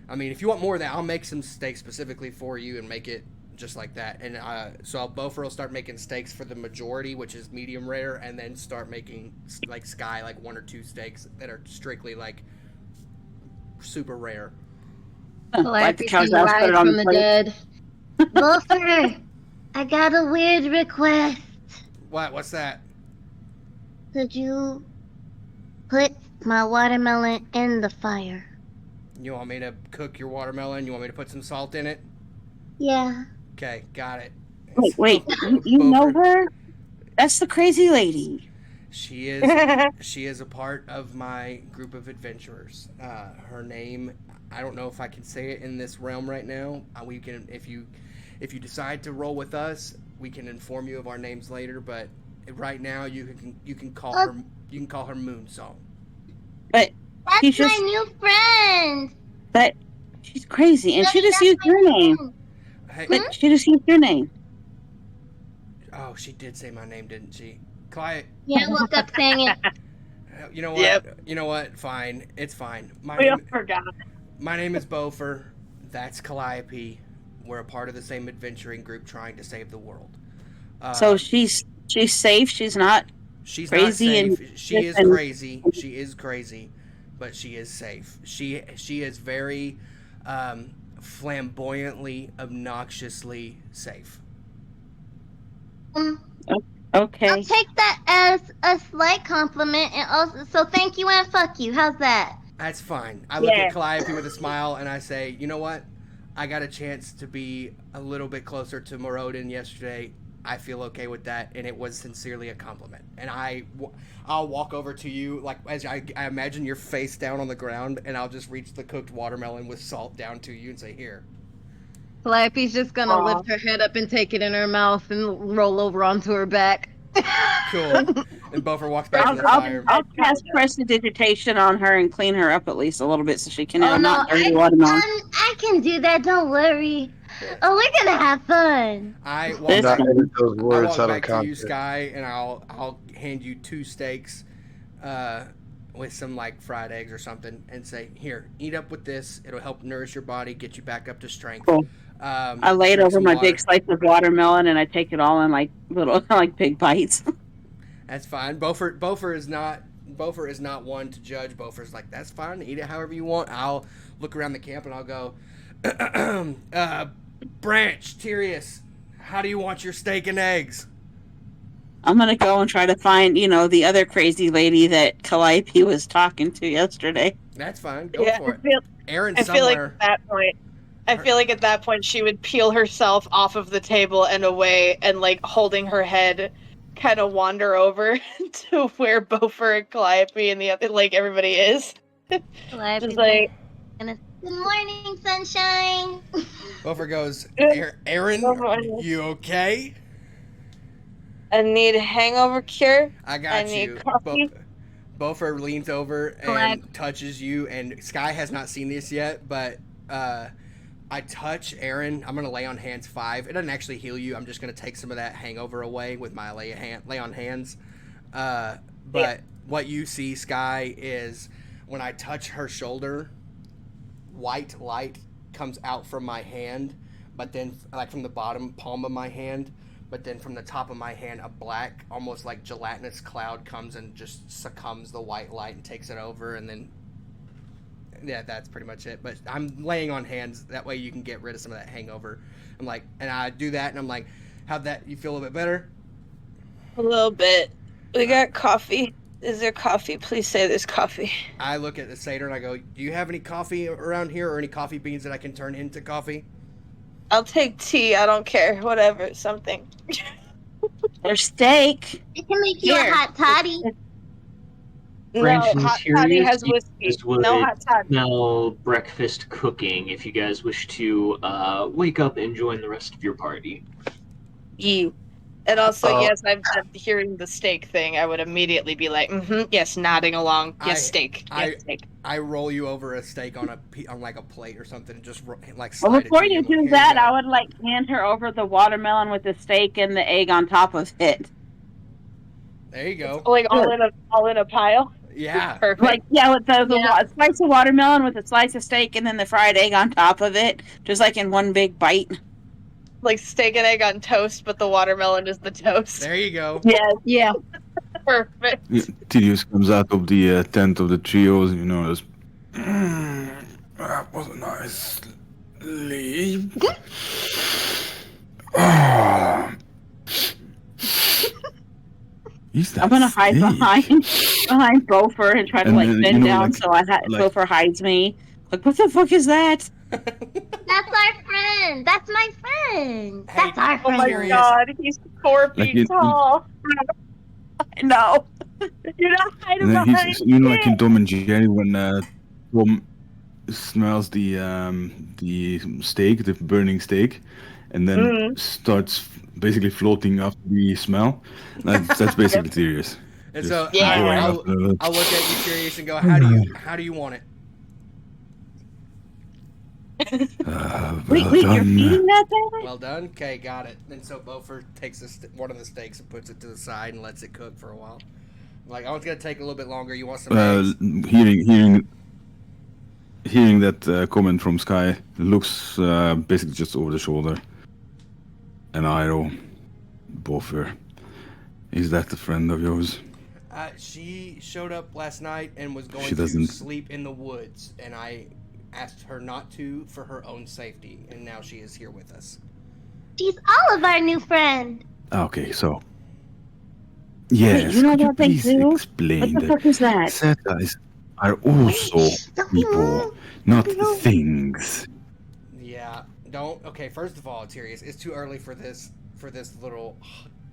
I mean, if you want more of that, I'll make some steak specifically for you and make it just like that. And so Beaufort will start making steaks for the majority, which is medium rare, and then start making like Sky like 1 or 2 steaks that are strictly like super rare. Like the cow's ass, put it on the plate. dead. Wolfer, I got a weird request. What's that? Could you put my watermelon in the fire? You want me to cook your watermelon? You want me to put some salt in it? Yeah. Okay, got it. Wait, you know her? That's the crazy lady. She is a part of my group of adventurers. Her name, I don't know if I can say it in this realm right now. We can, if you decide to roll with us, we can inform you of our names later. But right now, you can call her Moonsong. But That's my new friend. But she's crazy, and she just used your name. Hey, But she just used your name. oh, she did say my name, didn't she? Clyde. Yeah, I woke up saying it. You know what? Yep. You know what? Fine. It's fine. We all forgot. My name is Beaufort. That's Calliope. We're a part of the same adventuring group trying to save the world. So she's safe. She's not. She's crazy not safe. and- She is and- crazy. She is crazy, but she is safe. She is very flamboyantly, obnoxiously safe. Okay. I'll take that as a slight compliment, and also so thank you and fuck you. How's that? That's fine. I look Yeah. at Calliope with a smile and I say, you know what? I got a chance to be a little bit closer to Morodin yesterday. I feel okay with that, and it was sincerely a compliment. And I'll walk over to you, like as I imagine your face down on the ground, and I'll just reach the cooked watermelon with salt down to you and say, here. Calliope's just gonna Aw. lift her head up and take it in her mouth and roll over onto her back. Cool. And Beaufort walks back to the fire. I'll cast prestidigitation on her and clean her up at least a little bit so she can Oh no, not dirty watermelon. I can do that. Don't worry. Oh, we're gonna have fun. I walk This- back, Not edit those I words walk out of back to you, context. Sky, and I'll hand you 2 steaks with some like fried eggs or something, and say, here, eat up with this. It'll help nourish your body, get you back up to strength. Cool. I lay it drink over some my water. big slice of watermelon and I take it all in like little like big bites. That's fine. Beaufort is not one to judge. Beaufort's like, that's fine. Eat it however you want. I'll look around the camp and I'll go, Branch, Tyrius, how do you want your steak and eggs? I'm gonna go and try to find, the other crazy lady that Calliope was talking to yesterday. That's fine. Go Yeah, for it. Aaron I feel like somewhere. at that point she would peel herself off of the table and away, and like holding her head, kind of wander over to where Beaufort and Calliope and the other, like, everybody is. Calliope's Just like, good morning, sunshine. Beaufort goes, Good Aaron, morning. you okay? I need a hangover cure. I got I need you. coffee. Beaufort leans over Calliope. and touches you, and Sky has not seen this yet, but I touch Aaron. I'm going to lay on hands 5. It doesn't actually heal you. I'm just going to take some of that hangover away with my lay on hands. But what you see, Sky, is when I touch her shoulder, white light comes out from my hand, but then, like, from the bottom palm of my hand, but then from the top of my hand, a black, almost like gelatinous cloud comes and just succumbs the white light and takes it over, and then, yeah, that's pretty much it. But I'm laying on hands, that way you can get rid of some of that hangover. I'm like, and I do that, and I'm like, how'd that, you feel a little bit better? A little bit. We got coffee. Is there coffee? Please say there's coffee. I look at the satyr and I go, do you have any coffee around here, or any coffee beans that I can turn into coffee? I'll take tea. I don't care. Whatever. Something. Or steak. I can make you Here. a hot toddy. No, Branch and hot toddy Tyrius, has you whiskey. guys would No hot toddy. smell breakfast cooking if you guys wish to wake up and join the rest of your party. You. And also, Oh. yes, I'm hearing the steak thing. I would immediately be like, yes, nodding along. Yes, steak. Yes, steak. I roll you over a steak on like a plate or something, and just like Well, slide it before to you I'm like, do "Here that, go." I would like hand her over the watermelon with the steak and the egg on top of it. There you go. Like all in a pile. Yeah. Perfect. Like, yeah, with the slice of watermelon with a slice of steak and then the fried egg on top of it, just like in one big bite. Like steak and egg on toast, but the watermelon is the toast. There you go. Yeah. Perfect. Tyrius comes out of the tent of the trios, just, that was a nice sleep. Is that I'm gonna hide behind Beaufort and try to And like then, bend down like- so Beaufort hides me. Like, what the fuck is that? That's our friend. That's my friend. Hey, That's our Oh my friend. god, he's 4 feet in- tall. No. You're not hiding And then behind he's, like in Tom and Jerry when Tom smells the steak, the burning steak, and then starts basically floating after the smell. That's basically Tyrius. And Just so Yeah. going I'll after the- look at you, curious, and go, how do you want it? Wait, well you're done. feeding that thing? Well done. Okay, got it. And so Beaufort takes one of the steaks and puts it to the side and lets it cook for a while. Like, oh, it's gonna take a little bit longer. You want some eggs? Hearing that comment from Sky, looks basically just over the shoulder. And Iro, Beaufort, is that a friend of yours? She showed up last night and was going She to doesn't- sleep in the woods, and I asked her not to for her own safety, and now she is here with us. She's all of our new friend. Okay, so. Yes, you know could you what they please do? explain What the that fuck is that? sad guys are also people, not things. Yeah, don't. Okay, first of all, Tyrius, it's too early for this little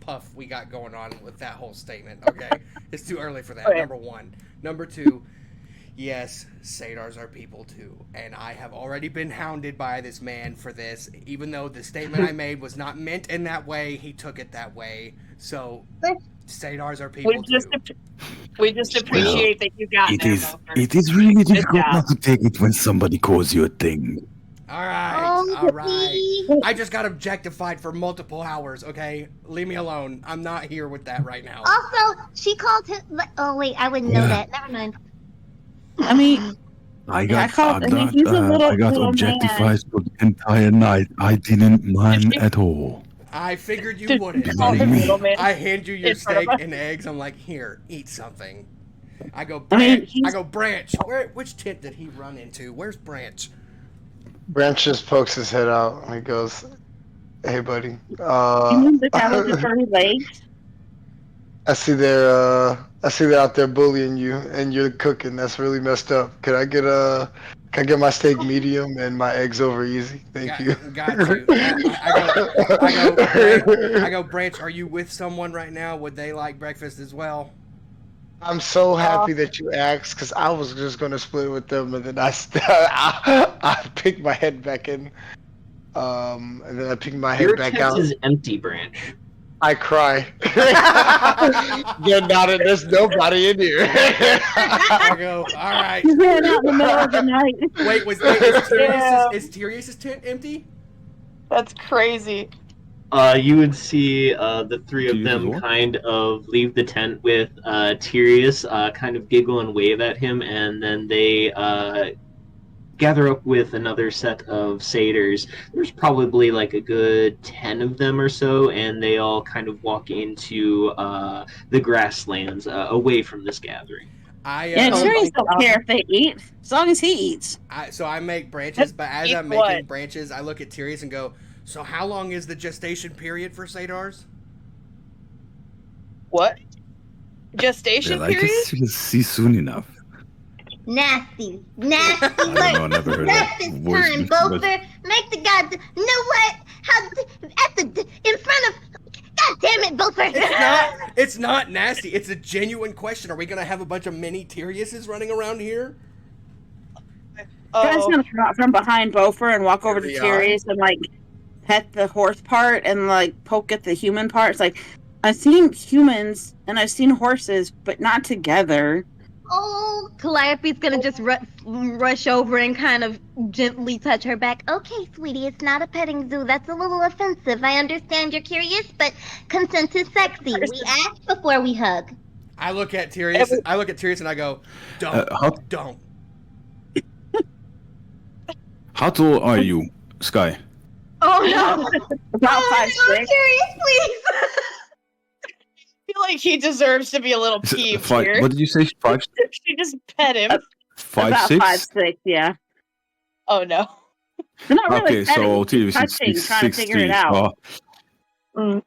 puff we got going on with that whole statement. Okay, it's too early for that. Okay. Number one. Number two. Yes, satyrs are people too, and I have already been hounded by this man for this. Even though the statement I made was not meant in that way, he took it that way. So, satyrs are people too. We just appreciate that you got there, Beaufort. It is really difficult job. not to take it when somebody calls you a thing. All right, Oh, all right. Yippee. I just got objectified for multiple hours. Okay, leave me alone. I'm not here with that right now. Also, she called him. Oh wait, I wouldn't know Yeah. that. Never mind. I mean, I Yeah, got, he's a little I got man. objectified for the entire night. I didn't mind at all. I figured you Just wouldn't. call him little man. I hand you your in front of steak us. and eggs. I'm like, here, eat something. I go, I mean, Branch. Which tent did he run into? Where's Branch? Branch just pokes his head out and he goes, "Hey, buddy. you mean the guy with the furry legs? I see they're out there bullying you, and you're cooking. That's really messed up. Can I get my steak medium and my eggs over easy? Thank you. Got you. I go, Branch, are you with someone right now? Would they like breakfast as well? I'm so happy that you asked, because I was just gonna split with them, and then I picked my head back in, and then I picked my head Your back tent out. is empty, Branch. I cry. There's nobody in here. I go, all right. You ran out in the middle of the night. Wait, is Tyrius's tent empty? That's crazy. You would see the three of Tyrius them as well? kind of leave the tent with Tyrius, kind of giggle and wave at him, and then they gather up with another set of satyrs. There's probably like a good 10 of them or so, and they all kind of walk into the grasslands away from this gathering. Yeah, Oh Tyrius my don't God. care if they eat, as long as he eats. So I make branches, but as Eat I'm making what? branches, I look at Tyrius and go, so how long is the gestation period for satyrs? What? Gestation Well, I period? guess you'll see soon enough. Nasty I work. don't know, I never heard that Breakfast voice time, before, but- Bofer. Make the gods. You know what? In front of. God damn it, Bofer. It's not nasty. It's a genuine question. Are we gonna have a bunch of mini Tyriuses running around here? I'm just Oh, gonna come out from behind Bofer and walk over to Here we are. Tyrius and like pet the horse part and like poke at the human part. It's like I've seen humans and I've seen horses, but not together. Oh, Calliope's gonna just rush over and kind of gently touch her back. okay, sweetie, it's not a petting zoo. That's a little offensive. I understand you're curious, but consent is sexy. We ask before we hug. I look at Tyrius. And I go, don't. How tall are you, Sky? Oh no! About Oh, 5'6". no, curious, please. I feel like he deserves to be a little Is it peeved five, here. what did you say? Five, She just pet him. About 5'6"? 5'6", yeah. Oh no. They're not really Okay, petting, so just Tyrius touching, is trying to figure it 6'3". out. Oh,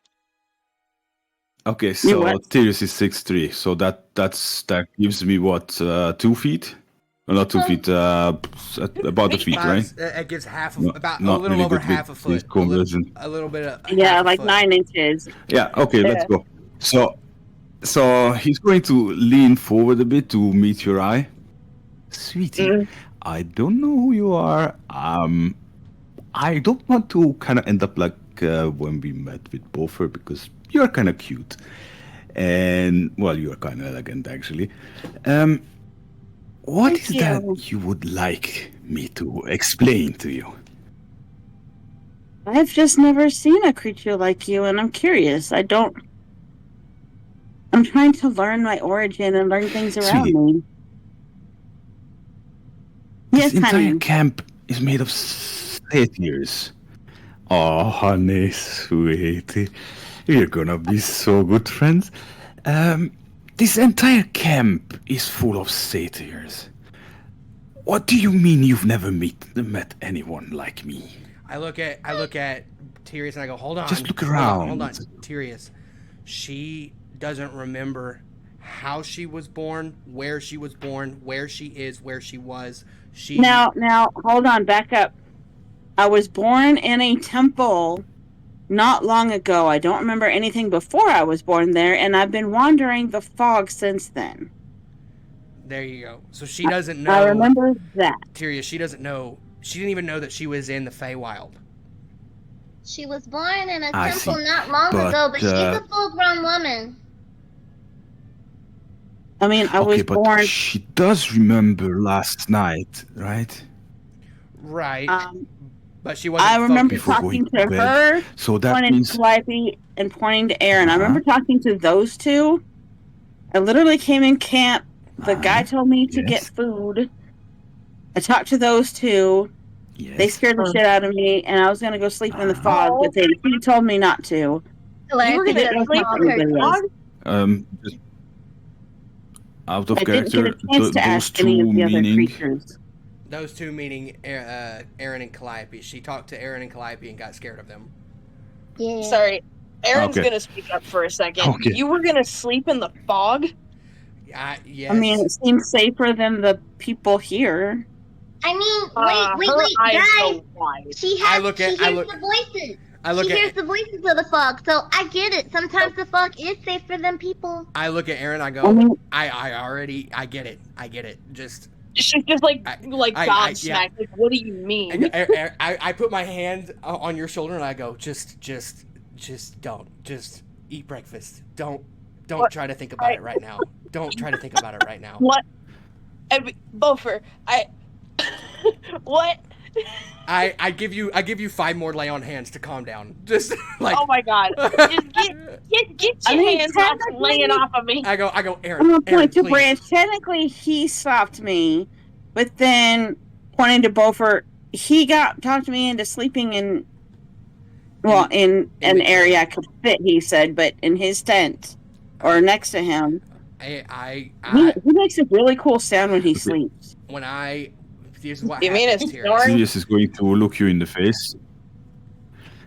okay, You so what? Tyrius is 6'3", so that gives me what, 2 feet? Well, not 2 feet, about a feet, right? It gives half of, No, about a not little really over good with half a this foot. conversion. A little bit of Yeah, half a like foot. 9 inches. Yeah, okay, let's go. So he's going to lean forward a bit to meet your eye. Sweetie, I don't know who you are. I don't want to kind of end up like when we met with Bofer, because you're kind of cute. And, well, you're kind of elegant, actually. What Thank is that you would like me to explain to you? I've just never seen a creature like you, and I'm curious. I'm trying to learn my origin and learn things around Sweetie. me. This Yes, entire honey. camp is made of satyrs. Oh, honey, sweetie. We're gonna be so good friends. This entire camp is full of satyrs. What do you mean you've never met anyone like me? I look at Tyrius and I go, hold on. Just look Hold on, around. Tyrius. She doesn't remember how she was born, where she was born, where she is, where she was. Now, hold on, back up. I was born in a temple not long ago. I don't remember anything before I was born there, and I've been wandering the fog since then. There you go. So she doesn't know. I remember that. Tyrius, she doesn't know. She didn't even know that she was in the Feywild. She was born in a I temple see, not long ago, but she's but, a full-grown woman. I mean, I was but born. she does remember last night, right? Right. But she wasn't. I remember Before talking going to to her, bed. So that pointing means to Calliope, and pointing to Aaron. I Uh-huh. remember talking to those two. I literally came in camp. The guy told me to get Yes. food. I talked to those two. yes. They scared the shit out of me, and I was gonna go sleep in the fog, but he told me not to. You were Calliope gonna doesn't sleep call in her the everybody fog? Just out of I didn't character, get a chance to those ask any two of the other meaning. creatures. Those two meaning Aaron and Calliope. She talked to Aaron and Calliope and got scared of them. Yeah. Sorry. Aaron's Okay. gonna speak up for a second. Okay. You were gonna sleep in the fog? Yes. I mean, it seems safer than the people here. I mean, Her wait, eyes guys. go wide. She hears the voices. She hears the voices of the fog, so I get it. Sometimes the fog is safer than people. I look at Aaron. I go. I get it. I get it. Just. She's just like gobsmacked. Yeah. Like, what do you mean? I put my hand on your shoulder and I go, just don't, just eat breakfast. Don't try to think about it right now. Don't try to think about it right now. What? Bofer, what? I give you 5 more lay on hands to calm down. Just like. Oh my god! Just get your hands off laying off of me. I go, Aaron. I'm gonna point to please. Branch. Technically, he stopped me, but then pointing to Beaufort, he talked me into sleeping in an area I could fit. He said, but in his tent or next to him. He makes a really cool sound when he sleeps. This is what you mean it's snoring? Tyrius is going to look you in the face,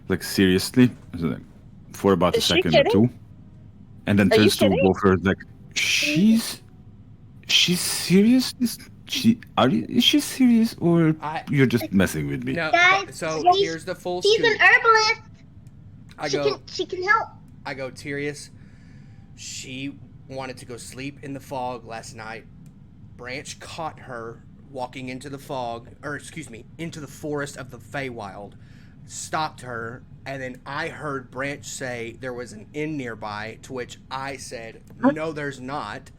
like seriously, for about a second or two, and then turns to Beaufort like, "She's serious? Is she serious, or you're just messing with me?" No. Guys, so here's the full. She's scoop. an herbalist. She can help. I go, Tyrius. She wanted to go sleep in the fog last night. Branch caught her walking into the fog, into the forest of the Feywild, stopped her, and then I heard Branch say there was an inn nearby, to which I said, no, there's not.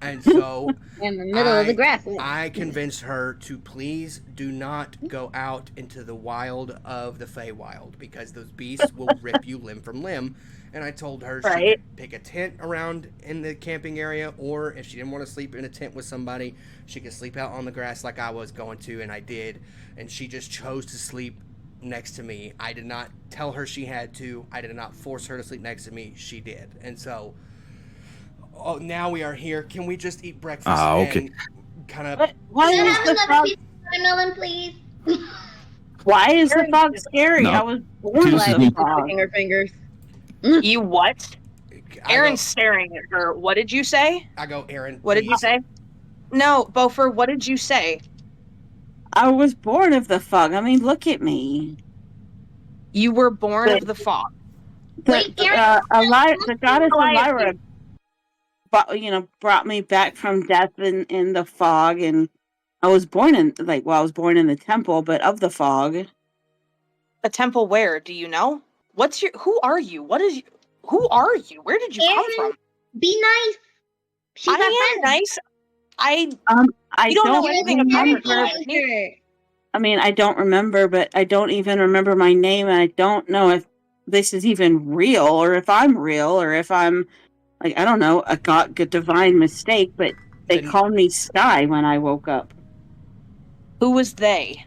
And so in the middle of the grassland, I convinced her to please do not go out into the wild of the Feywild, because those beasts will rip you limb from limb. And I told her she could pick a tent around in the camping area, or if she didn't want to sleep in a tent with somebody, she could sleep out on the grass like I was going to, and I did. And she just chose to sleep next to me. I did not tell her she had to. I did not force her to sleep next to me. She did. And so, now we are here. Can we just eat breakfast? Okay. And kind of. Why Can I is have the another fog? piece of watermelon, please? Why is the fog scary? No. I was born with the fog. Clicking her fingers. You what? Aaron's staring at her. What did you say? I go, Aaron. What did you say? No, Beaufort, what did you say? I was born of the fog. I mean, look at me. You were born of the fog. Wait, Aaron, The goddess Elira, brought me back from death in the fog, and I was born in the temple, but of the fog. A temple where? Do you know? Who are you? Who are you? Where did you come from? Be nice. She's I am nice. I you don't know anything about her. I mean, I don't remember, but I don't even remember my name, and I don't know if this is even real, or if I'm real, or if I'm, I don't know, a divine mistake, but they called me Sky when I woke up. Who was they?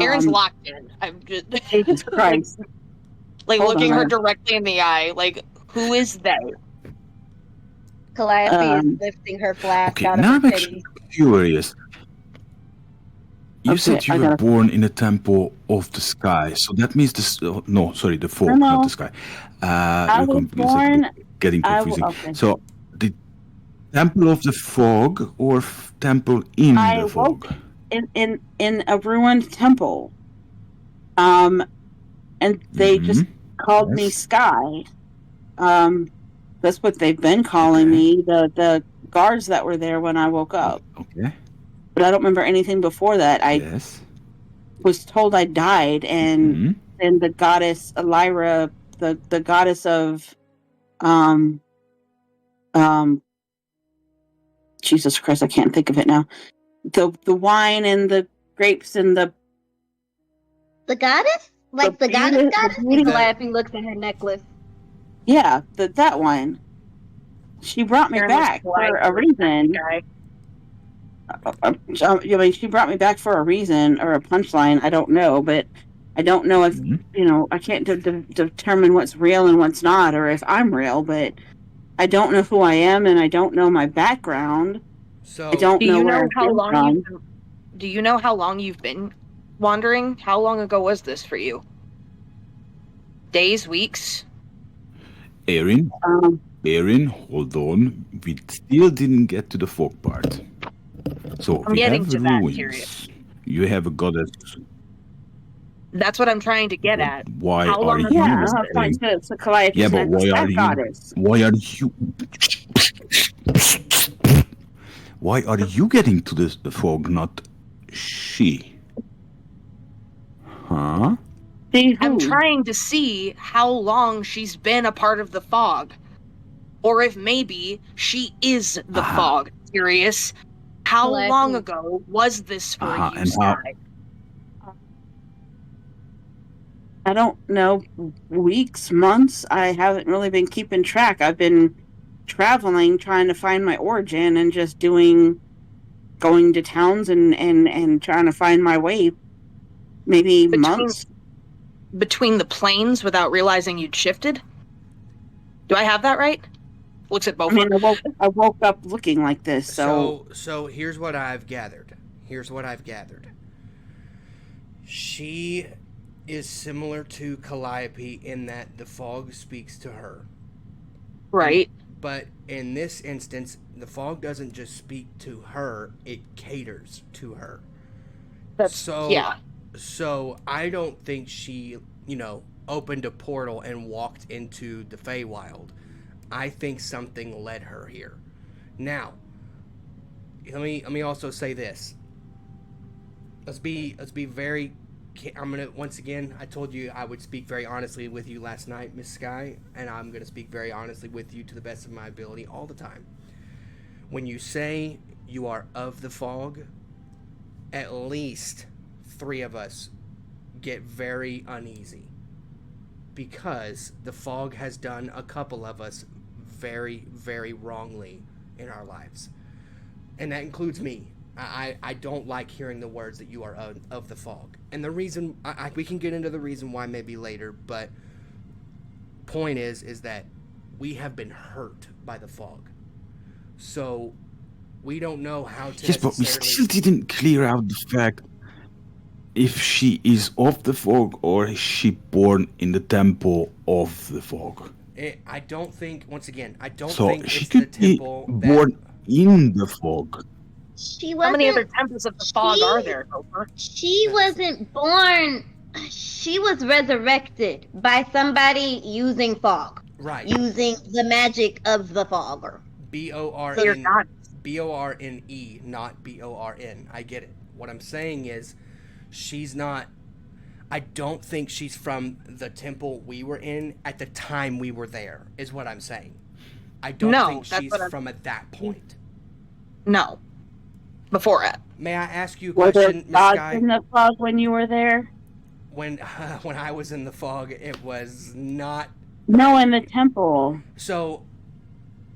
Aaron's locked in. I'm just... Jesus Christ. looking her directly in the eye. Like, who is they? Calliope is lifting her flask out now of I'm her actually curious. You said you were born in a temple of the sky, so that means the fog, not the sky. I was born. Getting confusing. So, the temple of the fog or temple in the fog? In a ruined temple. And they just called me Sky. That's what they've been calling me. The guards that were there when I woke up. Okay. But I don't remember anything before that. I was told I died, and then the goddess Elira, the goddess of Jesus Christ, I can't think of it now. The wine and the grapes and the goddess? Like the goddess? Laughing looks at her necklace. Yeah, that one. She brought me back for a reason. She brought me back for a reason or a punchline. I don't know, but I don't know if I can't determine what's real and what's not, or if I'm real. But I don't know who I am, and I don't know my background. So I don't know where I came from. Do you know how long you've been wandering? How long ago was this for you? Days, weeks? Erin, hold on. We still didn't get to the fog part. So I'm we getting have to that, ruins. Tyrius. You have a goddess. That's what I'm trying to get But at. why How are long ago you? Yeah, was I'm this? fine to Calliope Yeah, but met the why are Stag you? Goddess. Why are you? Why are you getting to the fog, not she? Huh? See I'm who? trying to see how long she's been a part of the fog. Or if maybe she is the fog. Curious. How long ago was this for you, And how? Sky? I don't know, weeks, months. I haven't really been keeping track. I've been traveling, trying to find my origin and just going to towns and trying to find my way. Maybe months. Between the planes without realizing you'd shifted? Do I have that right? Looks at both I mean, of them. I woke up looking like this, so So here's what I've gathered. She is similar to Calliope in that the fog speaks to her. Right. But in this instance, the fog doesn't just speak to her, it caters to her. So I don't think she, opened a portal and walked into the Feywild. I think something led her here. Now, let me also say this. Let's be very. I'm gonna once again. I told you I would speak very honestly with you last night, Miss Sky, and I'm gonna speak very honestly with you to the best of my ability all the time. When you say you are of the fog, at least 3 of us get very uneasy because the fog has done a couple of us very, very wrongly in our lives, and that includes me. I don't like hearing the words that you are of the fog. And the reason, we can get into the reason why maybe later, but point is that we have been hurt by the fog. So we don't know how to Yes, but we still didn't clear out the fact if she is of the fog or is she born in the temple of the fog. I don't think, once again, I don't So think she it's the could be temple born in the fog. She How many other wasn't. temples of the fog are there, Gopher? She wasn't born. She was resurrected by somebody using fog. Right. Using the magic of the fogger. B-O-R-N, B-O-R-N-E, not B-O-R-N. I get it. What I'm saying is, she's not. I don't think she's from the temple we were in at the time we were there, is what I'm saying. I don't think she's from at that point. No. Before it. May I ask you a were there question, Miss gods Sky? in the fog when you were there? When I was in the fog, it was not. No, in the temple. So,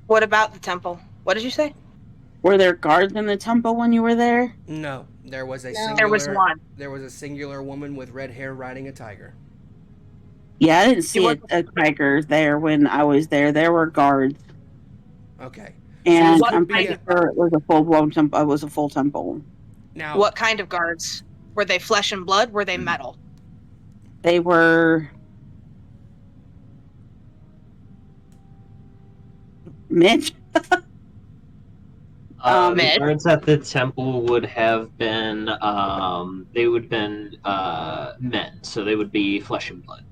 what about the temple? What did you say? Were there guards in the temple when you were there? No, there was a There was one. There was a singular woman with red hair riding a tiger. Yeah, I didn't see a tiger there when I was there. There were guards. Okay. And I'm pretty sure it was a full-blown temple. It was a full temple. Now, what kind of guards? Were they flesh and blood? Were they metal? They were Mitch. The guards at the temple would have been they would have been men, so they would be flesh and blood.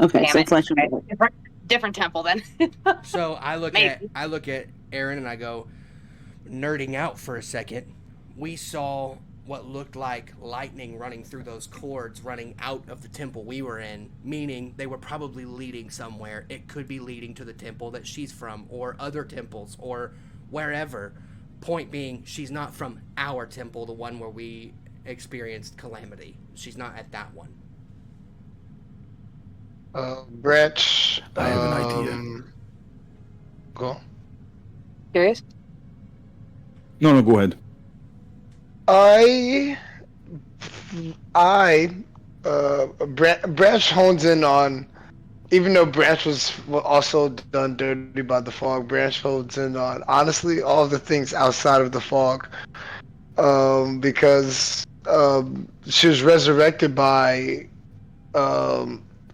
Okay, so flesh and blood. Different temple then. So I look at Aaron and I go, nerding out for a second. We saw what looked like lightning running through those cords running out of the temple we were in, meaning they were probably leading somewhere. It could be leading to the temple that she's from, or other temples, or wherever. Point being, she's not from our temple, the one where we experienced calamity. She's not at that one. Brett, I have an idea. Go. Curious? No, go ahead. Branch hones in on, even though Branch was also done dirty by the fog, Branch hones in on, honestly, all the things outside of the fog. Because she was resurrected by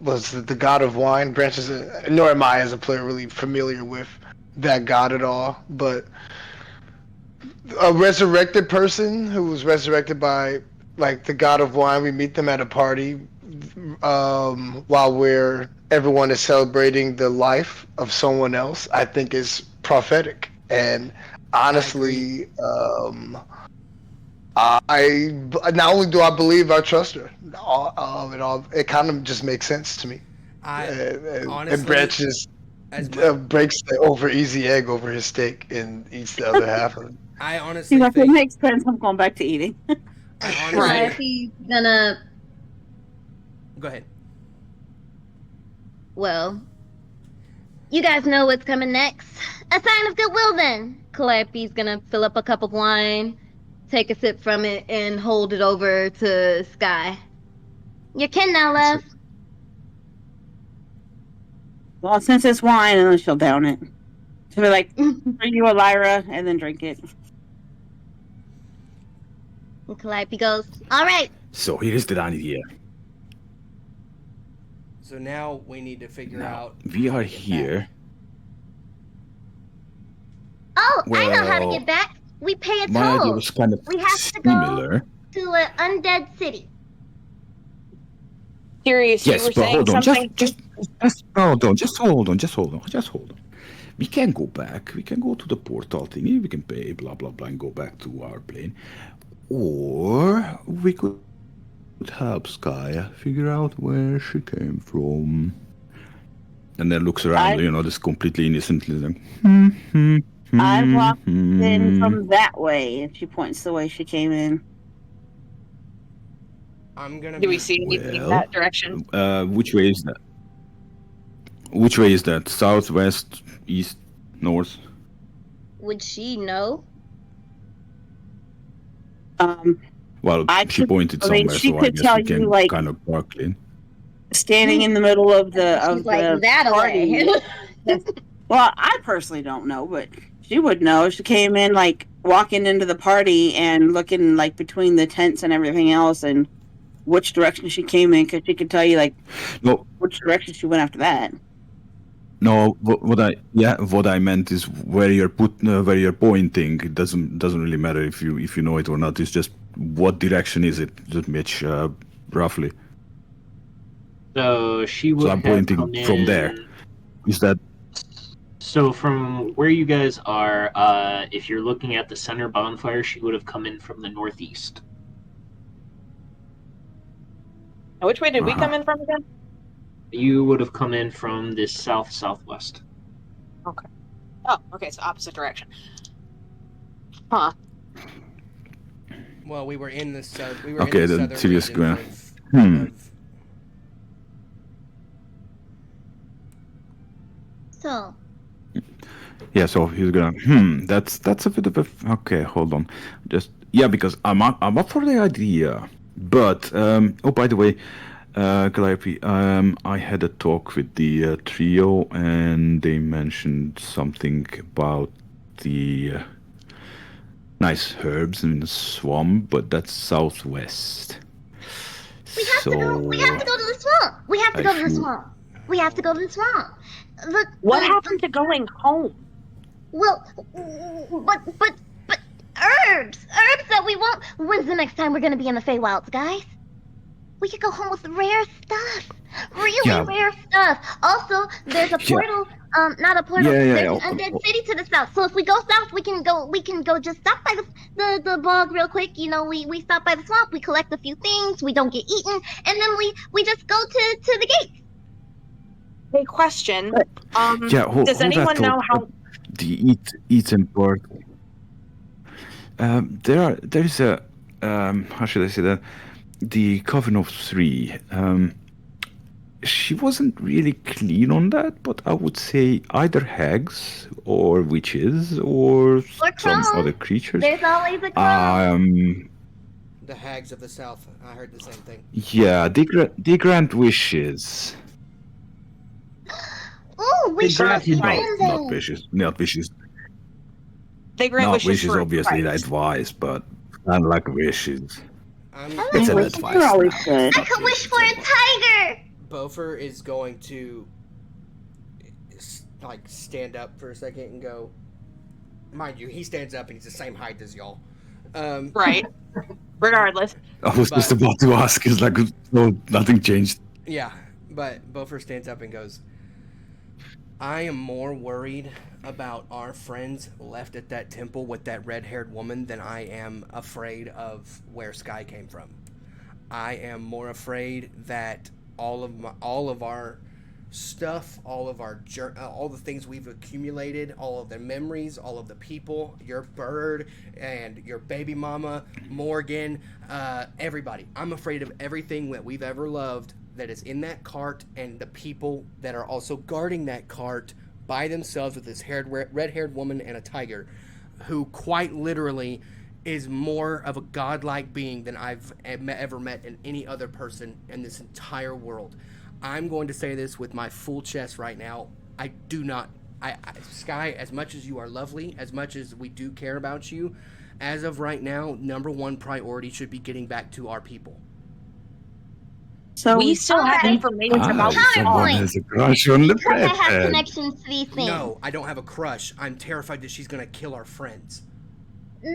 was the god of wine. Branch isn't, nor am I as a player really familiar with that god at all. But a resurrected person who was resurrected by like the god of wine, we meet them at a party while everyone is celebrating the life of someone else. I think is prophetic, and honestly, I not only do I believe, I trust her. It kind of just makes sense to me. Honestly, and Branch just breaks the over easy egg over his steak and eats the other half of it. I honestly If it think makes sense, I'm going back to eating. I So honestly if he's gonna, go ahead. well, you guys know what's coming next. A sign of goodwill then. Calliope's gonna fill up a cup of wine, take a sip from it, and hold it over to Sky. Your kin now, love. Well, since it's wine, and then she'll down it. She'll be like, for you, Elira, and then drink it. And Calliope goes, all right. So here is the idea. So now we need to figure out. We are here. Oh, I know how to Well, get back. We pay a My idea toll. was kind of We have to go similar. to an undead city. Tyrius, Yes, you were but saying hold on, something. just hold on, just hold on. We can go back. We can go to the portal thingy. We can pay, blah blah blah, and go back to our plane, or we could help Sky figure out where she came from. And then looks around, just completely innocently, like, I walked in from that way, and she points the way she came in. I'm gonna. Do we see anything in Well, that direction? Which way is that? Which way is that? South, west, east, north? Would she know? Well, she pointed somewhere, she so I could guess tell we can you, like, kind of park in. standing in the middle of the She's like that party. away. Well, I personally don't know, but she would know. She came in like walking into the party and looking like between the tents and everything else, and which direction she came in, because she could tell you like which direction she went after that. No, what I meant is where you're pointing. It doesn't really matter if you know it or not. It's just what direction is it, just Mitch, roughly. So she would So I'm have pointing come from in- there. Is that? So from where you guys are, if you're looking at the center bonfire, she would have come in from the northeast. And which way did we come in from again? You would have come in from the southwest. Okay. Oh, okay, so opposite direction. Huh. Well, we were in the south. We were Okay, in the then southern Tyrius regions going. of- So, Yeah, so he's gonna. That's a bit of a. Okay, hold on. Because I'm up for the idea, but oh, by the way, Calliope, I had a talk with the trio, and they mentioned something about the nice herbs in the swamp, but that's southwest. we have to go to the swamp. We have to go to the swamp. Look, What happened to going home? Well, but herbs that we won't. When's the next time we're gonna be in the Feywilds, guys? We could go home with rare stuff, really rare stuff. Also, there's a portal. Not a portal. There's an undead city to the south. So if we go south, we can go just stop by the bog real quick. We stop by the swamp. We collect a few things. We don't get eaten, and then we just go to the gate. Hey, question. Does Hold anyone that know thought, how? The eaten part? There is a how should I say that? The Coven of Three. She wasn't really clean on that, but I would say either hags or witches or some other creatures. There's always a crone. The hags of the south. I heard the same thing. Yeah, they grant wishes. Ooh, we should Not find them. Not wishes. They grant Not wishes wishes, for obviously, Christ. advice, but kind of like wishes. I'm, It's an wishes advice. are always now. good. I could wish for a tiger. Bofer is going to like stand up for a second and go. Mind you, he stands up and he's the same height as y'all. Right. Regardless. I was just about to ask, is like, no, nothing changed. Yeah, but Bofer stands up and goes, I am more worried about our friends left at that temple with that red-haired woman than I am afraid of where Sky came from. I am more afraid that all of our stuff, all the things we've accumulated, all of the memories, all of the people, your bird and your baby mama, Morgan, everybody. I'm afraid of everything that we've ever loved that is in that cart and the people that are also guarding that cart by themselves with this red-haired woman and a tiger who quite literally is more of a godlike being than I've ever met in any other person in this entire world. I'm going to say this with my full chest right now. I do not... Sky, as much as you are lovely, as much as we do care about you, as of right now, number one priority should be getting back to our people. So we still have information about someone has a crush on the Because I have redhead. connections to these things. No, I don't have a crush. I'm terrified that she's going to kill our friends.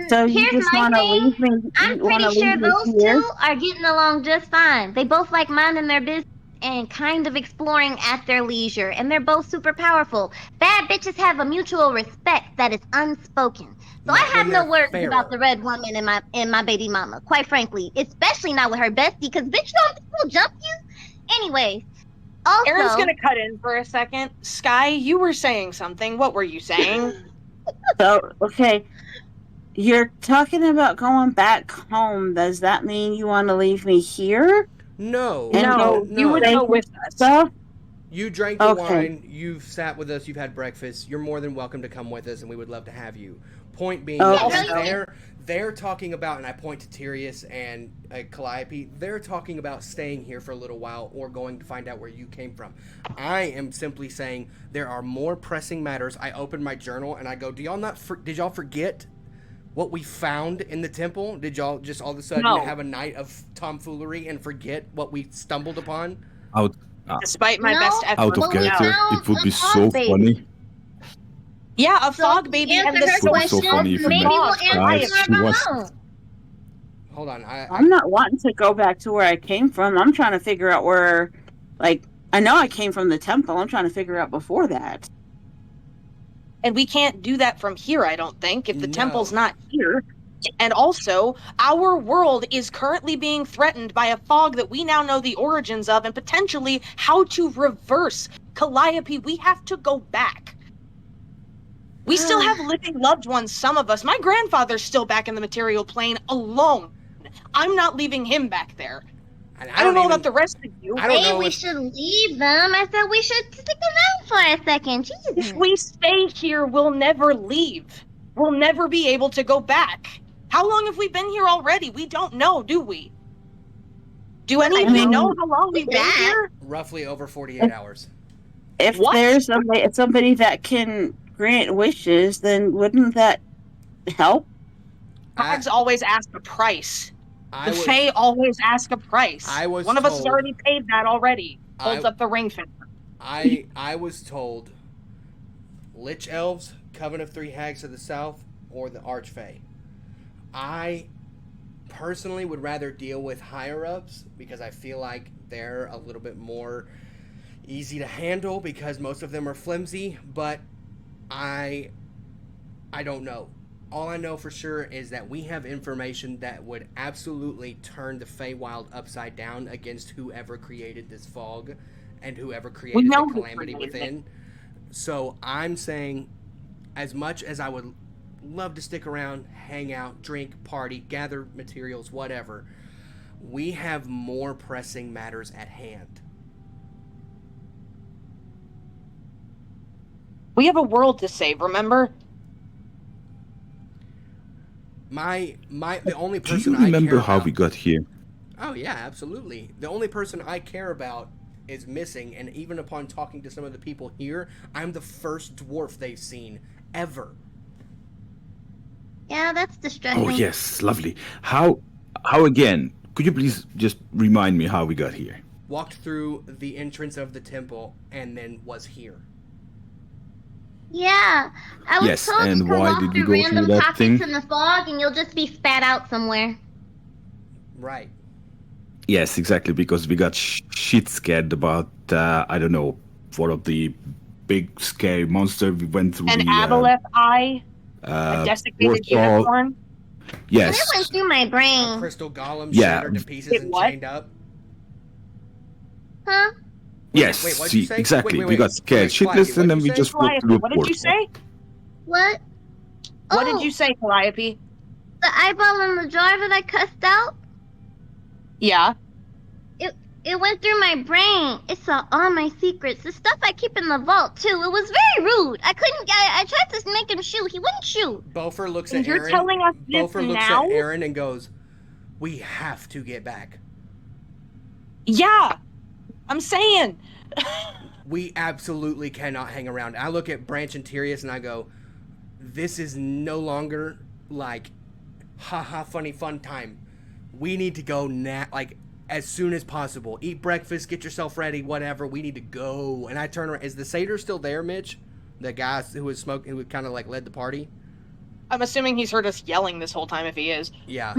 So you Here's just my want to thing. leave me? I'm pretty sure those two are getting along just fine. They both like minding their business and kind of exploring at their leisure, and they're both super powerful. Bad bitches have a mutual respect that is unspoken. So I have no worries about the red woman and my baby mama, quite frankly. Especially not with her bestie, because bitch, will jump you. Anyways, also... Aaron's gonna cut in for a second. Sky, you were saying something. What were you saying? So, okay. You're talking about going back home. Does that mean you want to leave me here? No. No, you would go with us. Stuff? You drank the wine, you've sat with us, you've had breakfast. You're more than welcome to come with us, and we would love to have you. Point being, they're talking about, and I point to Tyrius and Calliope, they're talking about staying here for a little while or going to find out where you came from. I am simply saying there are more pressing matters. I open my journal and I go, did y'all forget what we found in the temple? Did y'all just all of a sudden have a night of tomfoolery and forget what we stumbled upon? Despite my best efforts. Out of character, it would be so funny. Yeah, a fog baby and the It would be so funny if you met Sky. She was... Hold on. I'm not wanting to go back to where I came from. I'm trying to figure out where, like, I know I came from the temple. I'm trying to figure out before that. And we can't do that from here, I don't think, if the temple's not here. And also, our world is currently being threatened by a fog that we now know the origins of and potentially how to reverse. Calliope, we have to go back. We still have living loved ones, some of us. My grandfather's still back in the material plane alone. I'm not leaving him back there. I don't know about the rest of you. We should leave them. I said we should stick around for a second. Jesus. If we stay here, we'll never leave. We'll never be able to go back. How long have we been here already? We don't know, do we? Do any of you know how long we've been here? Roughly over 48 hours. If there's somebody that can grant wishes, then wouldn't that help? Gods always ask a price. The Fae always ask a price. One of us has already paid that already. Holds up the ring finger. I was told Lich Elves, Coven of Three Hags to the south, or the Archfey. I personally would rather deal with higher-ups because I feel like they're a little bit more easy to handle because most of them are flimsy, but I don't know. All I know for sure is that we have information that would absolutely turn the Feywild upside down against whoever created this fog and whoever created the calamity within. So I'm saying, as much as I would love to stick around, hang out, drink, party, gather materials, whatever, we have more pressing matters at hand. We have a world to save, remember? The only person Do you remember how we got here? Oh yeah, absolutely. The only person I care about is missing, and even upon talking to some of the people here, I'm the first dwarf they've seen ever. Yeah, that's distressing. Oh yes, lovely. How again? Could you please just remind me how we got here? walked through the entrance of the temple, and then was here. Yeah, I was Yes, told you and can why walk did we through go through random that pockets thing? in the fog and you'll just be spat out somewhere. Right. Yes, exactly, because we got shit scared about, I don't know, one of the big scary monsters. We went through An the aboleth eye, a desiccated portal. unicorn. And it Yes. went through my A brain. crystal golem Yeah. shattered to pieces Wait, and what? chained up. Huh? Yes, Wait, what'd you see, say? exactly. Wait, we got scared Calliope, shitless, and then what'd we you say? just walked through Calliope, a what did portal. you say? What? What Oh, did you say, Calliope? the eyeball in the jar that I cussed out? Yeah. It went through my brain. It saw all my secrets. The stuff I keep in the vault, too. It was very rude. I tried to make him shoot. He wouldn't shoot. Bofer looks And at you're Aaron. telling us this Bofer looks now? at Aaron and goes, "We have to get back. Yeah. I'm saying. We absolutely cannot hang around." I look at Branch and Tyrius and I go, "This is no longer like, haha, funny fun time. We need to go now, like as soon as possible. Eat breakfast, get yourself ready, whatever. We need to go." And I turn around. Is the satyr still there, Mitch? The guy who was smoking, who kind of like led the party. I'm assuming he's heard us yelling this whole time if he is. Yeah.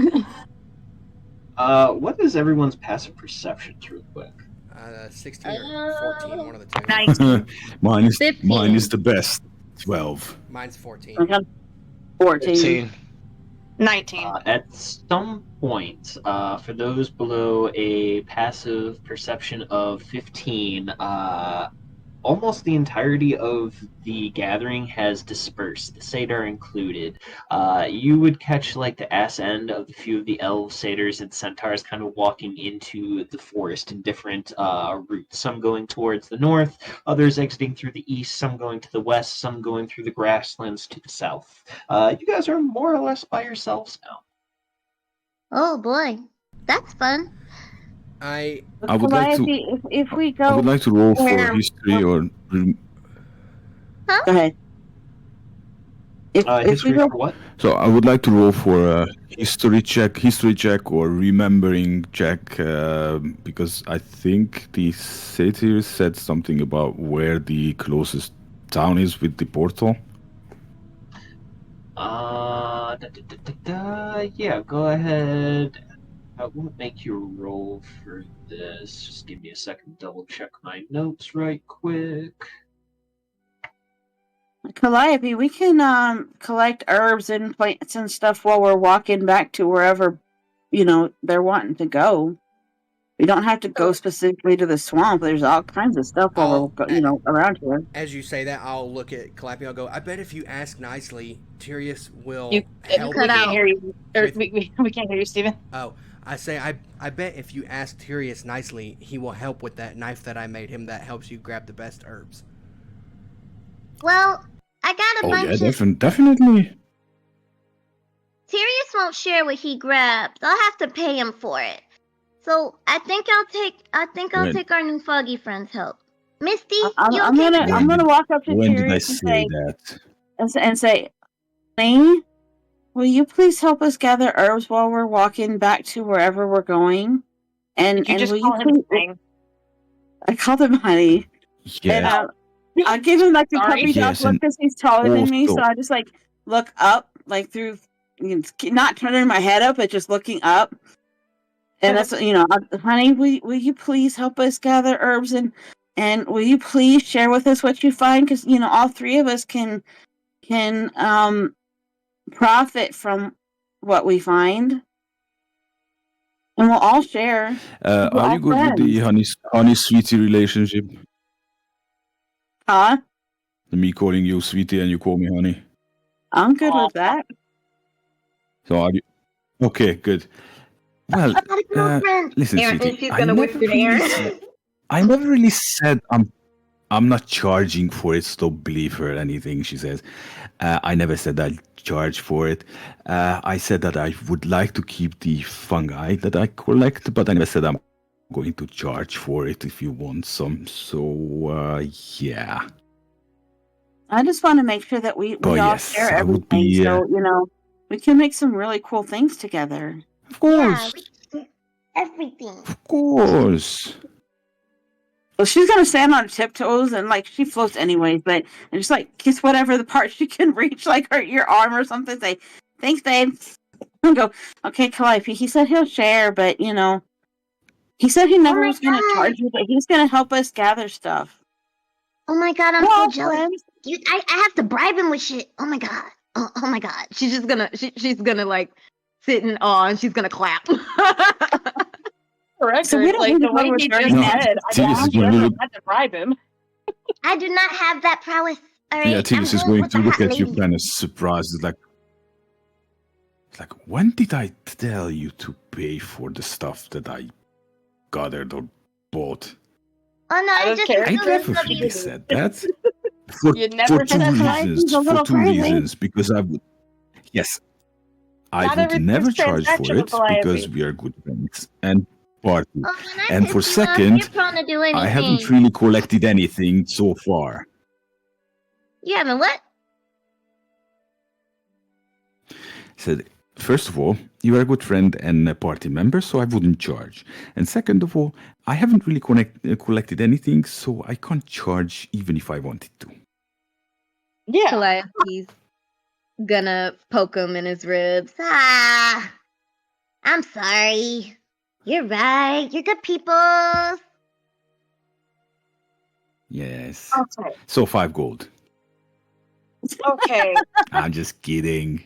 What is everyone's passive perceptions, real quick? 16 or 14, one of the two. 19. mine is 15. the best. 12. Mine's 14. I got 14. 15. 19. At some point, for those below a passive perception of 15, almost the entirety of the gathering has dispersed, the satyr included. You would catch like the ass end of a few of the elves, satyrs, and centaurs kind of walking into the forest in different routes. Some going towards the north, others exiting through the east, some going to the west, some going through the grasslands to the south. You guys are more or less by yourselves now. Oh, boy. That's fun. I would like to. If we go, I would like to roll for where- history or. go ahead. If we History go, for what? So I would like to roll for a history check or remembering check, because I think the satyr said something about where the closest town is with the portal. Yeah, go ahead. I won't make you roll for this. Just give me a second to double check my notes right quick. Calliope, we can collect herbs and plants and stuff while we're walking back to wherever, they're wanting to go. We don't have to go specifically to the swamp. There's all kinds of stuff while we're, around here. As you say that, I'll look at Calliope. I'll go, "I bet if you ask nicely, Tyrius will You help cut we out. can't hear you. Or With- we can't hear you, Steven. Oh, I say, I bet if you ask Tyrius nicely, he will help with that knife that I made him that helps you grab the best herbs." Well, I got a Oh bunch yeah, of... definitely. Tyrius won't share what he grabbed. I'll have to pay him for it. So I think I'll take our new foggy friend's help. Misty, I'm gonna walk up to When did I Tyrius say that? and say, Lane, will you please help us gather herbs while we're walking back to wherever we're going? And You just will call you him please... thing. I called him honey. Yeah. And I give him like the Sorry. puppy dog Yes, look and because he's taller than me. So also- I just like look up, like through, not turning my head up, but just looking up. And that's honey, will you please help us gather herbs and will you please share with us what you find? Because all three of us can profit from what we find, and we'll all share. We're Are all you good with the honey sweetie relationship? Huh? Me calling you sweetie and you call me honey. I'm good with that. So are you? Okay, good. Well, I got a girlfriend. listen, Aaron, sweetie. she's gonna whisper to Aaron. I never really said I'm not charging for it. So don't believe her or anything she says. I never said I'd charge for it. I said that I would like to keep the fungi that I collect, but I never said I'm going to charge for it if you want some. So yeah. I just want to make sure that we Oh, all yes, share I would everything, be, so we can make some really cool things together. Of course, Yeah, everything. of course. Well, she's gonna stand on her tiptoes and like she floats anyways, but and just like kiss whatever the part she can reach, like your arm or something. Say, thanks, babe. And go, okay, Calliope. He said he'll share, but he said he never my was gonna God. charge you, but he's gonna help us gather stuff. Oh my God, I'm We're so all jealous. friends. I have to bribe him with shit. Oh my God. Oh my God. She's just gonna she's gonna like sit in awe and she's gonna clap. Correct. So we don't need to The go way to a he dirty just No, net. said, I Tyrius don't is going to ever look. had to bribe him. I do not have that prowess. All right, Yeah, I'm Tyrius is going going with to the look hot at you lady. kind of surprised. It's like, when did I tell you to pay for the stuff that I gathered or bought? Oh no, I I don't just care. I assumed never that really you. said that. You For never two said that. Caliope's a reasons. For little two crazy. reasons. Because I would. Yes. I Not would everything's never charge for transactional, it because Calliope. we are good friends and party. Oh, when I And for piss you off, second, you're prone to do I haven't anything. really collected anything so far. You haven't what? Said, first of all, you are a good friend and a party member, so I wouldn't charge. And second of all, I haven't really collected anything, so I can't charge even if I wanted to. Yeah. Calliope's gonna poke him in his ribs. Ah, I'm sorry. You're right. You're good people. Yes. Okay. So 5 gold. Okay. I'm just kidding.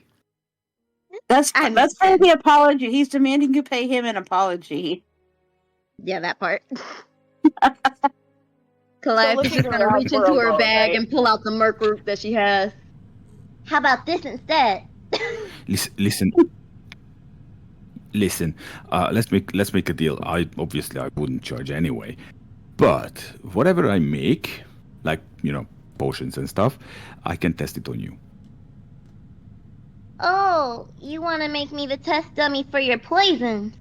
That's I'm part upset. of the apology. He's demanding you pay him an apology. Yeah, that part. So Calliope's just looking gonna around, reach we're into her alone, bag right? and pull out the merc root that she has. How about this instead? Listen. Let's make a deal. I wouldn't charge anyway. But whatever I make, like, potions and stuff, I can test it on you. Oh, you want to make me the test dummy for your poison?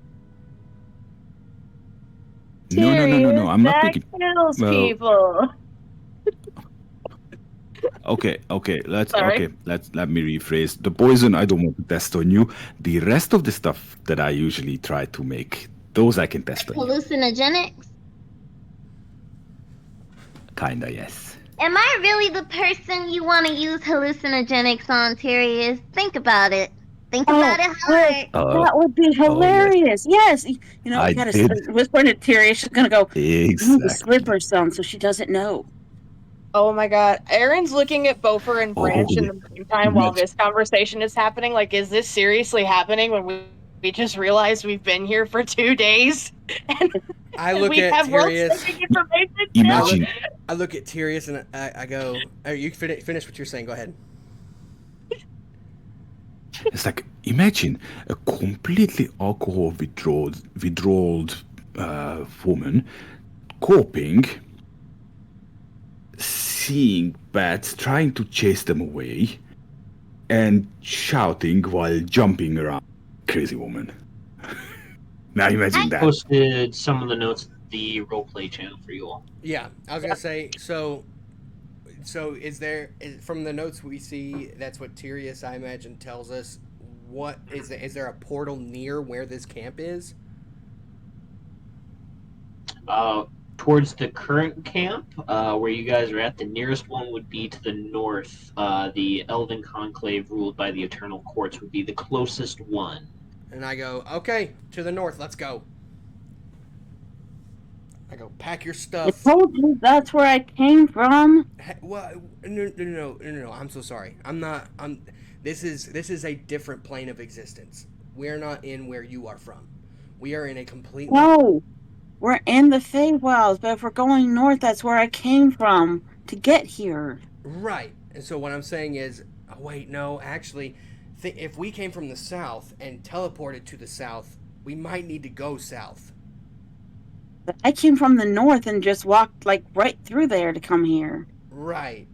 No. I'm not making. kills Well, people. Okay. Sorry. Let me rephrase. The poison I don't want to test on you. The rest of the stuff that I usually try to make, those I can test on you. Hallucinogenics? Kinda, yes. Am I really the person you want to use hallucinogenics on, Tyrius? Think about it. Think about it hard. That would be hilarious. Yes. You I gotta did. whisper to Tyrius. She's gonna go, you need to Exactly. slip her some so she doesn't know. Oh my god. Aaron's looking at Bofer and Branch in Oh, the meantime while imagine- this conversation is happening. Like, is this seriously happening when we just realized we've been here for 2 days? And I look we at have Tyrius. world-saving information now? Imagine. I look at Tyrius and I go, you finish what you're saying. Go ahead. It's like, imagine a completely alcohol withdrawed woman coping, seeing bats, trying to chase them away, and shouting while jumping around. Crazy woman. Now imagine that. Posted some of the notes of the roleplay channel for you all. Yeah, I was gonna say. So is from the notes we see? That's what Tyrius, I imagine, tells us. What is there? Is there a portal near where this camp is? Towards the current camp, where you guys are at, the nearest one would be to the north. The Elven Conclave, ruled by the Eternal Courts, would be the closest one. And I go, okay, to the north. Let's go. I go, pack your I stuff. told you that's where I came from. Well, no. I'm so sorry. I'm not. This is a different plane of existence. We're not in where you are from. We are in a completely. No, we're in the Feywilds, but if we're going north, that's where I came from to get here. Right. And so what I'm saying is, oh, wait, no, actually, if we came from the south and teleported to the south, we might need to go south. I came from the north and just walked like right through there to come here. Right.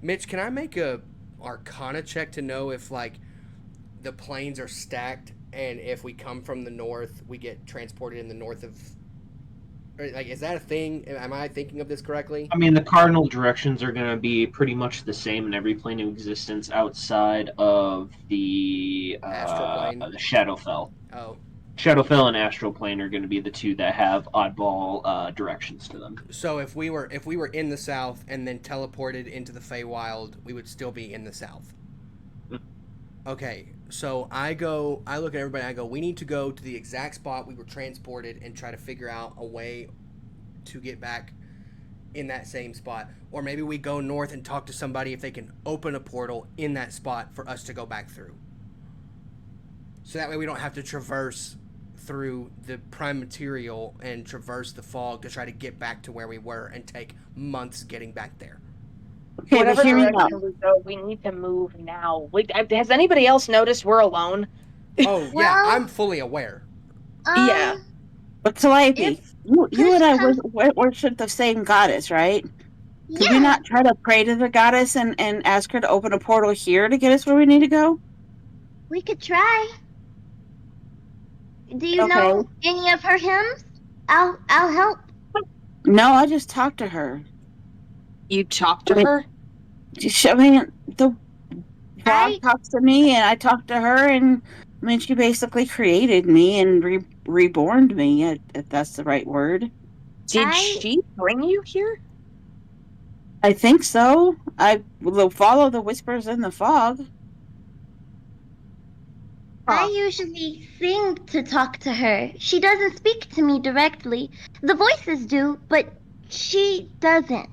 Mitch, can I make a Arcana check to know if like the planes are stacked and if we come from the north, we get transported in the north of? Like, is that a thing? Am I thinking of this correctly? I mean, the cardinal directions are going to be pretty much the same in every plane of existence outside of the Astral plane. the Shadowfell. Oh. Shadowfell and Astral Plane are going to be the two that have oddball directions to them. So if we were in the south and then teleported into the Feywild, we would still be in the south. Okay, so I look at everybody and I go, we need to go to the exact spot we were transported and try to figure out a way to get back in that same spot. Or maybe we go north and talk to somebody if they can open a portal in that spot for us to go back through. So that way we don't have to traverse through the prime material and traverse the fog to try to get back to where we were and take months getting back there. Okay, Whatever but hear me out. direction we go, we need to move now. Has anybody else noticed we're alone? Oh, yeah, Well, I'm fully aware. Yeah. But Calliope, you push and I comes- worship the same goddess, right? Could we Yeah, not try to pray to the goddess and ask her to open a portal here to get us where we need to go? we could try. Do you Okay. know any of her hymns? I'll help. No, I just talked to her. You talked to her? I mean, the I- dog talks to me, and I talked to her, and I mean, she basically created me and reborned me, if that's the right word. Did she bring you here? I think so. I will follow the whispers in the fog. I usually sing to talk to her. She doesn't speak to me directly. The voices do, but she doesn't.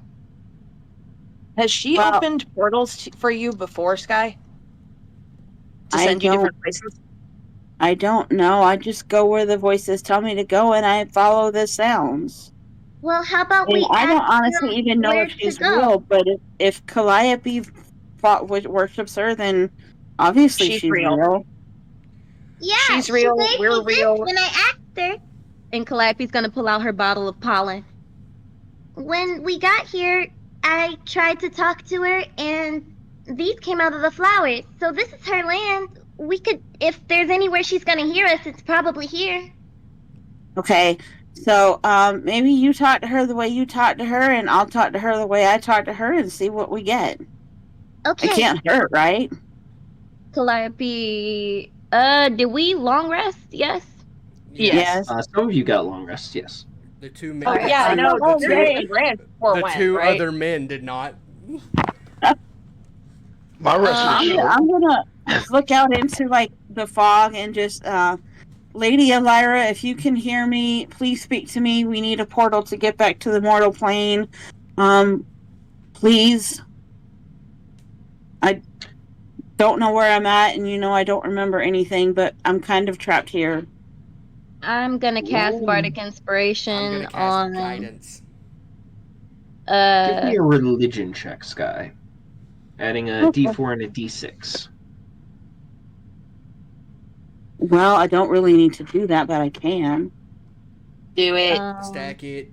Has she Well- opened portals for you before, Sky? To I send you don't- different places? I don't know. I just go where the voices tell me to go, and I follow the sounds. Well, how about And we I don't ask honestly them even know where if to she's go? real, but if Calliope worships her, then obviously She's she's real. real. Yeah, She's she real, gave we're me this real. when I asked her. And Calliope's gonna pull out her bottle of pollen. When we got here, I tried to talk to her, and these came out of the flowers. So this is her land. We could, if there's anywhere she's gonna hear us, it's probably here. Okay, so maybe you talk to her the way you talk to her, and I'll talk to her the way I talk to her, and see what we get. Okay. It can't hurt, right? Calliope, did we long rest? Yes. Yes. Some of you got long rests, yes. The two men. Oh, yeah, I know. The Jay and Grant the went, two right? other men did not. My rest was short. I'm gonna look out into like the fog and just Lady Elira, if you can hear me, please speak to me. We need a portal to get back to the mortal plane. Please. I don't know where I'm at, and I don't remember anything, but I'm kind of trapped here. I'm gonna cast Ooh. Bardic I'm Inspiration gonna cast on guidance. Give me a religion check, Sky. Adding a D4 and a D6. Well, I don't really need to do that, but I can. Do it. Stack it.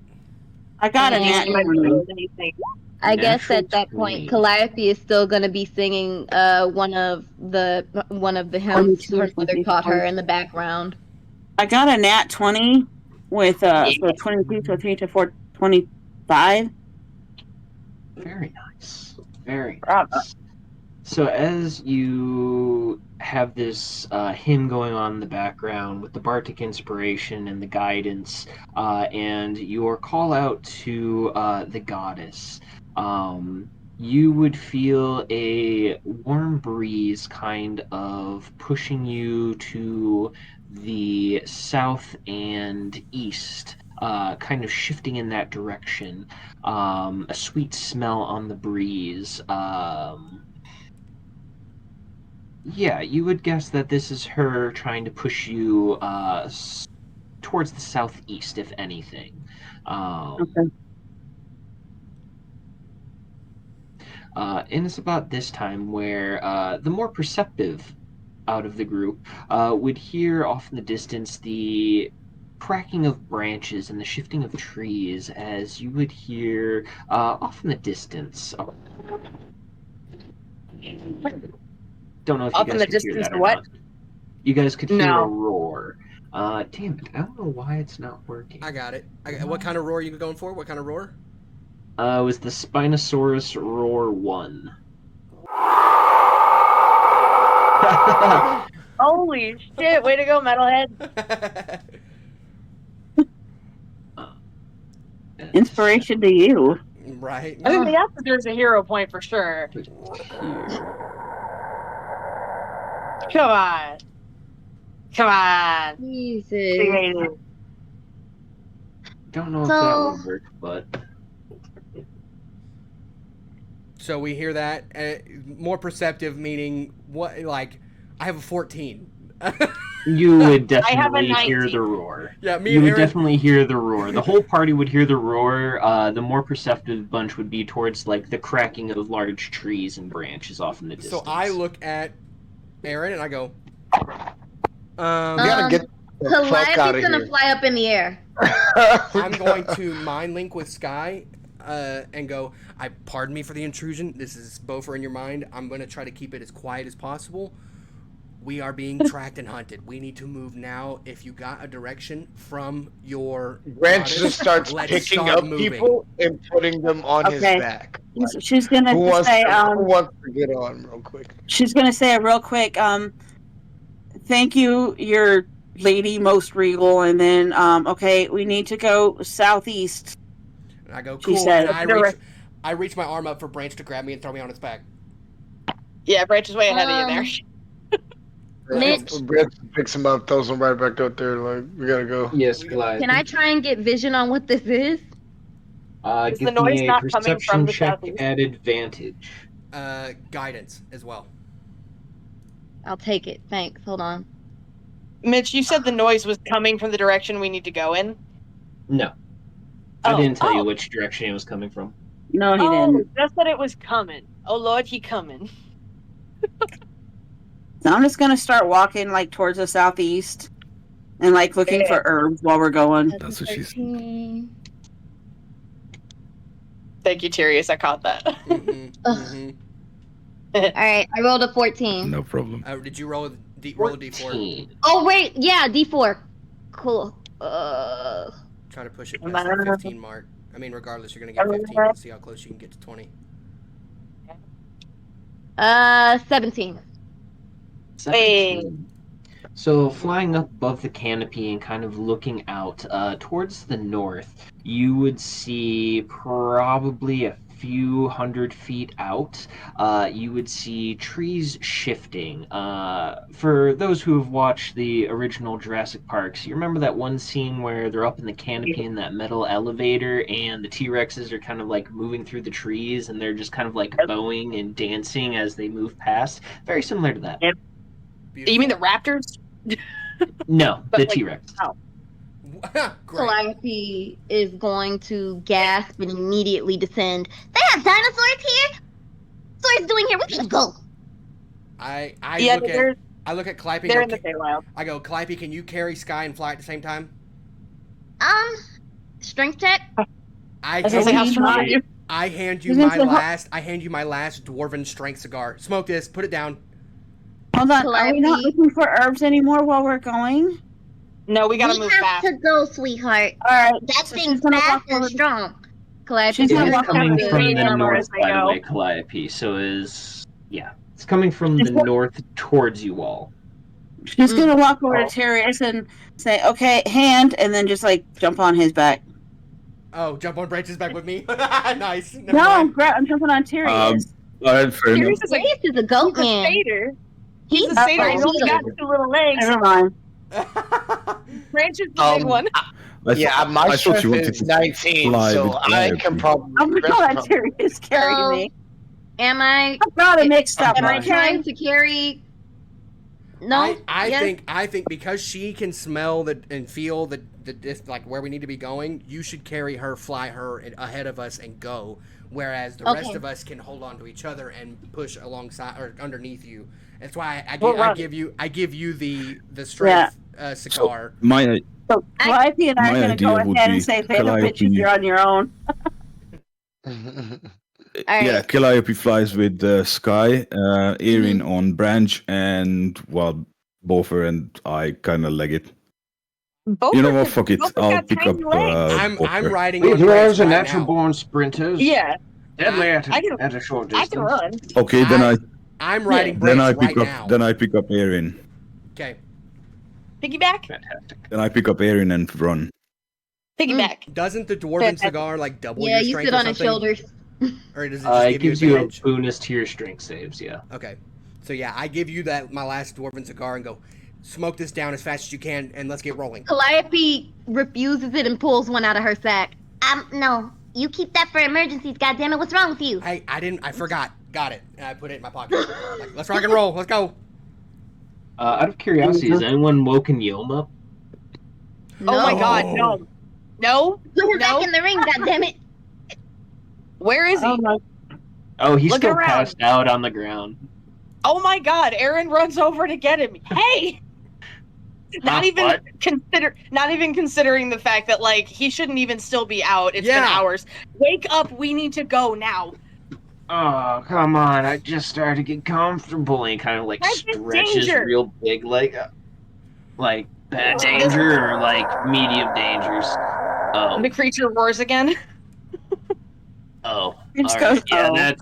I got a and- nat You might 20. build anything. I guess Natural at that 20. point, Calliope is still gonna be singing one of the hymns 22, her mother taught her in the background. I got a nat 20 with so 22, so 3 to 4, 25. Very nice. Very nice. So as you have this hymn going on in the background with the Bardic Inspiration and the guidance, and your call out to the goddess, you would feel a warm breeze kind of pushing you to the south and east, kind of shifting in that direction. A sweet smell on the breeze. Yeah, you would guess that this is her trying to push you towards the southeast, if anything. Okay. And it's about this time where the more perceptive out of the group would hear off in the distance the cracking of branches and the shifting of trees, as you would hear off in the distance. Don't know if Off you in guys the could hear distance, that or what? not. You guys could hear No. a roar. Damn it! I don't know why it's not working. I got it. What kind of roar are you going for? What kind of roar? It was the Spinosaurus Roar 1. Holy shit! Way to go, metalhead. Inspiration to you. Right. I think the answer there's a hero point for sure. Come on. Come on. Jesus. Don't know if So- that would work, but So we hear that. More perceptive, meaning what? Like, I have a 14. you would I have a definitely hear 19. the roar. Yeah, me You and would Aaron. definitely hear the roar. The whole party would hear the roar. The more perceptive bunch would be towards like the cracking of large trees and branches off in the distance. So I look at Aaron and I go, We gotta get the fuck out Calliope's of gonna here. fly up in the air. I'm going to mind link with Sky and go, pardon me for the intrusion. This is Beaufort in your mind. I'm going to try to keep it as quiet as possible. We are being tracked and hunted. We need to move now. If you got a direction from your Branch goddess, just starts let's picking start up moving. people and putting them on his Okay. back. She's gonna Who wants, say, who wants to get on real quick? she's gonna say it real quick. Thank you, your lady most regal, and then okay, we need to go southeast. And I go, She cool. said- And I reach my arm up for Branch to grab me and throw me on its back. Yeah, Branch is way ahead of you there. Mitch. Branch picks him up, throws him right back up there. Like, we gotta go. Yes, Goliath. Can I try and get vision on what this is? Is the Give noise me a not coming perception from the check southeast? at advantage. Guidance as well. I'll take it. Thanks. Hold on. Mitch, you said the noise was coming from the direction we need to go in. No, I Oh, didn't tell you oh. which direction it was coming from. No, he Oh, didn't. just that it was coming. Oh Lord, he coming. So I'm just gonna start walking like towards the southeast, and like looking for herbs while we're going. That's what she's. 13. Thank you, Tyrius. I caught that. Mm-hmm, Ugh. mm-hmm. All right, I rolled a 14. No problem. Did you roll a D4? 14. Oh wait, yeah, D4. Cool. Try to push it past the 15 mark. I mean, regardless, you're going to get 15. Let's see how close you can get to 20. 17. 17. So flying up above the canopy and kind of looking out towards the north, you would see probably a few hundred feet out, you would see trees shifting. For those who have watched the original Jurassic Parks, you remember that one scene where they're up in the canopy in that metal elevator and the T-Rexes are kind of like moving through the trees and they're just kind of like bowing and dancing as they move past? Very similar to that. You mean the raptors? No, But, the like, T-Rex. oh. Great. Calliope is going to gasp and immediately descend. They have dinosaurs here? What's doing here? We gotta go. I look at Calliope. They're and in the Feywild. I go, Calliope, can you carry Sky and fly at the same time? Strength check. I I was gonna say, how strong are you? I hand you He's gonna my say, last dwarven strength cigar. Smoke this. Put it down. Hold on, are we not Calliope. looking for herbs anymore while we're going? No, we gotta move have fast. to go, sweetheart. All right. That So thing's she's gonna fast walk and over- strong. Calliope, She's It gonna is walk coming over to from the the camera north, as they by the go. way, Calliope. So it's coming from the north towards you all. She's gonna walk over to Tyrius and say, "Okay, hand," and then just like jump on his back. Oh, jump on Branch's back with me. Nice. Never No, mind. I'm jumping on Tyrius. Alright, fair enough. Tyrius is a, Tyrius is a goat he's a man. satyr. He's He's a satyr. He's only got bipedal. 2 little legs. Never mind. Branch is the big one. Yeah, my I thought strength you wanted is to 19, fly so with I Calliope. can probably. I'm gonna let Tyrius carry So, me. Am I? I got it mixed up. Am I Okay? trying to carry? No. I think because she can smell and feel the like where we need to be going, you should carry her, fly her ahead of us and go. Whereas the rest Okay. of us can hold on to each other and push alongside or underneath you. That's why I Well, give you the strength cigar. My So Calliope and I My are gonna idea go would ahead be and say, "Say the Calliope- bitches, you're on your own." yeah, Calliope flies with Sky, Erin on Branch, and well, Beaufort and I kind of leg it. You know what? Fuck it. I'll pick up. I'm Beaufort. riding We on Branch heroes are right natural now. born sprinters. Yeah, Deadly I can- at a short I distance. can run. Okay, then I'm riding then Branch I right pick up now. then I pick up Erin. Okay. Piggyback? Fantastic. Then I pick up Aaron and run. Piggyback. Doesn't the dwarven cigar like double Yeah, your you strength sit or on his something? shoulders. Or does it just It give you gives you a advantage? bonus to your strength saves, yeah. Okay. So yeah, I give you my last dwarven cigar and go, smoke this down as fast as you can, and let's get rolling. Calliope refuses it and pulls one out of her sack. No. You keep that for emergencies, goddammit. What's wrong with you? Hey, I forgot. Got it. And I put it in my pocket. Like, let's rock and roll. Let's go. Out of curiosity, has anyone woken Yom up? No. Oh my god, no. No? Put her No? back in the ring, goddammit. Where is he? Oh, he's Look still around. passed out on the ground. Oh my god, Aaron runs over to get him. Hey! Not even considering the fact that like he shouldn't even still be out. It's been hours. Wake up, we need to go now. Oh, come on. I just started to get comfortable. And he kind of like That's in stretches danger. real big, like bad danger or like medium dangers. Oh. The creature roars again. Oh. Just All goes, right. Yeah, oh. that's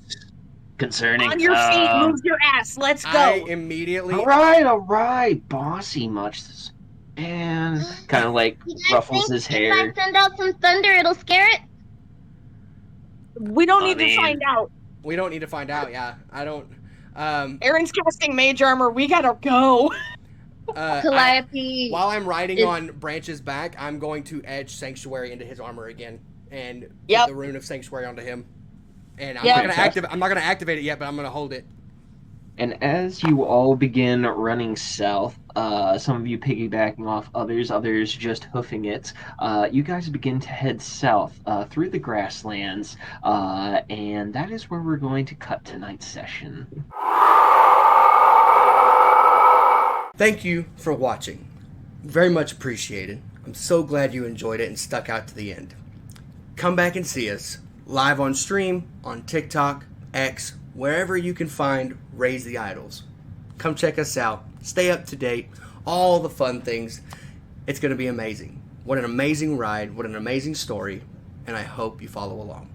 concerning. On your feet, move your ass. Let's go. I immediately. All right. Bossy much. And kind of like ruffles his If hair. I send out some thunder, it'll scare it? We don't need to find out. We don't need to find out. Yeah, I don't. Aaron's casting mage armor. We gotta go. Calliope. While I'm riding on Branch's back, I'm going to edge Sanctuary into his armor again and put the rune of Sanctuary onto him. And I'm not gonna activate it yet, but I'm gonna hold it. And as you all begin running south, some of you piggybacking off others just hoofing it, you guys begin to head south through the grasslands, and that is where we're going to cut tonight's session. Thank you for watching. Very much appreciated. I'm so glad you enjoyed it and stuck out to the end. Come back and see us live on stream, on TikTok, X, wherever you can find Raise the Idols. Come check us out. Stay up to date. All the fun things. It's going to be amazing. What an amazing ride. What an amazing story. And I hope you follow along.